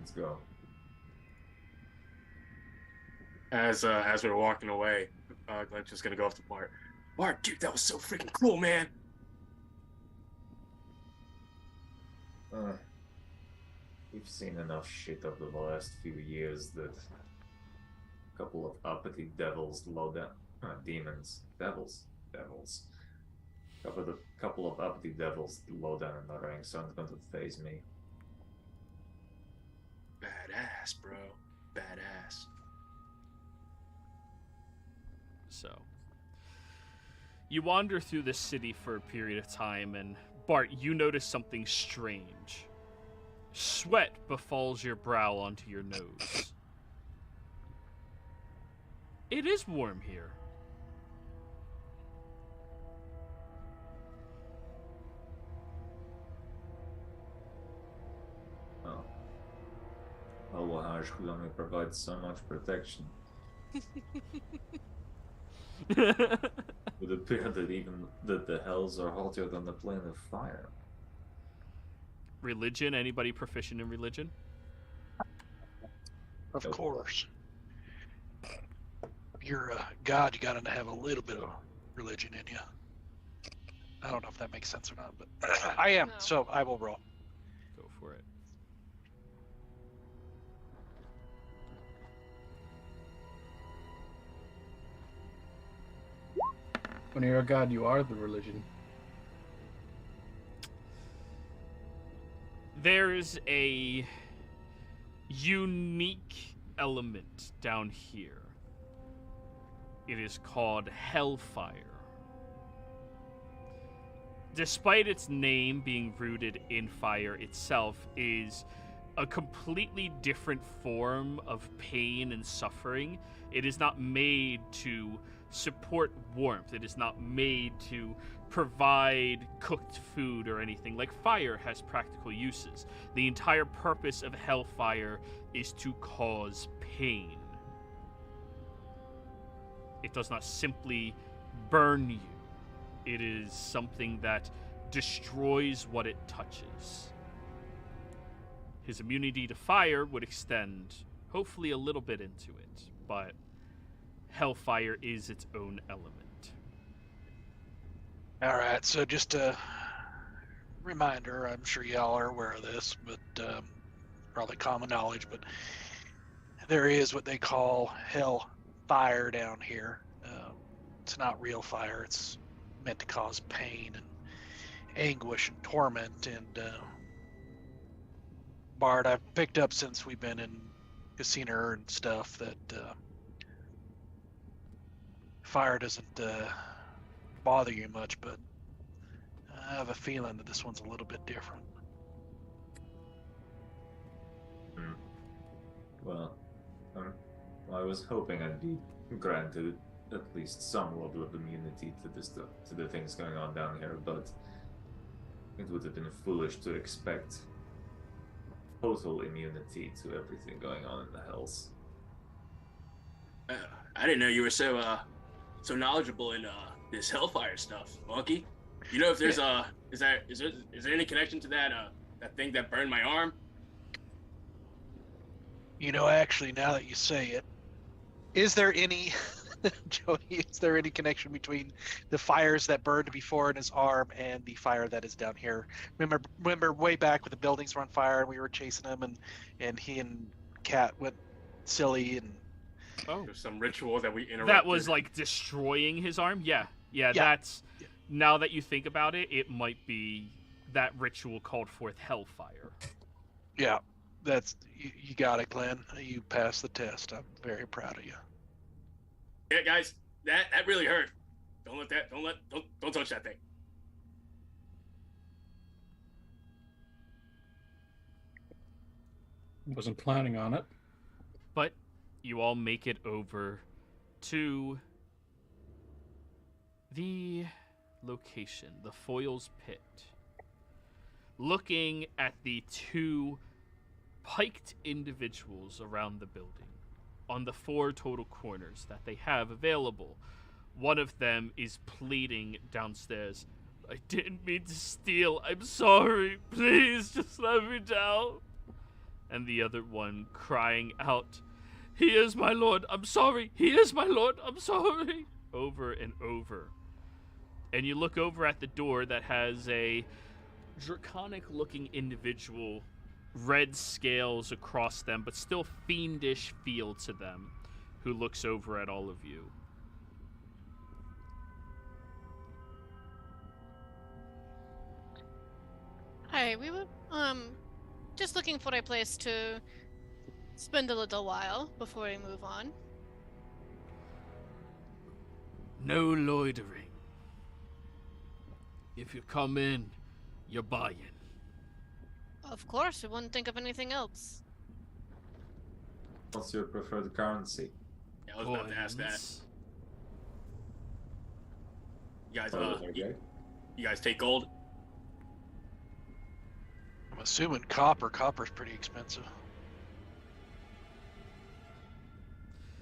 S6: Let's go.
S4: As we're walking away, Glenn's just gonna go up to Bart. Bart, dude, that was so freaking cool, man.
S6: We've seen enough shit over the last few years that a couple of uppity devils low down, devils. Couple of uppity devils low down in the ranks aren't going to faze me.
S4: Badass, bro. Badass.
S1: So, you wander through the city for a period of time, and Bart, you notice something strange. Sweat befalls your brow onto your nose. It is warm here.
S6: Oh. Al-Wahaj could only provide so much protection. It would appear that the hells are holier than the plane of fire.
S1: Religion? Anybody proficient in religion?
S5: Of
S6: Nope.
S5: course. If you're a god, you gotta have a little bit of religion in you. I don't know if that makes sense or not, but I am,
S3: No.
S5: so I will roll.
S1: Go for it.
S2: When you're a god, you are the religion.
S1: There's a unique element down here. It is called Hellfire. Despite its name being rooted in fire itself, is a completely different form of pain and suffering. It is not made to support warmth. It is not made to provide cooked food or anything. Like fire has practical uses. The entire purpose of hellfire is to cause pain. It does not simply burn you. It is something that destroys what it touches. His immunity to fire would extend, hopefully, a little bit into it, but hellfire is its own element.
S5: All right, so just a reminder, I'm sure y'all are aware of this, but probably common knowledge, but there is what they call hell fire down here. It's not real fire. It's meant to cause pain and anguish and torment. And Bart, I've picked up since we've been in Casino and stuff that fire doesn't bother you much, but I have a feeling that this one's a little bit different.
S6: Well, I was hoping I'd be granted at least some level of immunity to this stuff, to the things going on down here, but it would have been foolish to expect total immunity to everything going on in the hells.
S4: I didn't know you were so knowledgeable in this hellfire stuff, Monkey. You know if there's is there any connection to that thing that burned my arm?
S5: You know, actually, now that you say it, is there any, Joey, is there any connection between the fires that burned before in his arm and the fire that is down here? Remember way back when the buildings were on fire and we were chasing him and he and Kat went silly and...
S1: Oh,
S4: There's some ritual that we interrupted.
S1: that was like destroying his arm? Yeah. That's...
S5: Yeah.
S1: Now that you think about it, it might be that ritual called forth hellfire.
S5: Yeah, that's you got it, Glenn. You passed the test. I'm very proud of you.
S4: Yeah, guys, that really hurt. Don't touch that thing.
S2: Wasn't planning on it.
S1: But you all make it over to the location, the Foils Pit. Looking at the two piked individuals around the building, on the 4 total corners that they have available, one of them is pleading downstairs, "I didn't mean to steal. I'm sorry. Please just let me down." and the other one crying out, "He is my lord, I'm sorry, he is my lord, I'm sorry," over and over. And you look over at the door that has a draconic-looking individual, red scales across them, but still fiendish feel to them, who looks over at all of you.
S3: Hi, we were just looking for a place to spend a little while before we move on.
S1: No loitering. If you come in, you're buying.
S3: Of course, we wouldn't think of anything else.
S6: What's your preferred currency?
S4: Yeah, I was about to ask that.
S1: Coins.
S4: You guys,
S6: Okay.
S4: you guys take gold?
S5: I'm assuming copper. Copper's pretty expensive.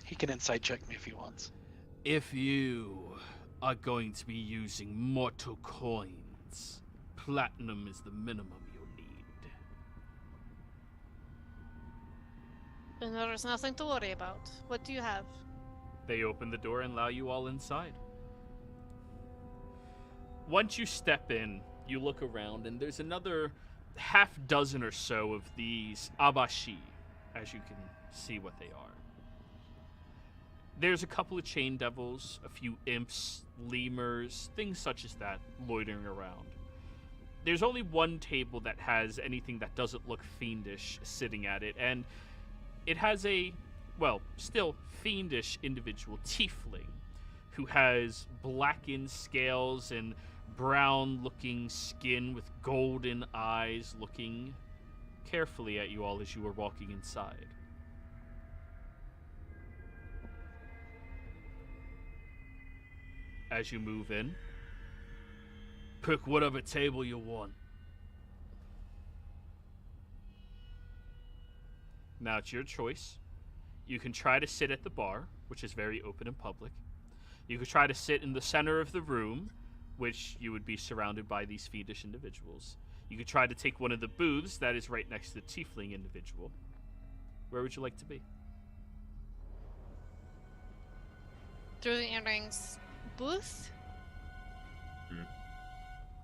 S5: He can insight check me if he wants.
S1: If you are going to be using mortal coins, platinum is the minimum you'll need.
S3: Then there is nothing to worry about. What do you have?
S1: They open the door and allow you all inside. Once you step in, you look around, and there's another half dozen or so of these abashi, as you can see what they are. There's a couple of chain devils, a few imps, lemurs, things such as that loitering around. There's only one table that has anything that doesn't look fiendish sitting at it, and it has a, well, still fiendish individual tiefling who has blackened scales and brown-looking skin with golden eyes, looking carefully at you all as you are walking inside. As you move in, pick whatever table you want. Now it's your choice. You can try to sit at the bar, which is very open and public. You could try to sit in the center of the room, which you would be surrounded by these fiendish individuals. You could try to take one of the booths that is right next to the tiefling individual. Where would you like to be?
S3: Through the earrings booth?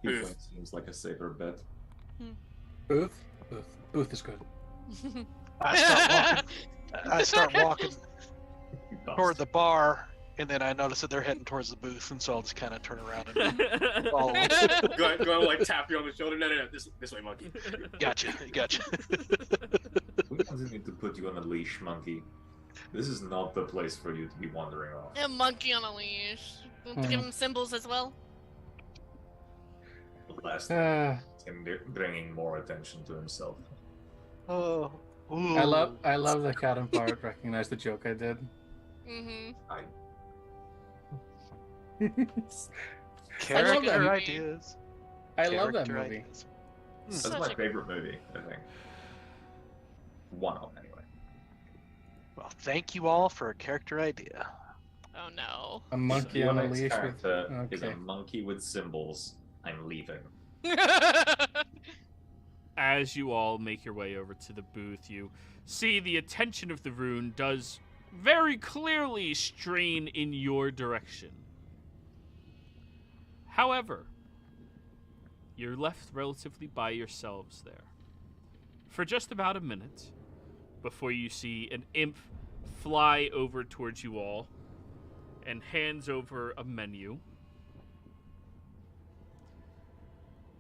S6: Tiefling seems like a safer bet.
S2: Booth? Booth is good.
S5: I start walking toward the bar, and then I notice that they're heading towards the booth, and so I'll just kind of turn around and follow them.
S4: Go like tap you on the shoulder. No, this way, monkey.
S5: Gotcha.
S6: We doesn't need to put you on a leash, monkey. This is not the place for you to be wandering off.
S3: A monkey on a leash. Want to give him symbols as well?
S6: Last him bringing more attention to himself.
S5: Oh, ooh.
S2: I love the cat and part recognize the joke I did.
S3: Mm-hmm.
S5: Character
S2: that movie.
S5: ideas.
S2: I love that
S5: Character
S2: movie.
S5: ideas.
S6: That's
S3: Such
S6: my
S3: a-
S6: favorite movie, I think. One of, anyway.
S5: Well, thank you all for a character idea.
S3: Oh no.
S2: A monkey on a
S6: Next
S2: leash with...
S6: character is a
S2: Okay.
S6: monkey with symbols. I'm leaving.
S1: As you all make your way over to the booth, you see the attention of the rune does very clearly strain in your direction. However, you're left relatively by yourselves there for just about a minute before you see an imp fly over towards you all and hands over a menu.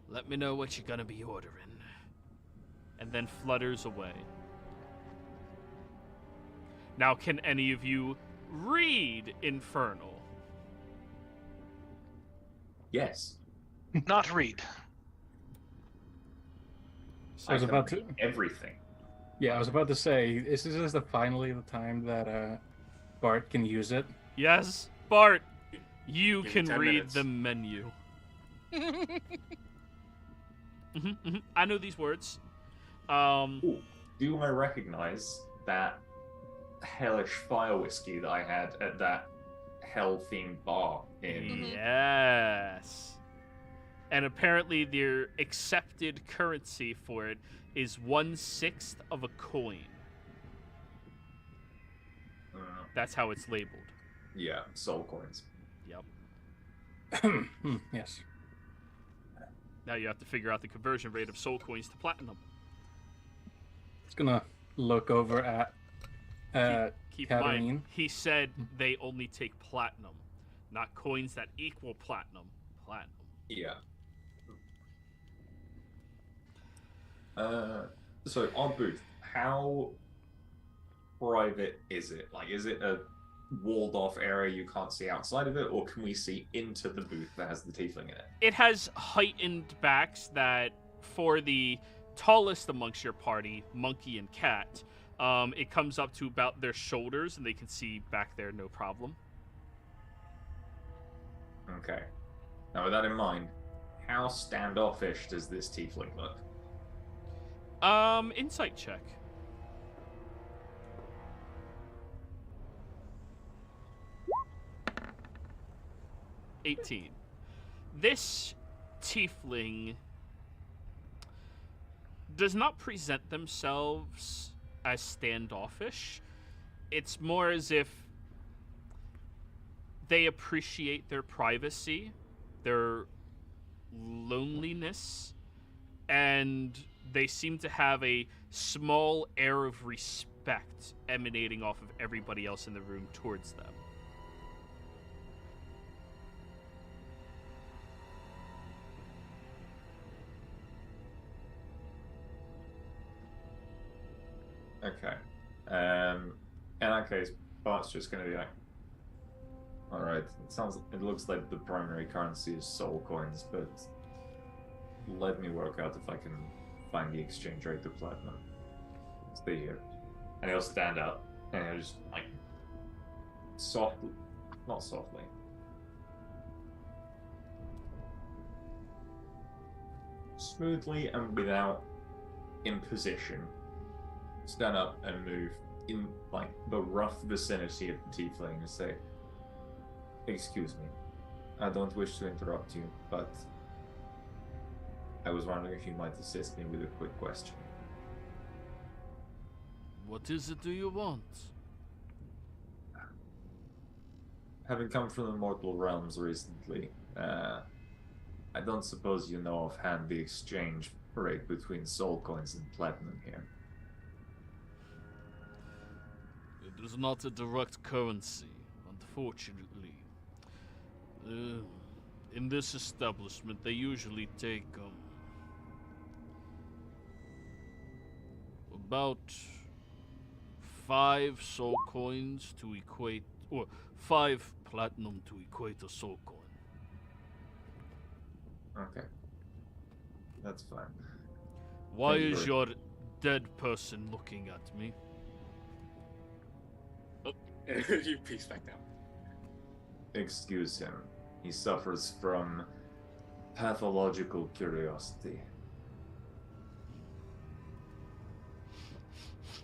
S1: Let me know what you're gonna be ordering. And then flutters away. Now, can any of you read Infernal?
S6: Yes.
S5: Not read.
S2: I was
S6: can
S2: about to...
S6: read everything.
S2: Yeah, I was about to say, is this finally the time that Bart can use it?
S1: Yes, Bart, you
S4: Give me
S1: can
S4: 10
S1: read
S4: minutes.
S1: the menu. I know these words.
S6: Ooh, do I recognize that hellish fire whiskey that I had at that hell-themed bar in...
S3: Mhm.
S1: Yes. And apparently their accepted currency for it is 1/6 of a coin. That's how it's labeled.
S6: Yeah, soul coins.
S1: Yep.
S2: Yes.
S1: Now you have to figure out the conversion rate of soul coins to platinum.
S2: It's gonna look over at
S1: Keep in mind,
S2: Katarine.
S1: he said they only take platinum, not coins that equal platinum. Platinum.
S6: Yeah. So on booth, how private is it? Like, is it a walled off area you can't see outside of it, or can we see into the booth that has the tiefling in it?
S1: It has heightened backs that, for the tallest amongst your party, Monkey and Cat, it comes up to about their shoulders, and they can see back there no problem.
S6: Okay. Now, with that in mind, how standoffish does this tiefling look?
S1: Insight check. $18. This tiefling does not present themselves as standoffish. It's more as if they appreciate their privacy, their loneliness, and they seem to have a small air of respect emanating off of everybody else in the room towards them.
S6: Okay. In that case, Bart's just going to be like, alright, it looks like the primary currency is soul coins, but let me work out if I can find the exchange rate to platinum. Stay here. And he'll stand up, and he'll just, like, softly, not softly, smoothly and without imposition, stand up and move in, like, the rough vicinity of the tiefling and say, "Excuse me, I don't wish to interrupt you, but I was wondering if you might assist me with a quick question."
S1: What is it do you want?
S6: Having come from the mortal realms recently, I don't suppose you know offhand the exchange rate between soul coins and platinum here.
S1: It is not a direct currency, unfortunately. In this establishment, they usually take about 5 soul coins to equate, or 5 platinum to equate a soul coin.
S6: Okay. That's fine.
S1: Why
S6: Thank you
S1: is
S6: very-
S1: your dead person looking at me?
S4: You peace back down.
S6: Excuse him. He suffers from pathological curiosity.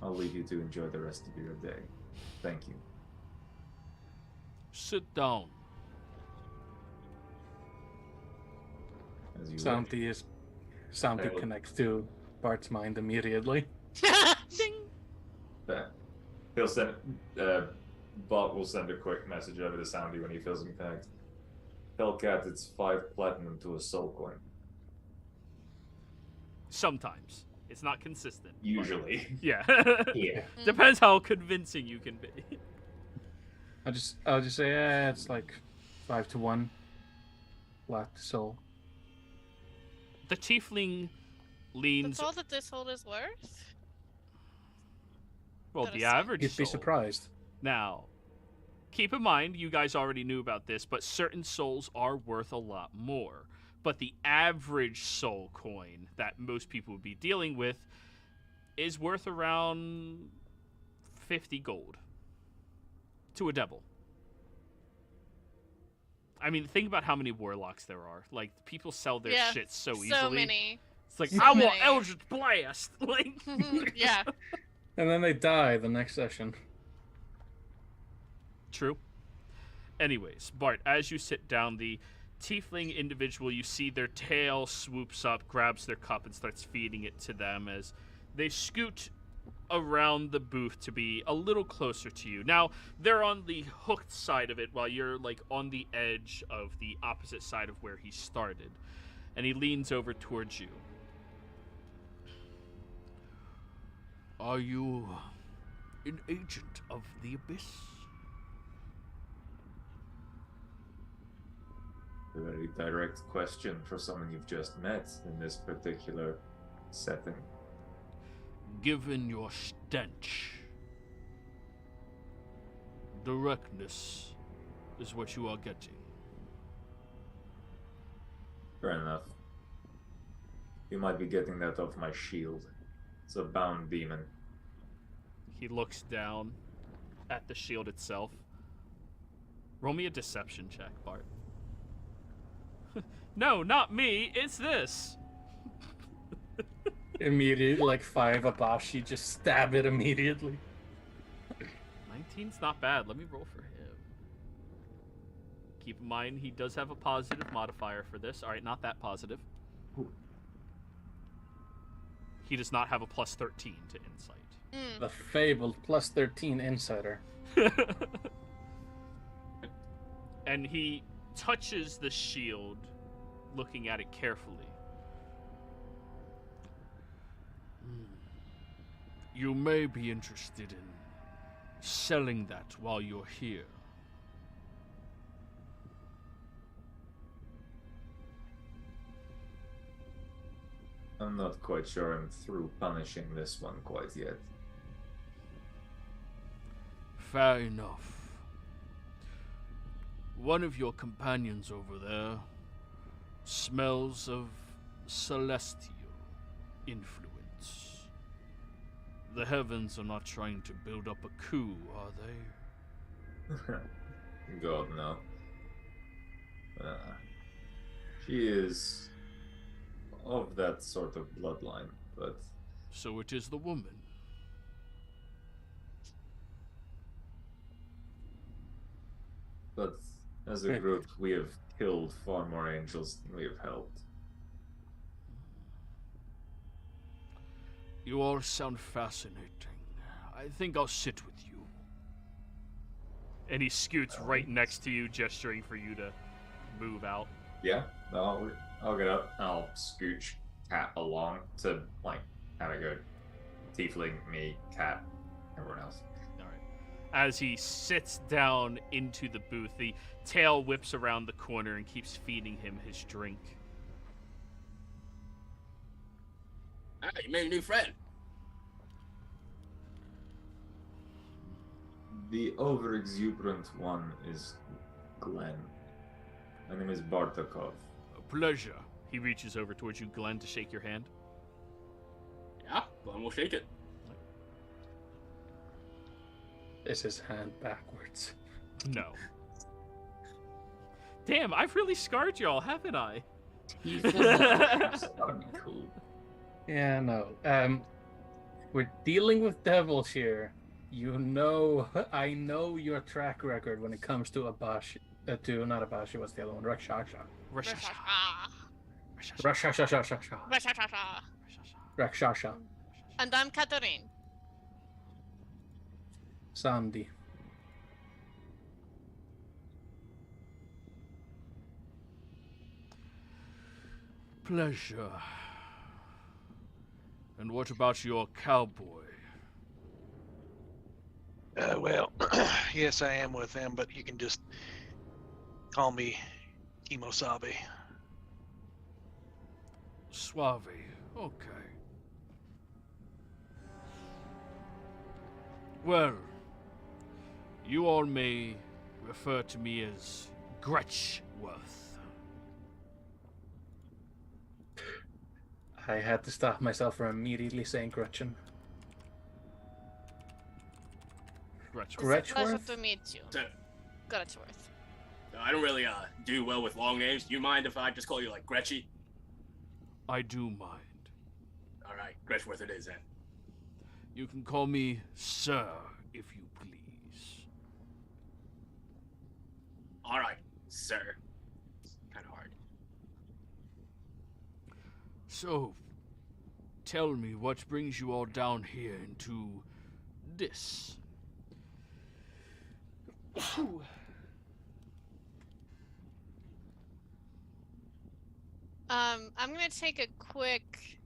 S6: I'll leave you to enjoy the rest of your day. Thank you.
S1: Sit down.
S6: As you wish.
S2: Soundly
S6: Hello.
S2: connects to Bart's mind immediately.
S1: Ding!
S6: There. He'll send. Bart will send a quick message over to Sandy when he feels him connect. Tell Cat it's 5 platinum to a soul coin.
S1: Sometimes. It's not consistent. but-
S6: Usually.
S1: Yeah.
S6: Yeah.
S1: Depends how convincing you can be.
S2: I'll just say, yeah, it's like 5 to 1. Flat soul.
S1: The tiefling leans.
S3: That's all that this hold is worth?
S1: Well,
S3: Gotta
S1: the
S3: say.
S1: average
S2: You'd be
S1: soul.
S2: surprised.
S1: Now, keep in mind, you guys already knew about this, but certain souls are worth a lot more. But the average soul coin that most people would be dealing with is worth around 50 gold to a devil. I mean, think about how many warlocks there are. Like, people sell their
S3: Yeah,
S1: shit so easily.
S3: So many.
S1: It's like,
S3: So
S1: I want
S3: many.
S1: Eldritch Blast! Like,
S3: Yeah.
S2: And then they die the next session.
S1: True. Anyways, Bart, as you sit down, the tiefling individual, you see their tail swoops up, grabs their cup, and starts feeding it to them as they scoot around the booth to be a little closer to you. Now, they're on the hooked side of it while you're, like, on the edge of the opposite side of where he started. And he leans over towards you. Are you an agent of the Abyss?
S6: A very direct question for someone you've just met in this particular setting.
S1: Given your stench, directness is what you are getting.
S6: Fair enough. You might be getting that off my shield. It's a bound demon.
S1: He looks down at the shield itself. Roll me a deception check, Bart. No, not me. It's this.
S2: Immediately, like 5 Abashi, just stab it immediately.
S1: 19's not bad. Let me roll for him. Keep in mind, he does have a positive modifier for this. All right, not that positive. He does not have a plus 13 to insight.
S2: The fabled plus 13 insider.
S1: And he touches the shield, looking at it carefully. You may be interested in selling that while you're here.
S6: I'm not quite sure I'm through punishing this one quite yet.
S1: Fair enough. One of your companions over there smells of celestial influence. The heavens are not trying to build up a coup, are they?
S6: God, no. She is of that sort of bloodline, but...
S1: So it is the woman.
S6: But as a group, we have killed far more angels than we have helped.
S1: You all sound fascinating. I think I'll sit with you. And he scoots right next to you, gesturing for you to move out.
S6: Yeah, I'll get up. I'll scooch Cat along to, like, have a good tiefling, me, Cat, everyone else.
S1: All right. As he sits down into the booth, the tail whips around the corner and keeps feeding him his drink.
S4: Ah, you made a new friend.
S6: The over-exuberant one is Glenn. My name is Bartakov.
S1: A pleasure. He reaches over towards you, Glenn, to shake your hand.
S4: Yeah, Glenn will shake it.
S2: Is his hand backwards?
S1: No. Damn, I've really scarred y'all, haven't I?
S6: Cool.
S2: Yeah, no. We're dealing with devils here. You know, I know your track record when it comes to Abashi. Not Abashi, what's the other one? Rakshasha. Rakshasha.
S3: And I'm Catherine.
S2: Sandy.
S1: Pleasure. And what about your cowboy?
S5: Well, yes, I am with them, but you can just call me Kimosabe.
S1: Suave. Okay. Well, you all may refer to me as Gretchworth.
S2: I had to stop myself from immediately saying Gretchen.
S1: Gretchworth.
S3: It's a pleasure
S2: Gretchworth?
S3: to meet you.
S4: So,
S3: Gretchworth.
S4: I don't really do well with long names. Do you mind if I just call you like Gretchy?
S1: I do mind.
S4: All right, Gretchworth it is then.
S1: You can call me Sir, if you please.
S4: All right, sir. Kind of
S1: So, tell me what brings you all down here into this.
S3: I'm gonna take a quick,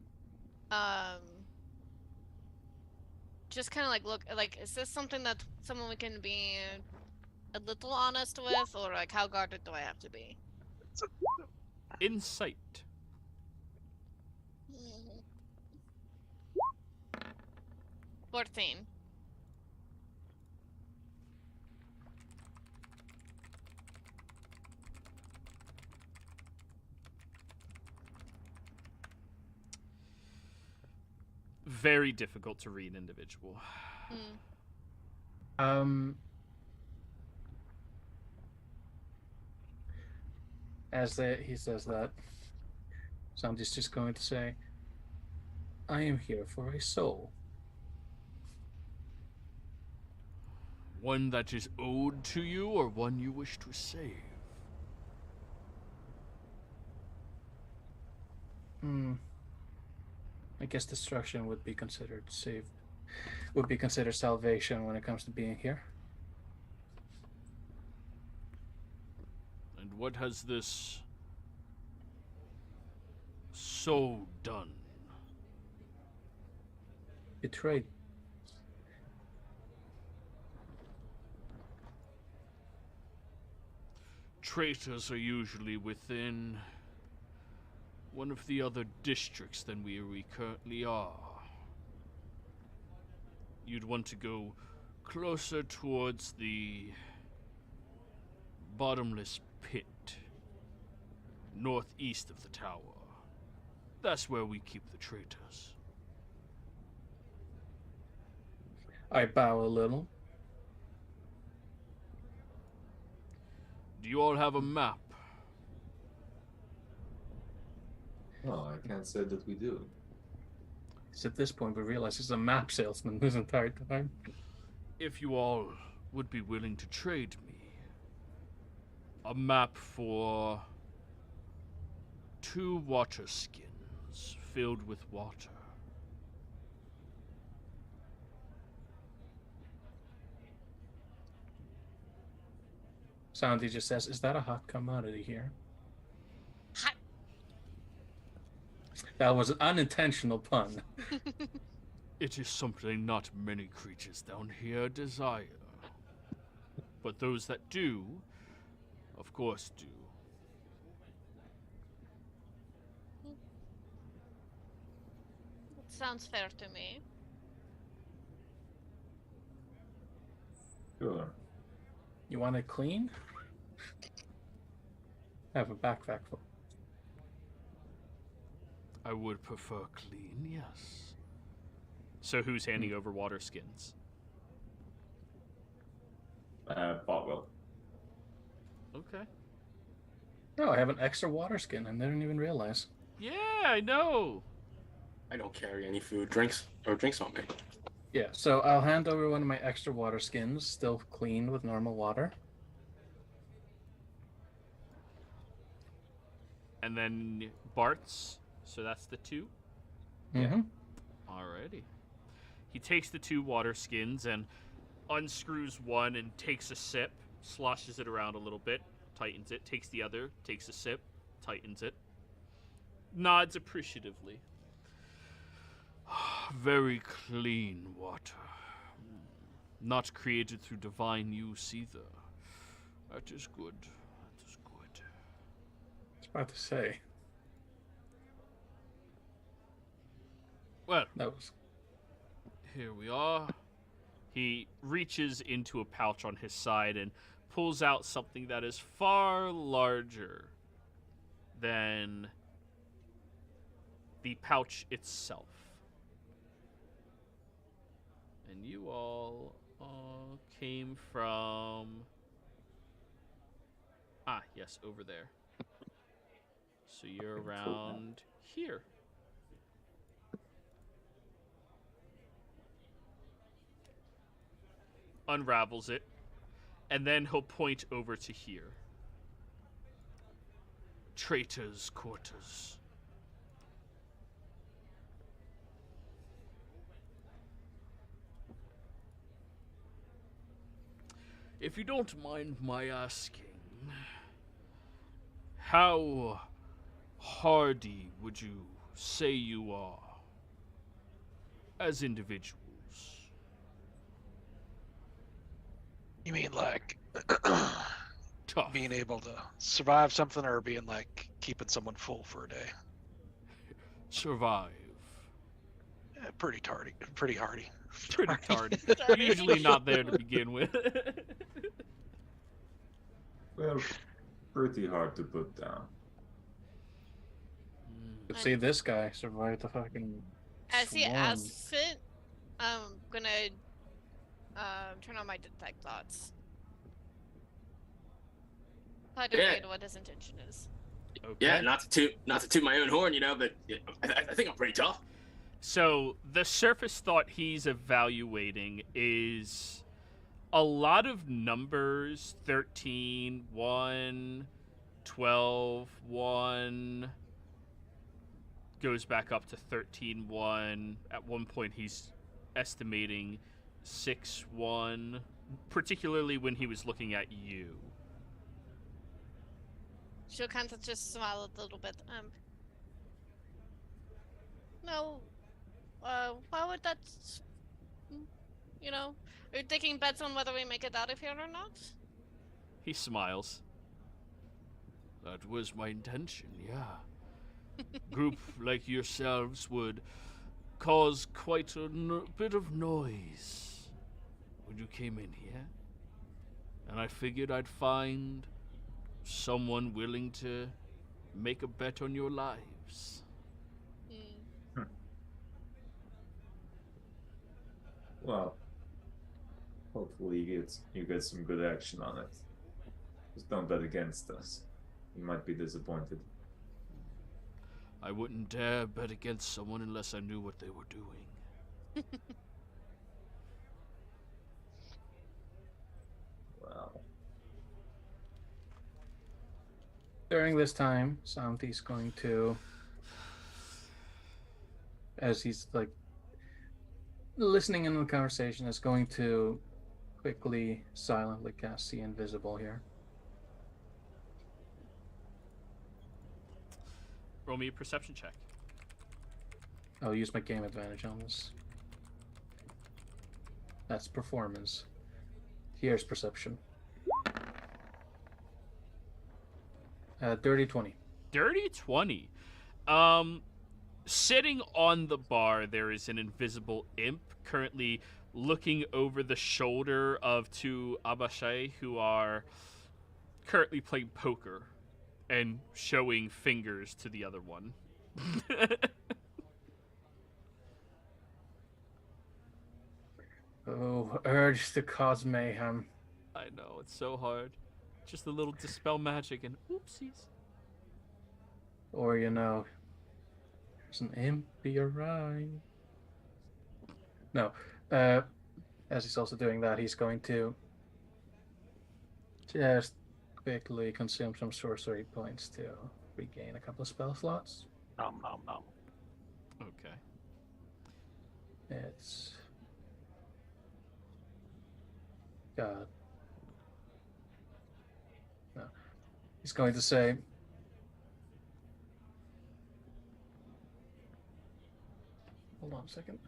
S3: just kind of like look, like, is this something that someone we can be a little honest with, or like how guarded do I have to be?
S1: Insight.
S3: 14.
S1: Very difficult to read individual.
S2: He says that, Sandy's just going to say, I am here for a soul.
S1: One that is owed to you, or one you wish to save?
S2: I guess destruction would be considered salvation when it comes to being here.
S1: And what has this soul done?
S2: Betrayed.
S1: Traitors are usually within one of the other districts than we currently are. You'd want to go closer towards the bottomless pit, northeast of the tower. That's where we keep the traitors.
S2: I bow a little.
S1: Do you all have a map?
S6: No, I can't say that we do.
S2: It's at this point we realize he's a map salesman this entire time.
S1: If you all would be willing to trade me a map for 2 water skins filled with water.
S2: Sandy just says, is that a hot commodity here?
S3: Hot.
S2: That was an unintentional pun.
S1: It is something not many creatures down here desire. But those that do, of course do.
S3: That sounds fair to me.
S6: Sure.
S2: You want it clean? I have a backpack full.
S1: I would prefer clean, yes. So who's handing over water skins?
S6: Bot will.
S1: Okay.
S2: Oh, I have an extra water skin. I didn't even realize.
S1: Yeah, I know.
S4: I don't carry any food, drinks on me.
S2: Yeah, so I'll hand over one of my extra water skins, still cleaned with normal water.
S1: And then Bart's, so that's the 2?
S2: Mm-hmm.
S1: Alrighty. He takes the 2 water skins and unscrews one and takes a sip, sloshes it around a little bit, tightens it, takes the other, takes a sip, tightens it, nods appreciatively. Very clean water. Not created through divine use either. That is good. That is good.
S2: I was about to say.
S1: Well,
S2: That was...
S1: here we are. He reaches into a pouch on his side and pulls out something that is far larger than the pouch itself. And you all came from... Ah, yes, over there. So you're around here. Unravels it, and then he'll point over to here. Traitors' quarters. If you don't mind my asking, how hardy would you say you are as individuals?
S5: You mean like
S1: Tough.
S5: being able to survive something, or being like keeping someone full for a day?
S1: Survive.
S5: Pretty tardy, pretty hardy.
S1: Pretty tardy.
S3: Tardy.
S1: Usually not there to begin with.
S6: Well, pretty hard to put down.
S2: Could see this guy survive the fucking
S3: As he
S2: swarm.
S3: asks it, I'm gonna turn on my detect thoughts. Try to
S4: Yeah.
S3: read what his intention is.
S1: Okay.
S4: Yeah, not to toot my own horn, but yeah, I think I'm pretty tough.
S1: So the surface thought he's evaluating is a lot of numbers: 13, 1, 12, 1, goes back up to 13, 1. At one point he's estimating 6, 1, particularly when he was looking at you.
S3: She'll kind of just smile a little bit. No. Why would that? Are you taking bets on whether we make it out of here or not?
S1: He smiles. That was my intention, yeah. Group like yourselves would cause quite a bit of noise when you came in here. And I figured I'd find someone willing to make a bet on your lives.
S6: Well, hopefully you get some good action on it. Just don't bet against us. You might be disappointed.
S1: I wouldn't dare bet against someone unless I knew what they were doing.
S6: Wow.
S2: During this time, Santi's going to, as he's like listening in on the conversation, is going to quickly, silently cast See Invisible here.
S1: Roll me a perception check.
S2: I'll use my game advantage on this. That's performance. Here's perception. Dirty 20.
S1: Dirty 20. Sitting on the bar, there is an invisible imp currently looking over the shoulder of two Abashai who are currently playing poker and showing fingers to the other one.
S2: Oh, urge to cause mayhem.
S1: I know, it's so hard. Just a little dispel magic and oopsies.
S2: Or, there's an imp in your eye. No. As he's also doing that, he's going to just quickly consume some sorcery points to regain a couple of spell slots.
S5: Nom nom nom.
S1: Okay.
S2: It's... God. No. He's going to say... Hold on a second.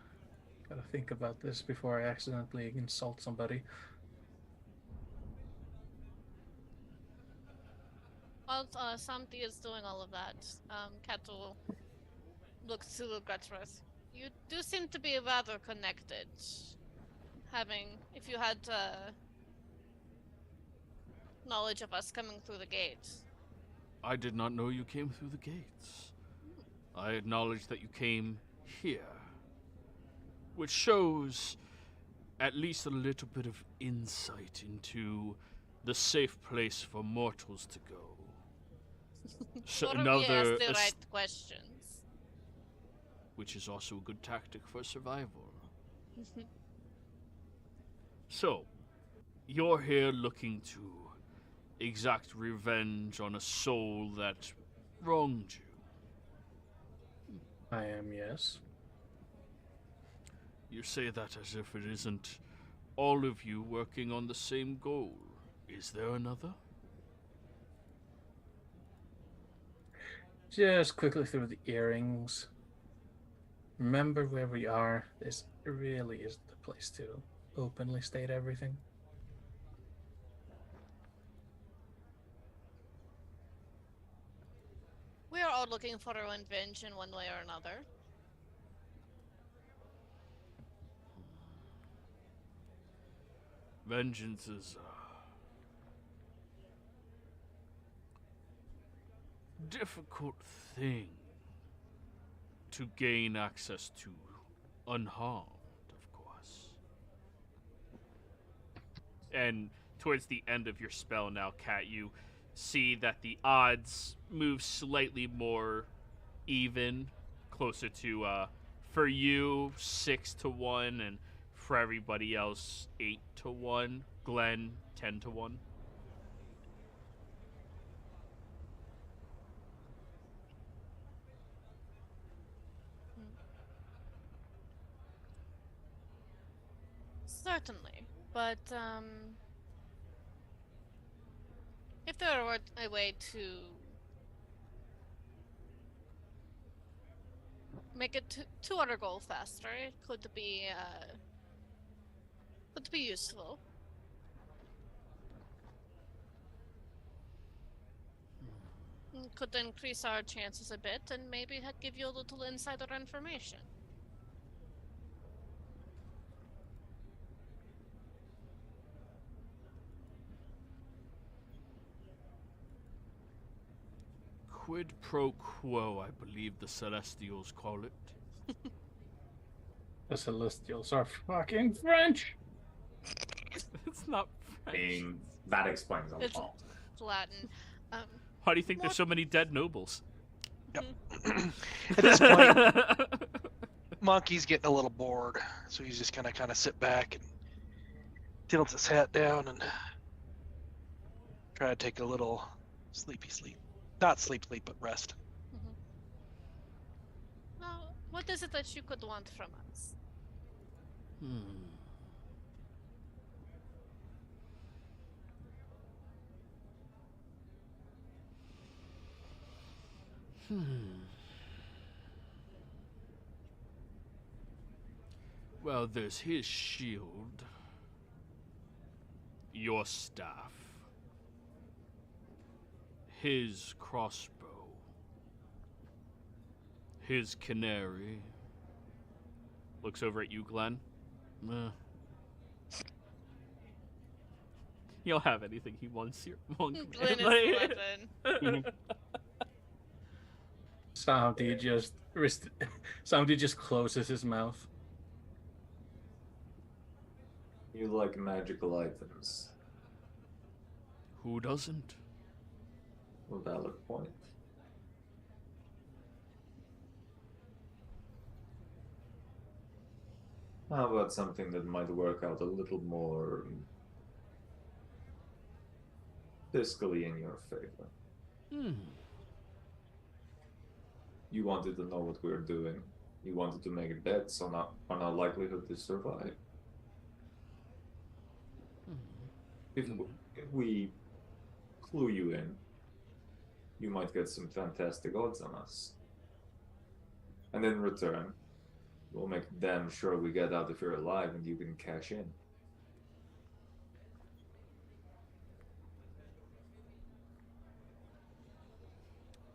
S2: Gotta think about this before I accidentally insult somebody.
S3: While Santi is doing all of that, Kato looks to Gutsworth. You do seem to be rather connected. If you had knowledge of us coming through the gate.
S1: I did not know you came through the gates. I acknowledge that you came here, which shows at least a little bit of insight into the safe place for mortals to go. So
S3: What if we ask the right questions?
S1: Which is also a good tactic for survival. So, you're here looking to exact revenge on a soul that wronged you.
S2: I am, yes.
S1: You say that as if it isn't all of you working on the same goal. Is there another?
S2: Just quickly through the earrings. Remember where we are. This really isn't the place to openly state everything.
S3: We are all looking for revenge in one way or another.
S1: Vengeance is a difficult thing to gain access to unharmed, of course. And towards the end of your spell now, Kat, you see that the odds move slightly more even, closer to, for you, 6-1, and for everybody else, 8-1. Glenn, 10-1.
S3: Certainly, but if there were a way to make it to our goal faster, it could be useful. Could increase our chances a bit, and maybe give you a little insider information.
S1: Quid pro quo, I believe the Celestials call it.
S2: The Celestials are fucking French!
S1: It's not French.
S6: That explains a
S3: It's
S6: lot.
S3: Latin.
S1: Why do you think there's so many dead nobles?
S5: Yep. At this point, Monkey's getting a little bored, so he's just gonna kind of sit back and tilts his hat down and try to take a little sleepy sleep. Not sleep, but rest.
S3: Now, what is it that you could want from us?
S1: Well, there's his shield, your staff, his crossbow, his canary. Looks over at you, Glenn. You'll have anything he wants here.
S3: Glenn is 11.
S2: Somebody just closes his mouth.
S6: You like magical items.
S1: Who doesn't?
S6: A valid point. How about something that might work out a little more fiscally in your favor? You wanted to know what we're doing. You wanted to make bets on our likelihood to survive. If we clue you in, you might get some fantastic odds on us. And in return, we'll make damn sure we get out if you're alive and you can cash in.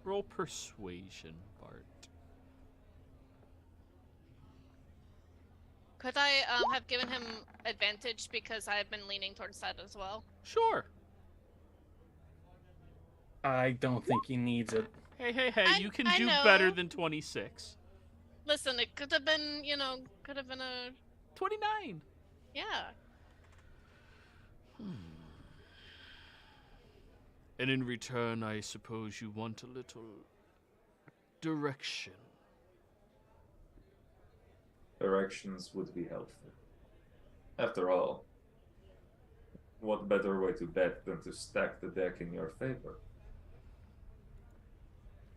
S1: Roll persuasion, Bart.
S3: Could I have given him advantage because I've been leaning towards that as well?
S1: Sure.
S2: I don't think he needs it.
S1: Hey, you can
S3: I
S1: do
S3: know.
S1: better than 26.
S3: Listen, it could have been, could have been a...
S1: 29.
S3: Yeah.
S1: And in return, I suppose you want a little direction.
S6: Directions would be helpful. After all, what better way to bet than to stack the deck in your favor?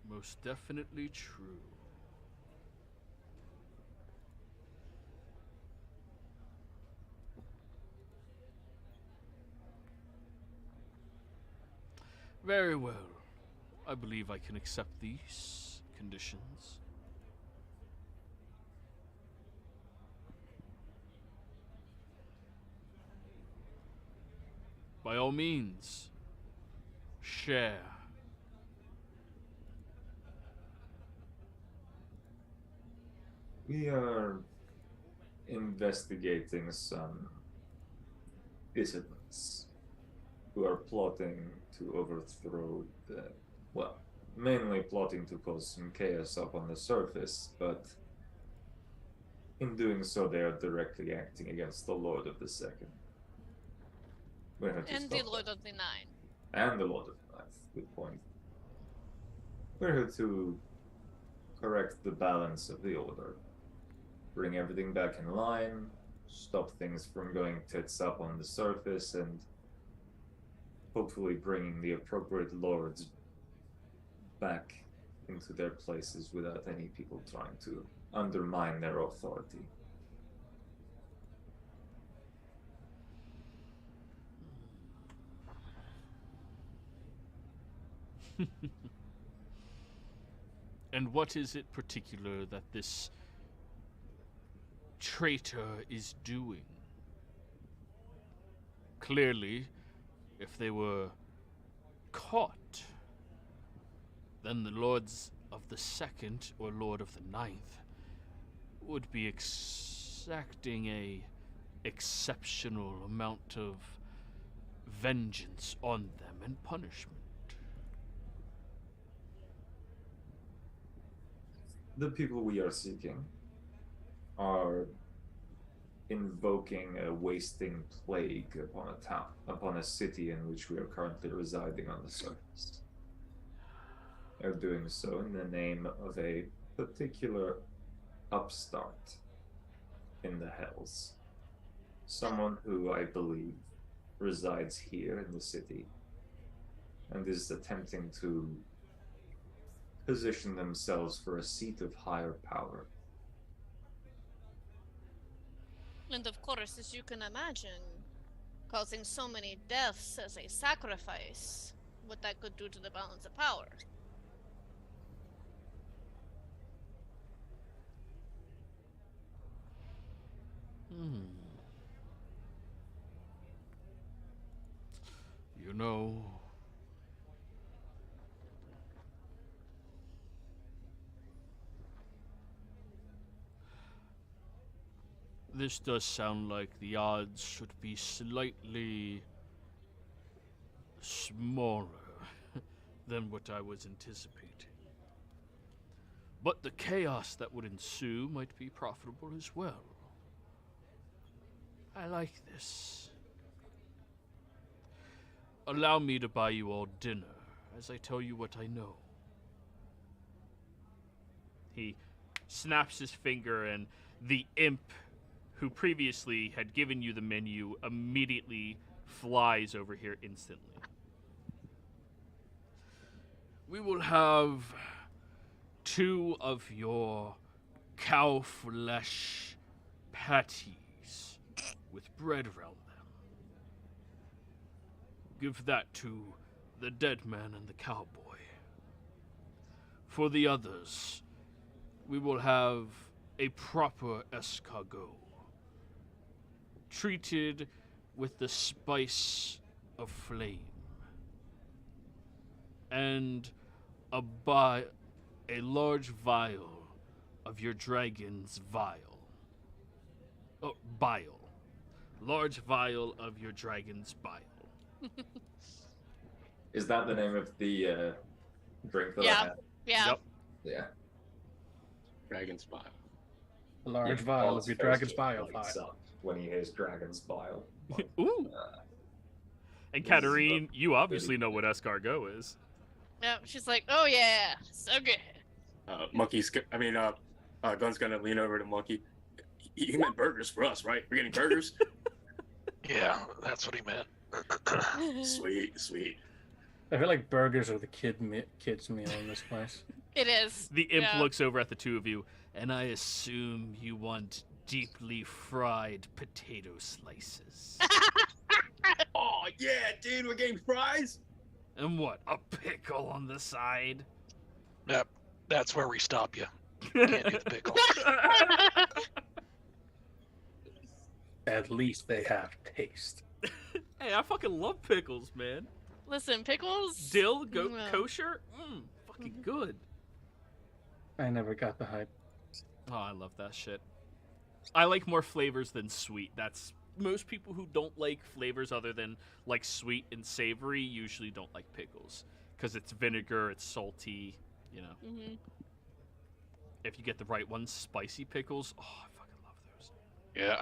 S1: Most definitely true. Very well. I believe I can accept these conditions. By all means, share.
S6: We are investigating some dissidents who are plotting to overthrow the, well, mainly plotting to cause some chaos up on the surface, but in doing so they are directly acting against the Lord of the Second. We're here to
S3: And the
S6: stop
S3: Lord
S6: that.
S3: of the Nine.
S6: And the Lord of the Ninth, good point. We're here to correct the balance of the order. Bring everything back in line, stop things from going tits up on the surface, and hopefully bringing the appropriate lords back into their places without any people trying to undermine their authority.
S1: And what is it particular that this traitor is doing? Clearly, if they were caught, then the Lords of the Second or Lord of the Ninth would be exacting a exceptional amount of vengeance on them and punishment.
S6: The people we are seeking are invoking a wasting plague upon a town, upon a city in which we are currently residing on the surface. They're doing so in the name of a particular upstart in the Hells. Someone who I believe resides here in the city and is attempting to position themselves for a seat of higher power.
S3: And of course, as you can imagine, causing so many deaths as a sacrifice, what that could do to the balance of power.
S1: You know, this does sound like the odds should be slightly smaller than what I was anticipating. But the chaos that would ensue might be profitable as well. I like this. Allow me to buy you all dinner as I tell you what I know. He snaps his finger, and the imp who previously had given you the menu immediately flies over here instantly. We will have 2 of your cow flesh patties with bread around them. Give that to the dead man and the cowboy. For the others, we will have a proper escargot, treated with the spice of flame, and a large vial of your dragon's vial. Oh, bile. Large vial of your dragon's bile.
S6: Is that the name of the drink that I
S3: Yeah.
S6: had?
S3: Yeah.
S1: Yep.
S6: Yeah.
S4: Dragon's bile.
S2: A large
S6: Yeah,
S2: vial
S6: Paul's
S2: of your
S6: face
S2: dragon's
S6: just
S2: bile
S6: lights
S2: vial.
S6: up when he hears dragon's bile.
S1: Ooh. And
S6: This is
S1: Katarine, you obviously know what escargot is.
S3: Yeah. She's like, oh yeah, so good.
S4: Gun's gonna lean over to Monkey. He meant burgers for us, right? We're getting burgers?
S5: Yeah, that's what he meant.
S4: Sweet, sweet.
S2: I feel like burgers are the kids' meal in this place.
S3: It is.
S1: The imp
S3: Yeah.
S1: looks over at the 2 of you, and I assume you want deeply fried potato slices.
S4: Oh, yeah, dude, we're getting fries?
S1: And what? A pickle on the side?
S5: Yep, that's where we stop you. Can't do the pickle.
S2: At least they have taste.
S1: Hey, I fucking love pickles, man.
S3: Listen, pickles.
S1: Dill,
S3: Well.
S1: kosher? Fucking good.
S2: I never got the hype.
S1: Oh, I love that shit. I like more flavors than sweet. That's most people who don't like flavors other than like sweet and savory usually don't like pickles because it's vinegar, it's salty, you know.
S3: Mm-hmm.
S1: If you get the right ones, spicy pickles. Oh, I fucking love those.
S5: Yeah,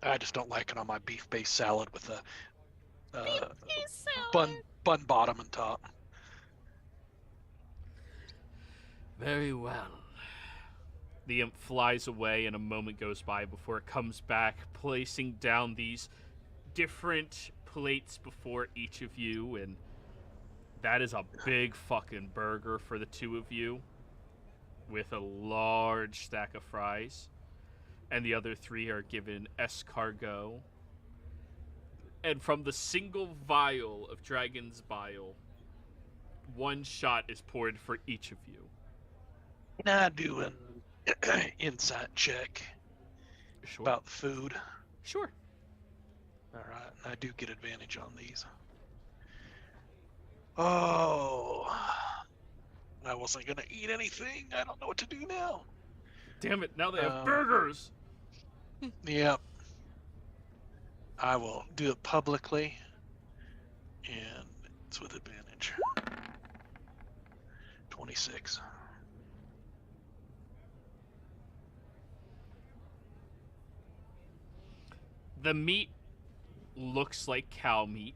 S5: I just don't like it on my beef-based salad with a
S3: Salad.
S5: bun bottom and top.
S1: Very well. The imp flies away and a moment goes by before it comes back, placing down these different plates before each of you, and that is a big fucking burger for the two of you with a large stack of fries. And the other three are given escargot. And from the single vial of Dragon's Bile, one shot is poured for each of you.
S5: Now doing insight check
S1: Sure.
S5: about the food.
S1: Sure.
S5: All right, I do get advantage on these. Oh, I wasn't gonna eat anything. I don't know what to do now.
S1: Damn it, now they have
S5: Um,
S1: burgers!
S5: Yep. I will do it publicly, and it's with advantage. 26.
S1: The meat looks like cow meat.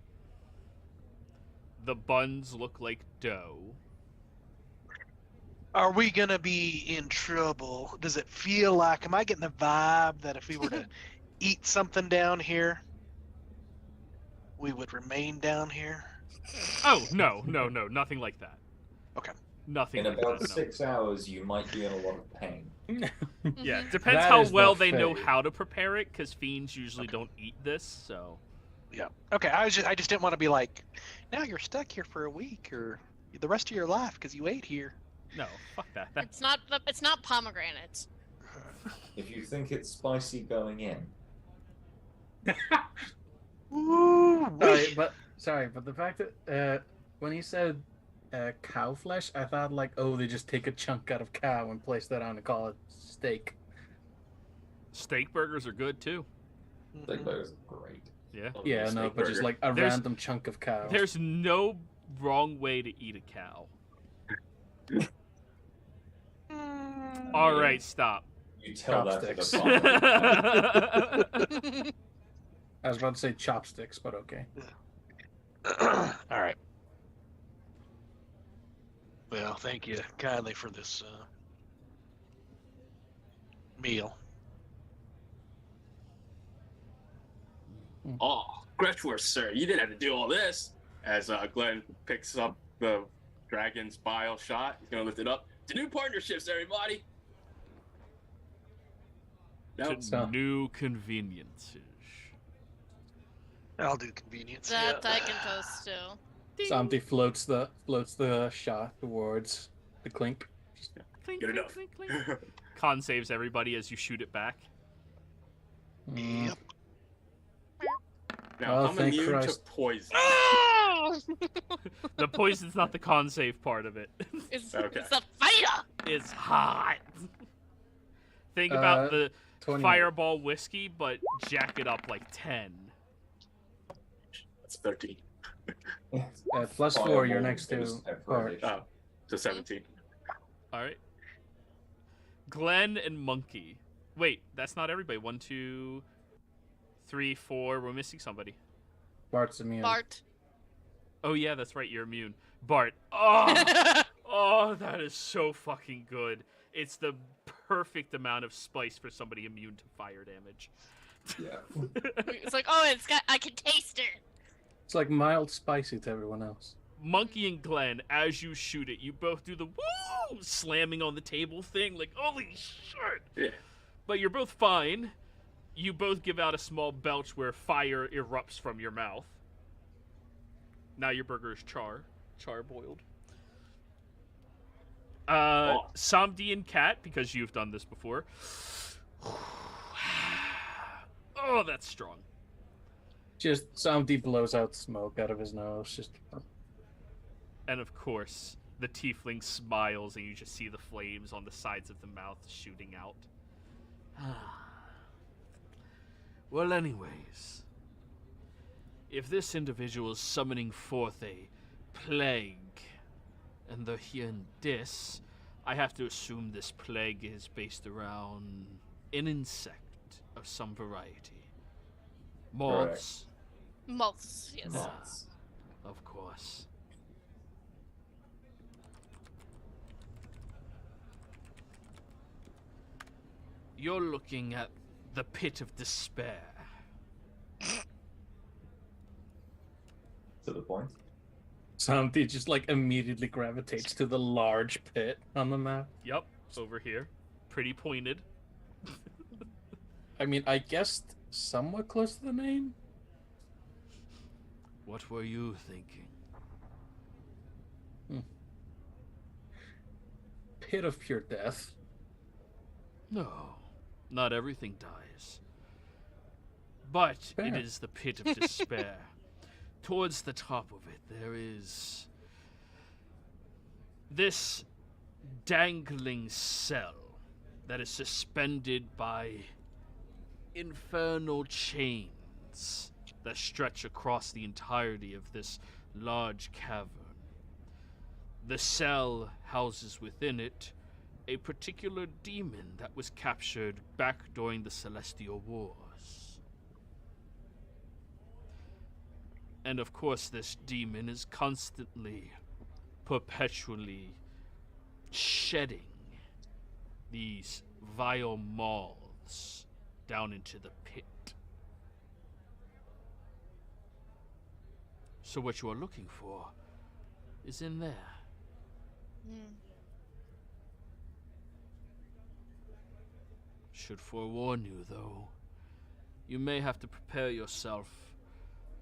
S1: The buns look like dough.
S5: Are we gonna be in trouble? Does it feel like? Am I getting the vibe that if we were to eat something down here, we would remain down here?
S1: Oh, no, nothing like that.
S5: Okay.
S1: Nothing
S6: In
S1: like
S6: about
S1: that, no.
S6: 6 hours, you might be in a lot of pain.
S1: Yeah, depends
S2: That
S1: how
S2: is the
S1: well they know
S2: fate.
S1: how to prepare it, because fiends usually don't eat this, so...
S5: Yeah. Okay. I just didn't want to be like, now you're stuck here for a week or the rest of your life because you ate here.
S1: No, fuck that.
S3: It's not pomegranate.
S6: If you think it's spicy going in,
S5: Ooh,
S2: Sorry, but the fact that when he said cow flesh, I thought like, oh, they just take a chunk out of cow and place that on and call it steak.
S1: Steak burgers are good, too.
S6: steak burgers are great.
S1: Yeah.
S6: Love
S2: Yeah,
S6: a
S2: no,
S6: steak
S2: but just
S6: burger.
S2: like a
S1: There's-
S2: random chunk of cow.
S1: There's no wrong way to eat a cow. All
S6: Yeah.
S1: right, stop.
S6: You tell
S2: Chopsticks.
S6: that to the farmer.
S2: I was about to say chopsticks, but okay.
S5: All right. Well, thank you kindly for this meal.
S4: Oh, Gretchworth, sir, you didn't have to do all this. As Glenn picks up the dragon's bile shot, he's gonna lift it up. To new partnerships, everybody. Now,
S1: To
S2: So-
S1: new conveniences.
S5: I'll do convenience.
S3: That
S5: yeah.
S3: I can toast too.
S2: Santi floats the shot towards the clink.
S1: Clink,
S4: Good
S1: clink,
S4: enough.
S1: clink, clink. Con saves everybody as you shoot it back.
S5: Yep.
S4: now
S2: Oh,
S4: I'm
S2: thank
S4: immune
S2: Christ.
S4: to poison.
S3: Oh!
S1: The poison's not the con save part of it.
S3: it's,
S4: Okay.
S3: it's a fighter.
S1: It's hot. Think about the
S2: 28.
S1: fireball whiskey, but jack it up like 10.
S4: That's 13.
S2: Plus 4,
S6: Fireball
S2: you're next to
S6: is
S2: Bart.
S6: pepperidge.
S4: Oh, to 17.
S1: All right. Glenn and Monkey. Wait, that's not everybody. 1, 2, 3, 4. We're missing somebody.
S2: Bart's immune.
S3: Bart.
S1: Oh yeah, that's right. You're immune. Bart. Oh, oh, that is so fucking good. It's the perfect amount of spice for somebody immune to fire damage.
S6: Yeah.
S3: It's like, oh, I can taste it.
S2: It's like mild spicy to everyone else.
S1: Monkey and Glenn, as you shoot it, you both do the woo slamming on the table thing, like holy shit.
S4: Yeah.
S1: But you're both fine. You both give out a small belch where fire erupts from your mouth. Now your burger is char. Charboiled.
S4: Oh.
S1: Samdi and Cat, because you've done this before. Oh, that's strong.
S2: Just somebody blows out smoke out of his nose. Just
S1: And of course, the tiefling smiles and you just see the flames on the sides of the mouth shooting out. Well, anyways, if this individual is summoning forth a plague, and they're here in this, I have to assume this plague is based around an insect of some variety. Moths?
S3: Moths, yes.
S6: Moths.
S1: Of course. You're looking at the pit of despair.
S6: To the point.
S2: somebody just like immediately gravitates to the large pit on the map.
S1: Yep, over here. Pretty pointed.
S2: I mean, I guessed somewhat close to the name.
S1: What were you thinking?
S2: Pit of pure death.
S1: No, not everything dies. But it
S2: Fair.
S1: is the pit of despair. Towards the top of it, there is this dangling cell that is suspended by infernal chains that stretch across the entirety of this large cavern. The cell houses within it a particular demon that was captured back during the Celestial Wars. And of course, this demon is constantly, perpetually shedding these vile moths down into the pit. So what you are looking for is in there. Should forewarn you, though, you may have to prepare yourself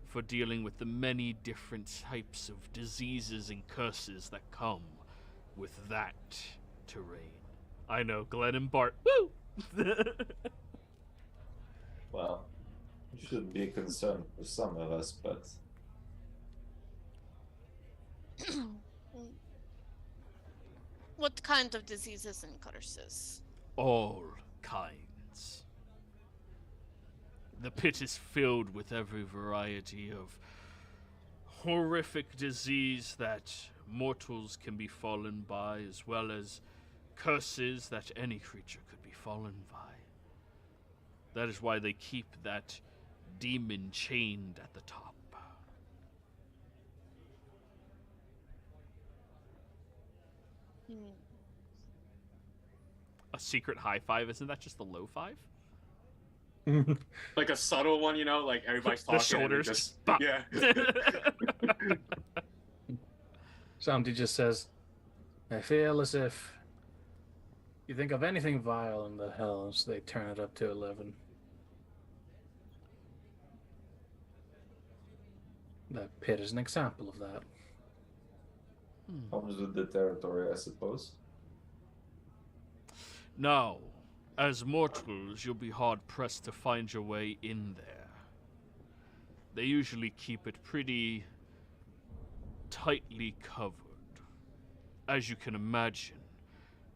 S1: for dealing with the many different types of diseases and curses that come with that terrain. I know, Glenn and Bart. Woo!
S6: Well, it shouldn't be a concern for some of us, but
S3: What kind of diseases and curses?
S1: All kinds. The pit is filled with every variety of horrific disease that mortals can be fallen by, as well as curses that any creature could be fallen by. That is why they keep that demon chained at the top. A secret high five, isn't that just a low five?
S4: Like a subtle one, you know, like everybody's talking.
S1: The shoulders
S4: and
S1: just
S4: just yeah.
S2: Somebody just says, I feel as if you think of anything vile in the hells, they turn it up to 11. That pit is an example of that.
S6: comes with the territory, I suppose.
S1: Now, as mortals, you'll be hard-pressed to find your way in there. They usually keep it pretty tightly covered. As you can imagine,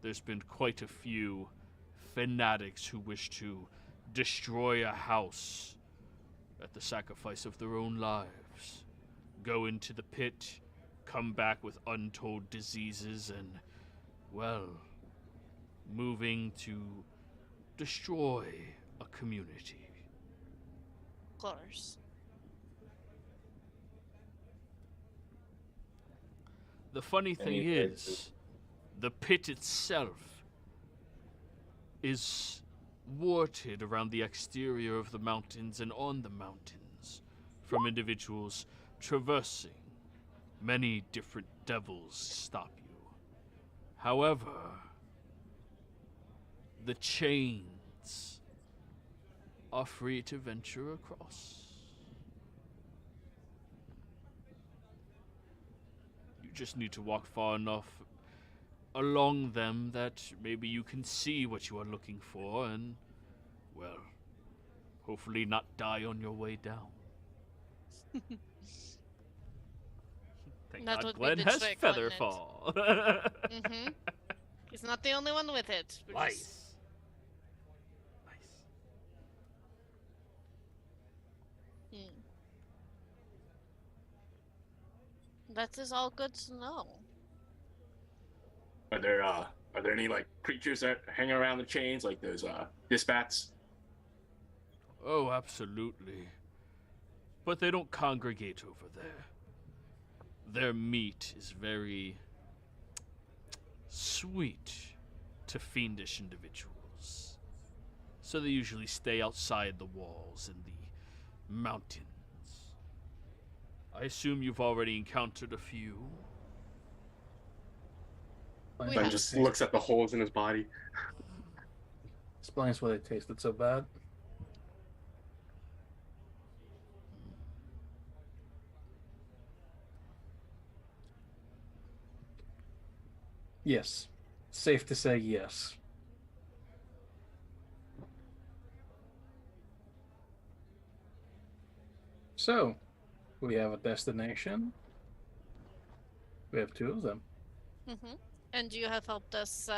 S1: there's been quite a few fanatics who wish to destroy a house at the sacrifice of their own lives. Go into the pit, come back with untold diseases, and, well, moving to destroy a community.
S3: Of course.
S1: The funny thing
S6: Any
S1: is,
S6: places?
S1: the pit itself is warted around the exterior of the mountains and on the mountains from individuals traversing. Many different devils stop you. However, the chains are free to venture across. You just need to walk far enough along them that maybe you can see what you are looking for and, well, hopefully not die on your way down. Thank
S3: That
S1: God
S3: would be
S1: Glenn
S3: the
S1: has
S3: trick, wouldn't it?
S1: Featherfall.
S3: Mm-hmm. He's not the only one with it. We're just-
S1: Nice. Nice.
S3: Hmm. That is all good to know.
S4: Are there any like creatures that hang around the chains, like those dispats?
S1: Oh, absolutely. But they don't congregate over there. Their meat is very sweet to fiendish individuals. So they usually stay outside the walls in the mountains. I assume you've already encountered a few.
S3: We
S4: Ben
S3: have-
S4: just looks at the holes in his body.
S2: Explains why they tasted so bad. Yes. Safe to say yes. So, we have a destination. We have two of them.
S3: Mm-hmm. And you have helped us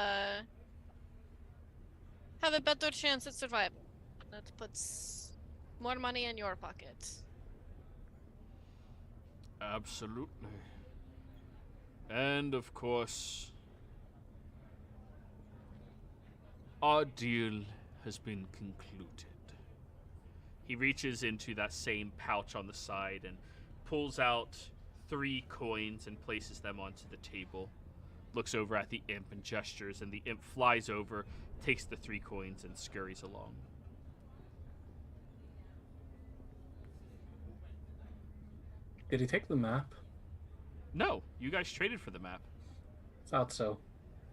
S3: have a better chance at survival. That puts more money in your pocket.
S1: Absolutely. And of course, our deal has been concluded. He reaches into that same pouch on the side and pulls out 3 coins and places them onto the table. Looks over at the imp and gestures, and the imp flies over, takes the 3 coins, and scurries along.
S2: Did he take the map?
S1: No, you guys traded for the map.
S2: Thought so.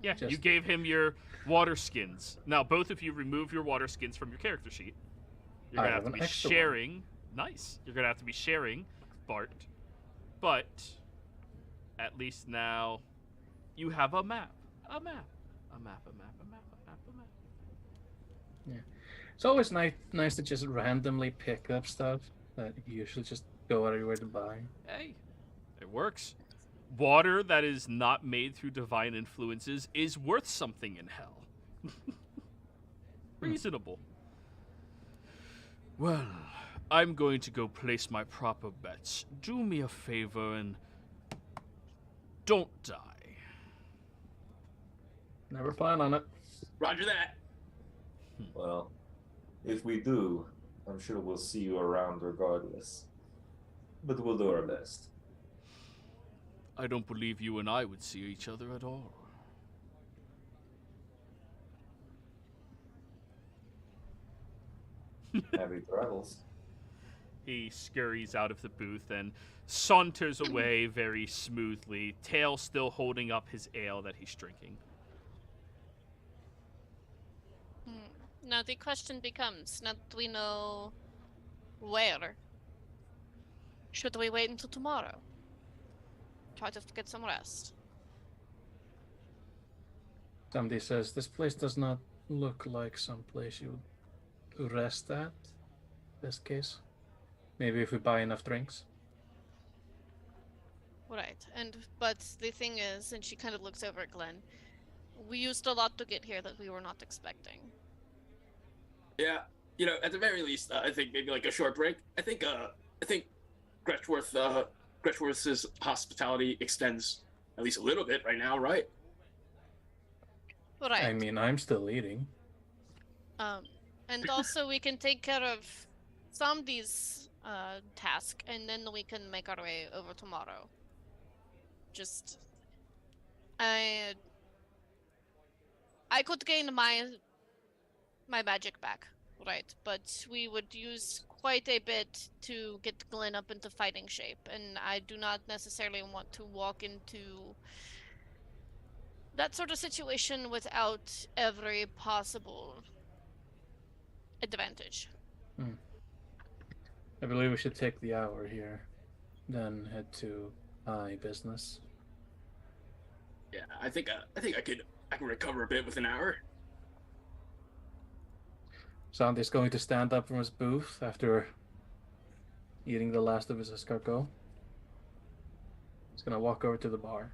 S1: Yeah, you
S2: Just-
S1: gave him your water skins. Now, both of you remove your water skins from your character sheet. You're
S2: I
S1: gonna
S2: have
S1: have to
S2: an
S1: be
S2: extra one.
S1: sharing. Nice. You're gonna have to be sharing, Bart. But at least now you have a map. A map. A map. A map. A map. A map. A map.
S2: It's always nice to just randomly pick up stuff that you usually just go everywhere to buy.
S1: Hey, it works. Water that is not made through divine influences is worth something in hell. Reasonable. Well, I'm going to go place my proper bets. Do me a favor and don't die.
S2: Never plan on it.
S4: Roger that.
S6: Well, if we do, I'm sure we'll see you around regardless. But we'll do our best.
S1: I don't believe you and I would see each other at all.
S6: Happy travels.
S1: He scurries out of the booth and saunters away very smoothly, tail still holding up his ale that he's drinking.
S3: Now the question becomes, now that we know where, should we wait until tomorrow? Try to get some rest.
S2: Somebody says this place does not look like some place you would rest at. This case, maybe if we buy enough drinks.
S3: Right, but the thing is, and she kind of looks over at Glenn, we used a lot to get here that we were not expecting.
S4: Yeah, at the very least, I think maybe like a short break. I think Gretchworth's hospitality extends at least a little bit right now, right?
S3: Right.
S2: I mean, I'm still eating.
S3: And also we can take care of some of these tasks, and then we can make our way over tomorrow. Just, I could gain my magic back, right? But we would use quite a bit to get Glenn up into fighting shape, and I do not necessarily want to walk into that sort of situation without every possible advantage.
S2: I believe we should take the hour here, then head to my business.
S4: Yeah, I think I can recover a bit with an hour.
S2: Sandy's going to stand up from his booth after eating the last of his escargot. He's gonna walk over to the bar.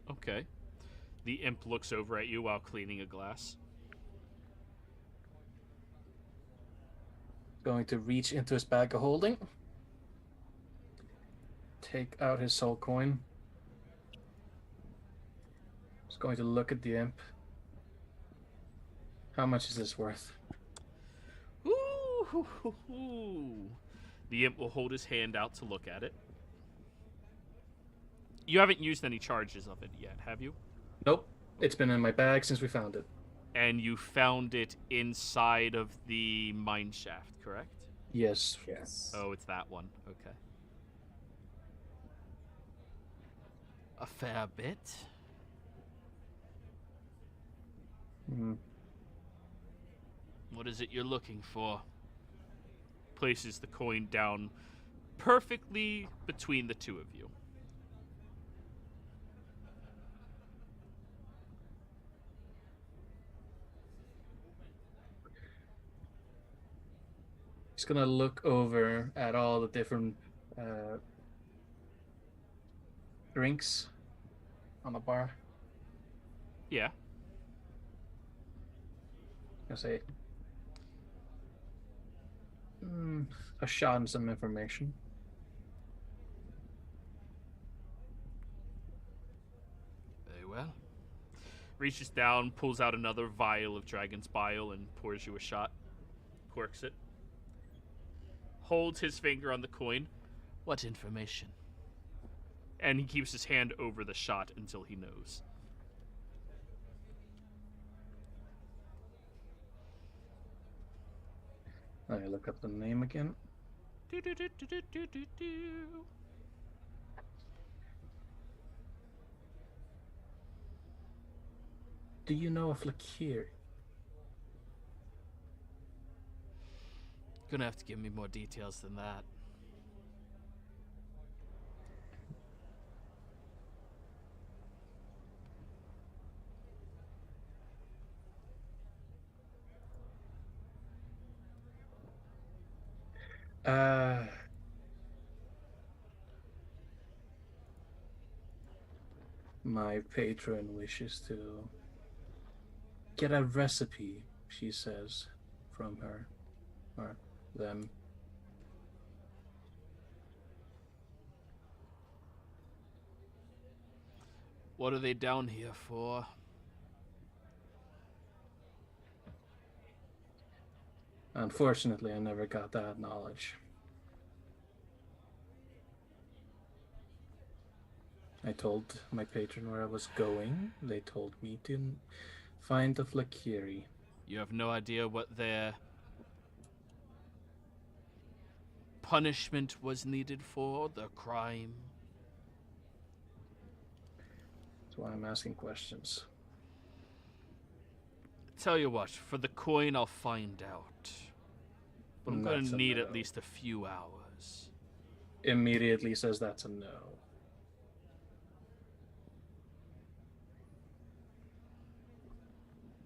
S1: Okay. The imp looks over at you while cleaning a glass.
S2: Going to reach into his bag of holding. Take out his soul coin. He's going to look at the imp. How much is this worth?
S1: Ooh. The imp will hold his hand out to look at it. You haven't used any charges of it yet, have you?
S2: Nope. It's been in my bag since we found it.
S1: And you found it inside of the mine shaft, correct?
S2: Yes.
S6: Yes.
S1: Oh, it's that one. Okay. A fair bit.
S2: Mm.
S1: What is it you're looking for? Places the coin down perfectly between the two of you.
S2: He's gonna look over at all the different drinks on the bar.
S1: Yeah.
S2: Gonna say a shot and some information.
S1: Very well. Reaches down, pulls out another vial of dragon's bile, and pours you a shot. Corks it. Holds his finger on the coin. What information? And he keeps his hand over the shot until he knows.
S2: Let me look up the name again. Do you know of Lakir?
S1: Gonna have to give me more details than that.
S2: My patron wishes to get a recipe, she says, from her or them.
S1: What are they down here for?
S2: Unfortunately, I never got that knowledge. I told my patron where I was going. They told me to find the Flakiri.
S1: You have no idea what their punishment was needed for, the crime?
S2: That's why I'm asking questions.
S1: Tell you what, for the coin I'll find out. But I'm
S2: That's
S1: gonna
S2: a
S1: need
S2: no.
S1: at least a few hours.
S2: Immediately says that's a no.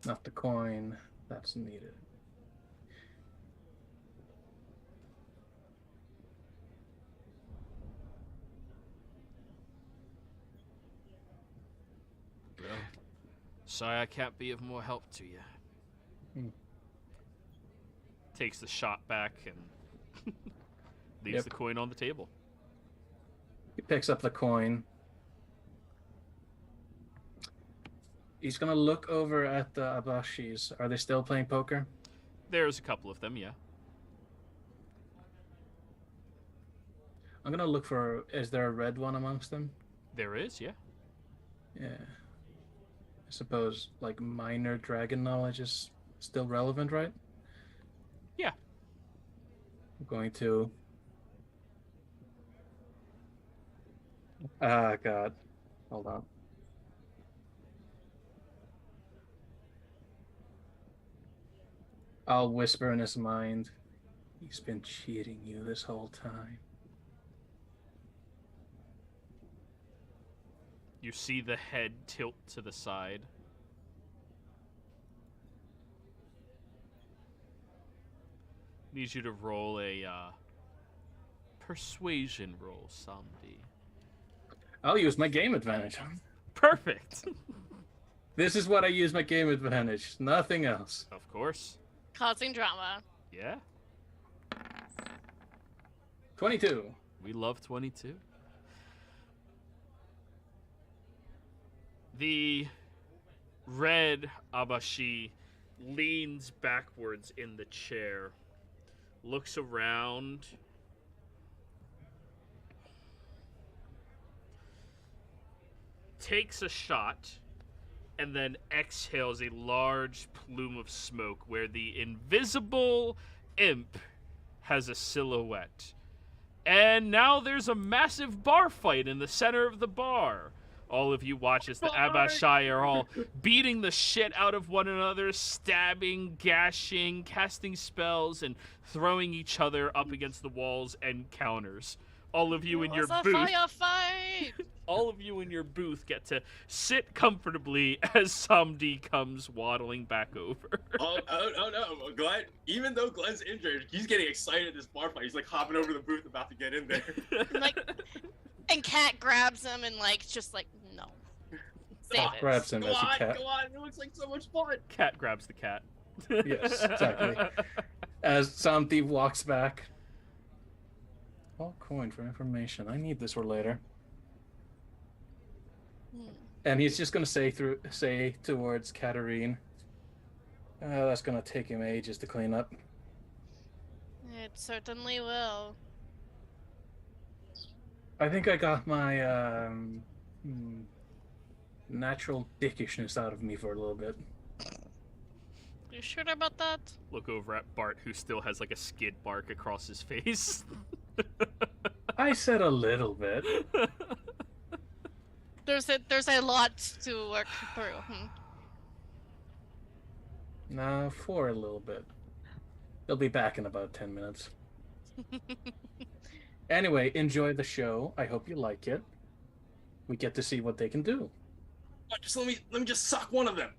S2: Not the coin that's needed.
S1: Well, sorry I can't be of more help to you.
S2: Hmm.
S1: Takes the shot back and leaves
S2: Yep.
S1: the coin on the table.
S2: He picks up the coin. He's gonna look over at the Abashis. Are they still playing poker?
S1: There's a couple of them, yeah.
S2: I'm gonna look for. Is there a red one amongst them?
S1: There is, yeah.
S2: Yeah. I suppose like minor dragon knowledge is still relevant, right?
S1: Yeah.
S2: I'm going to. Ah, God. Hold on. I'll whisper in his mind. He's been cheating you this whole time.
S1: You see the head tilt to the side. Need you to roll a persuasion roll, Samdi.
S2: I'll use my game advantage.
S1: Perfect.
S2: This is what I use my game advantage. Nothing else.
S1: Of course.
S3: Causing drama.
S1: Yeah.
S2: 22.
S1: We love 22. The red Abashi leans backwards in the chair, looks around, takes a shot, and then exhales a large plume of smoke where the invisible imp has a silhouette. And now there's a massive bar fight in the center of the bar. All of you watch as the Abashai are all beating the shit out of one another, stabbing, gashing, casting spells, and throwing each other up against the walls and counters. All of you in your booth.
S3: Firefight!
S1: All of you in your booth get to sit comfortably as Samdi comes waddling back over.
S4: Oh no, Glenn. Even though Glenn's injured, he's getting excited at this bar fight. He's like hopping over the booth, about to get in there.
S3: And Cat grabs him and just no. Save it.
S2: Grabs him
S4: Go
S2: as a
S4: on,
S2: cat.
S4: go on. It looks like so much fun.
S1: Cat grabs the cat.
S2: Yes, exactly. As Samdi walks back. All coin for information. I need this for later. And he's just gonna say towards Katarine, that's gonna take him ages to clean up.
S3: It certainly will.
S2: I think I got my natural dickishness out of me for a little bit.
S3: You sure about that?
S1: Look over at Bart, who still has like a skid mark across his face.
S2: I said a little bit.
S3: There's a lot to work through.
S2: No, for a little bit. They'll be back in about 10 minutes. Anyway, enjoy the show. I hope you like it. We get to see what they can do.
S4: Just let me just suck one of them.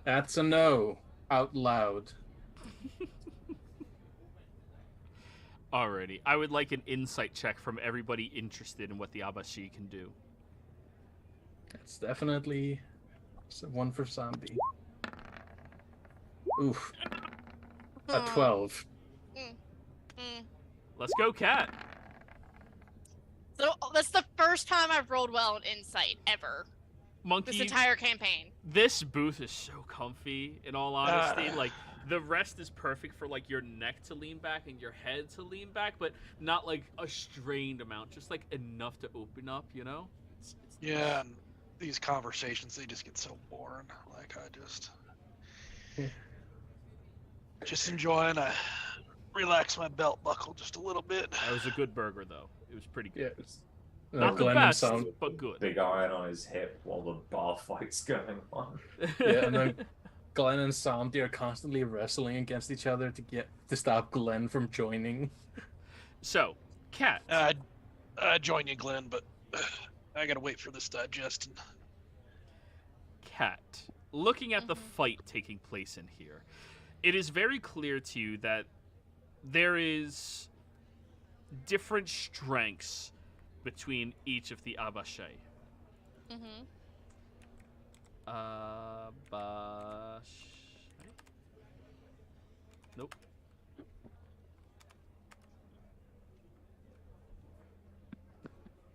S2: That's a no. Out loud.
S1: Alrighty. I would like an insight check from everybody interested in what the Abashi can do.
S2: That's definitely one for Zombie. Oof. A 12.
S1: Let's go, Cat.
S3: So that's the first time I've rolled well in insight ever.
S1: Monkey,
S3: This entire campaign.
S1: this booth is so comfy, in all honesty. Like, the rest is perfect for, like, your neck to lean back and your head to lean back, but not, like, a strained amount. Just, like, enough to open up, you know? It's
S5: Yeah, and these conversations, they just get so boring. Like, I just enjoying relax my belt buckle just a little bit.
S1: That was a good burger, though. It was pretty good.
S2: Yes.
S1: Not the
S2: Glenn and
S1: best,
S2: Sam-
S1: but good.
S6: Big iron on his hip while the bar fight's going on.
S2: Yeah, and then Glenn and Samdi are constantly wrestling against each other to stop Glenn from joining.
S1: So, Cat.
S5: I join you, Glenn, but I gotta wait for this digestion.
S1: Cat. Looking at the fight taking place in here, it is very clear to you that there is different strengths between each of the Abashai. Abashai. Nope.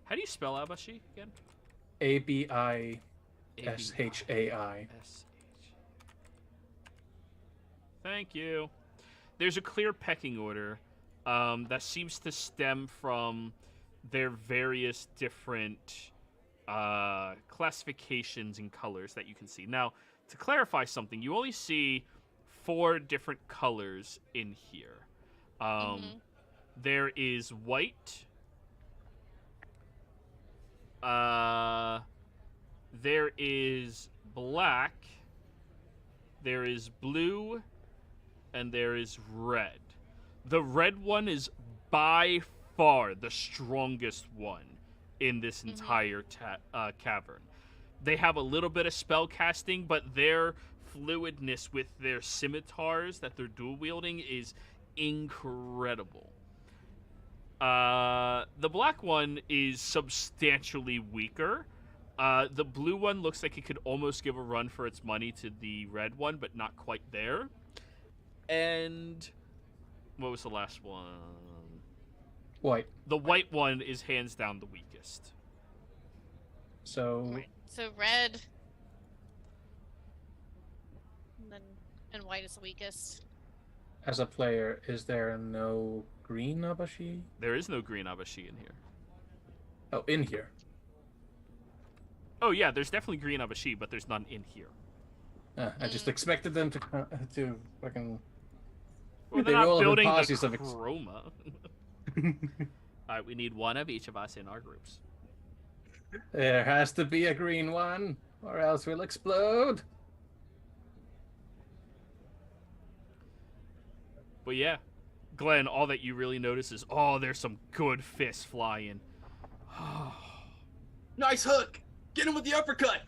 S1: How do you spell Abashi again?
S2: Abishai.
S1: Thank you. There's a clear pecking order that seems to stem from their various different classifications and colors that you can see. Now, to clarify something, you only see 4 different colors in here. There is white. There is black. There is blue. And there is red. The red one is by far the strongest one in this
S3: Mhm.
S1: entire cavern. They have a little bit of spell casting, but their fluidness with their scimitars that they're dual wielding is incredible. The black one is substantially weaker. The blue one looks like it could almost give a run for its money to the red one, but not quite there. And what was the last one?
S2: White.
S1: The white one is hands down the weakest.
S2: So
S3: Right. So red. And white is the weakest.
S2: as a player, is there no green Abashi?
S1: There is no green abashi in here.
S2: Oh, in here.
S1: Oh yeah, there's definitely green abashi, but there's none in here.
S2: I just expected them to fucking.
S1: Well,
S2: They
S1: they're
S2: roll
S1: not
S2: with
S1: building the
S2: policies of
S1: chroma. Alright, we need one of each of us in our groups.
S2: There has to be a green one, or else we'll explode.
S1: But yeah, Glenn, all that you really notice is, oh, there's some good fists flying.
S4: Nice hook! Get him with the uppercut!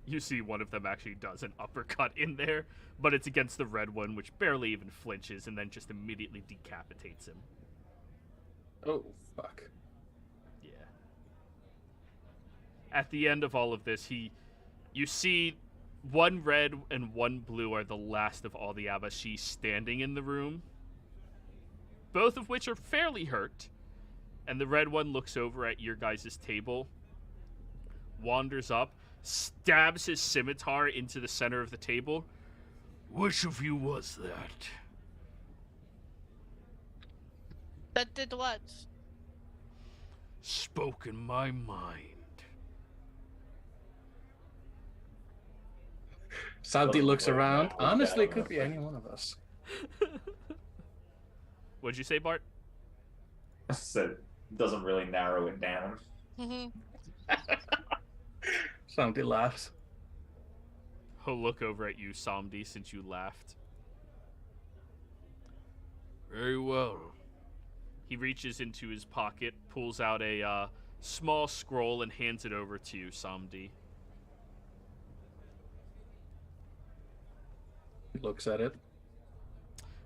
S1: You see one of them actually does an uppercut in there, but it's against the red one, which barely even flinches and then just immediately decapitates him.
S2: Oh, fuck.
S1: Yeah. At the end of all of this, you see one red and one blue are the last of all the Abashi standing in the room, both of which are fairly hurt. And the red one looks over at your guys' table, wanders up, stabs his scimitar into the center of the table. Which of you was that?
S3: That did what?
S1: Spoke in my mind.
S2: Santi looks
S6: Oh,
S2: around.
S6: no,
S2: Honestly, it
S6: no,
S2: could be
S6: no.
S2: any one of us.
S1: What'd you say, Bart?
S6: So doesn't really narrow it down.
S3: Mhm.
S2: Santi laughs.
S1: He'll look over at you, Samdi, since you laughed. Very well. He reaches into his pocket, pulls out a small scroll, and hands it over to you, Samdi.
S2: He looks at it.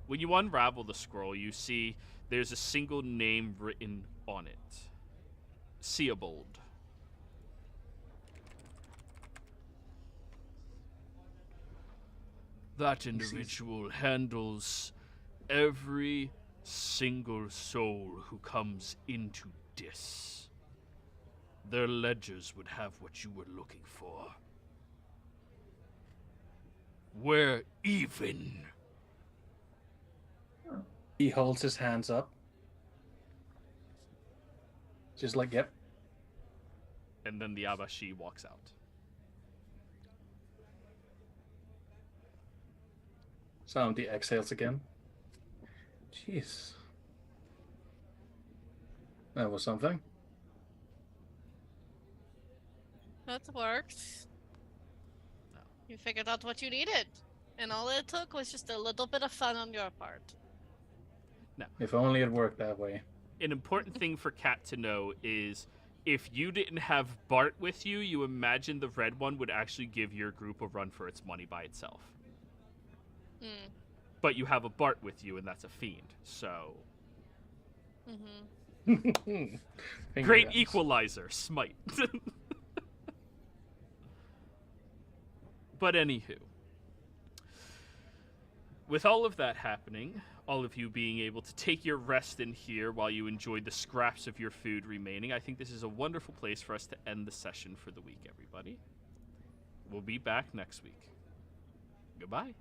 S1: When you unravel the scroll, you see there's a single name written on it. Seabold. That individual handles every single soul who comes into Dis. Their ledgers would have what you were looking for. We're even.
S2: He holds his hands up. Just like, yep.
S1: And then the Abashi walks out.
S2: Santi exhales again. Jeez. That was something.
S3: That worked.
S1: No.
S3: You figured out what you needed. And all it took was just a little bit of fun on your part.
S2: If only it worked that way.
S1: An important thing for Kat to know is if you didn't have Bart with you, you imagine the red one would actually give your group a run for its money by itself.
S3: Hmm.
S1: But you have a Bart with you, and that's a fiend, so...
S3: Mm-hmm.
S1: Great
S2: guns.
S1: equalizer, smite. But anywho. With all of that happening, all of you being able to take your rest in here while you enjoy the scraps of your food remaining, I think this is a wonderful place for us to end the session for the week, everybody. We'll be back next week. Goodbye.